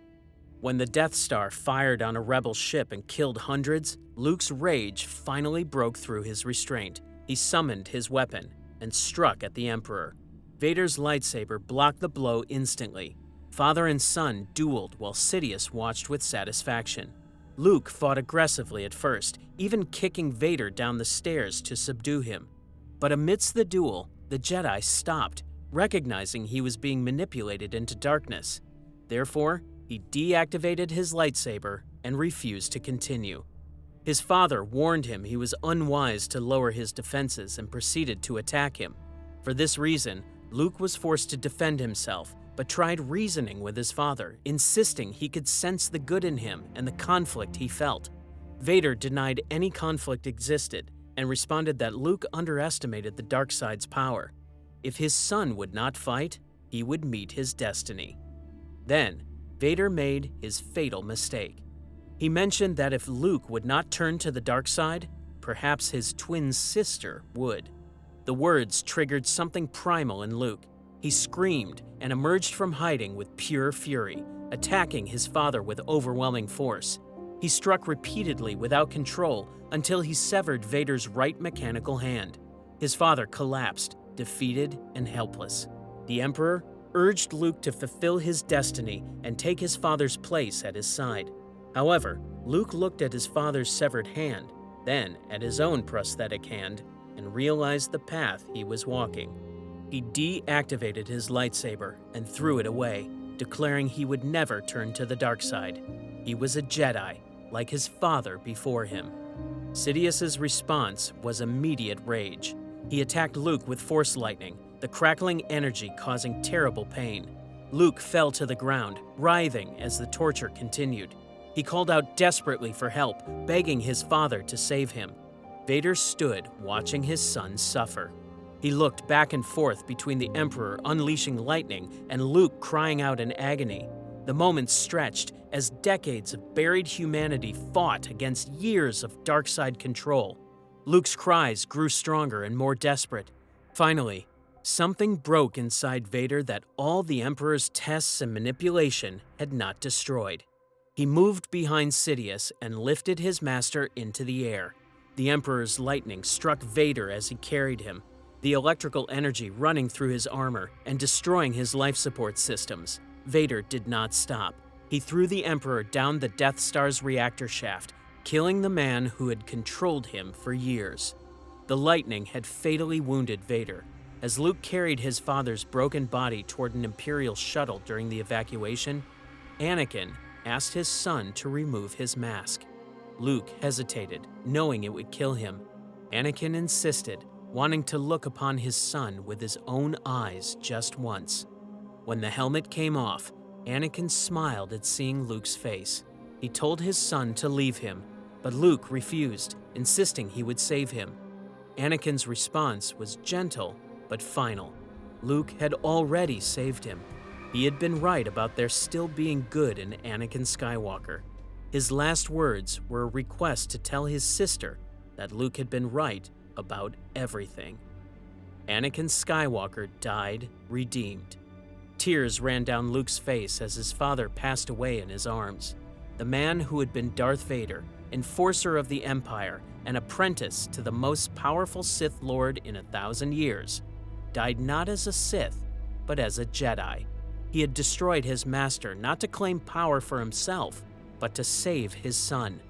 When the Death Star fired on a Rebel ship and killed hundreds, Luke's rage finally broke through his restraint. He summoned his weapon and struck at the Emperor. Vader's lightsaber blocked the blow instantly. Father and son dueled while Sidious watched with satisfaction. Luke fought aggressively at first, even kicking Vader down the stairs to subdue him. But amidst the duel, the Jedi stopped, recognizing he was being manipulated into darkness. Therefore, he deactivated his lightsaber and refused to continue. His father warned him he was unwise to lower his defenses and proceeded to attack him. For this reason, Luke was forced to defend himself, but tried reasoning with his father, insisting he could sense the good in him and the conflict he felt. Vader denied any conflict existed and responded that Luke underestimated the dark side's power. If his son would not fight, he would meet his destiny. Then, Vader made his fatal mistake. He mentioned that if Luke would not turn to the dark side, perhaps his twin sister would. The words triggered something primal in Luke. He screamed and emerged from hiding with pure fury, attacking his father with overwhelming force. He struck repeatedly without control until he severed Vader's right mechanical hand. His father collapsed, defeated and helpless. The Emperor urged Luke to fulfill his destiny and take his father's place at his side. However, Luke looked at his father's severed hand, then at his own prosthetic hand, and realized the path he was walking. He deactivated his lightsaber and threw it away, declaring he would never turn to the dark side. He was a Jedi, like his father before him. Sidious's response was immediate rage. He attacked Luke with Force lightning, the crackling energy causing terrible pain. Luke fell to the ground, writhing as the torture continued. He called out desperately for help, begging his father to save him. Vader stood, watching his son suffer. He looked back and forth between the Emperor unleashing lightning and Luke crying out in agony. The moments stretched as decades of buried humanity fought against years of dark side control. Luke's cries grew stronger and more desperate. Finally, something broke inside Vader that all the Emperor's tests and manipulation had not destroyed. He moved behind Sidious and lifted his master into the air. The Emperor's lightning struck Vader as he carried him, the electrical energy running through his armor and destroying his life support systems. Vader did not stop. He threw the Emperor down the Death Star's reactor shaft, killing the man who had controlled him for years. The lightning had fatally wounded Vader. As Luke carried his father's broken body toward an Imperial shuttle during the evacuation, Anakin asked his son to remove his mask. Luke hesitated, knowing it would kill him. Anakin insisted, wanting to look upon his son with his own eyes just once. When the helmet came off, Anakin smiled at seeing Luke's face. He told his son to leave him, but Luke refused, insisting he would save him. Anakin's response was gentle but final. Luke had already saved him. He had been right about there still being good in Anakin Skywalker. His last words were a request to tell his sister that Luke had been right about everything. Anakin Skywalker died redeemed. Tears ran down Luke's face as his father passed away in his arms. The man who had been Darth Vader, enforcer of the Empire, and apprentice to the most powerful Sith Lord in 1,000 years, died not as a Sith, but as a Jedi. He had destroyed his master not to claim power for himself, but to save his son.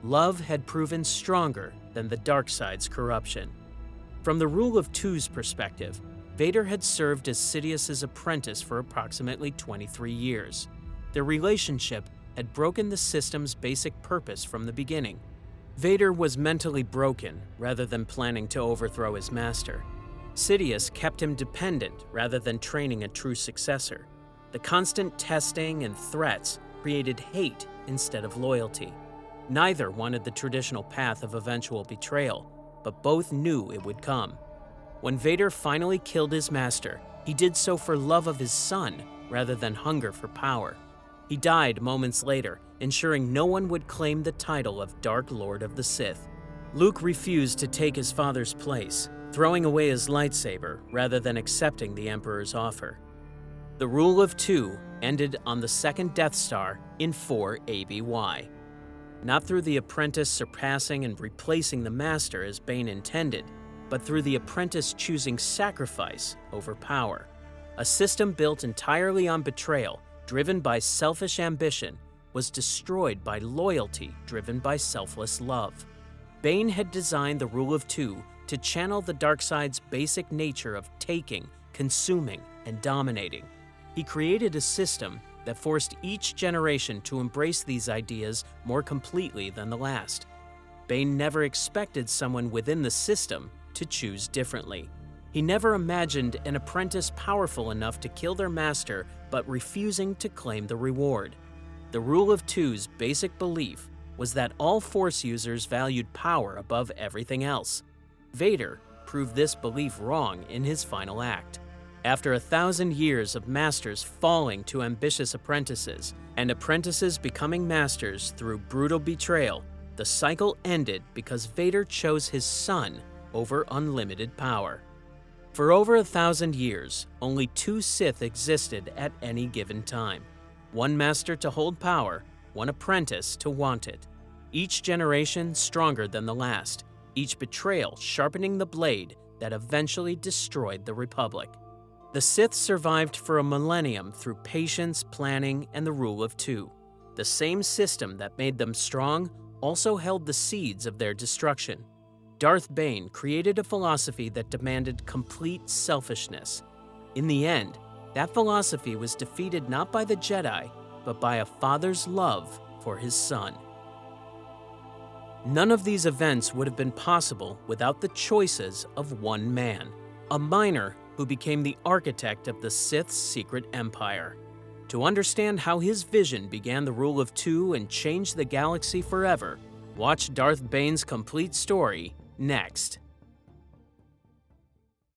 Love had proven stronger than the dark side's corruption. From the Rule of Two's perspective, Vader had served as Sidious's apprentice for approximately 23 years. Their relationship had broken the system's basic purpose from the beginning. Vader was mentally broken rather than planning to overthrow his master. Sidious kept him dependent rather than training a true successor. The constant testing and threats created hate instead of loyalty. Neither wanted the traditional path of eventual betrayal, but both knew it would come. When Vader finally killed his master, he did so for love of his son rather than hunger for power. He died moments later, ensuring no one would claim the title of Dark Lord of the Sith. Luke refused to take his father's place, throwing away his lightsaber rather than accepting the Emperor's offer. The Rule of Two ended on the second Death Star in 4 ABY. Not through the apprentice surpassing and replacing the master as Bane intended, but through the apprentice choosing sacrifice over power. A system built entirely on betrayal, driven by selfish ambition, was destroyed by loyalty driven by selfless love. Bane had designed the Rule of Two to channel the dark side's basic nature of taking, consuming, and dominating. He created a system that forced each generation to embrace these ideas more completely than the last. Bane never expected someone within the system to choose differently. He never imagined an apprentice powerful enough to kill their master but refusing to claim the reward. The Rule of Two's basic belief was that all Force users valued power above everything else. Vader proved this belief wrong in his final act. After 1,000 years of masters falling to ambitious apprentices, and apprentices becoming masters through brutal betrayal, the cycle ended because Vader chose his son over unlimited power. For over 1,000 years, only two Sith existed at any given time. One master to hold power, one apprentice to want it. Each generation stronger than the last, each betrayal sharpening the blade that eventually destroyed the Republic. The Sith survived for a millennium through patience, planning, and the Rule of Two. The same system that made them strong also held the seeds of their destruction. Darth Bane created a philosophy that demanded complete selfishness. In the end, that philosophy was defeated not by the Jedi, but by a father's love for his son. None of these events would have been possible without the choices of one man, a minor who became the architect of the Sith's secret empire. To understand how his vision began the Rule of Two and changed the galaxy forever, watch Darth Bane's complete story next.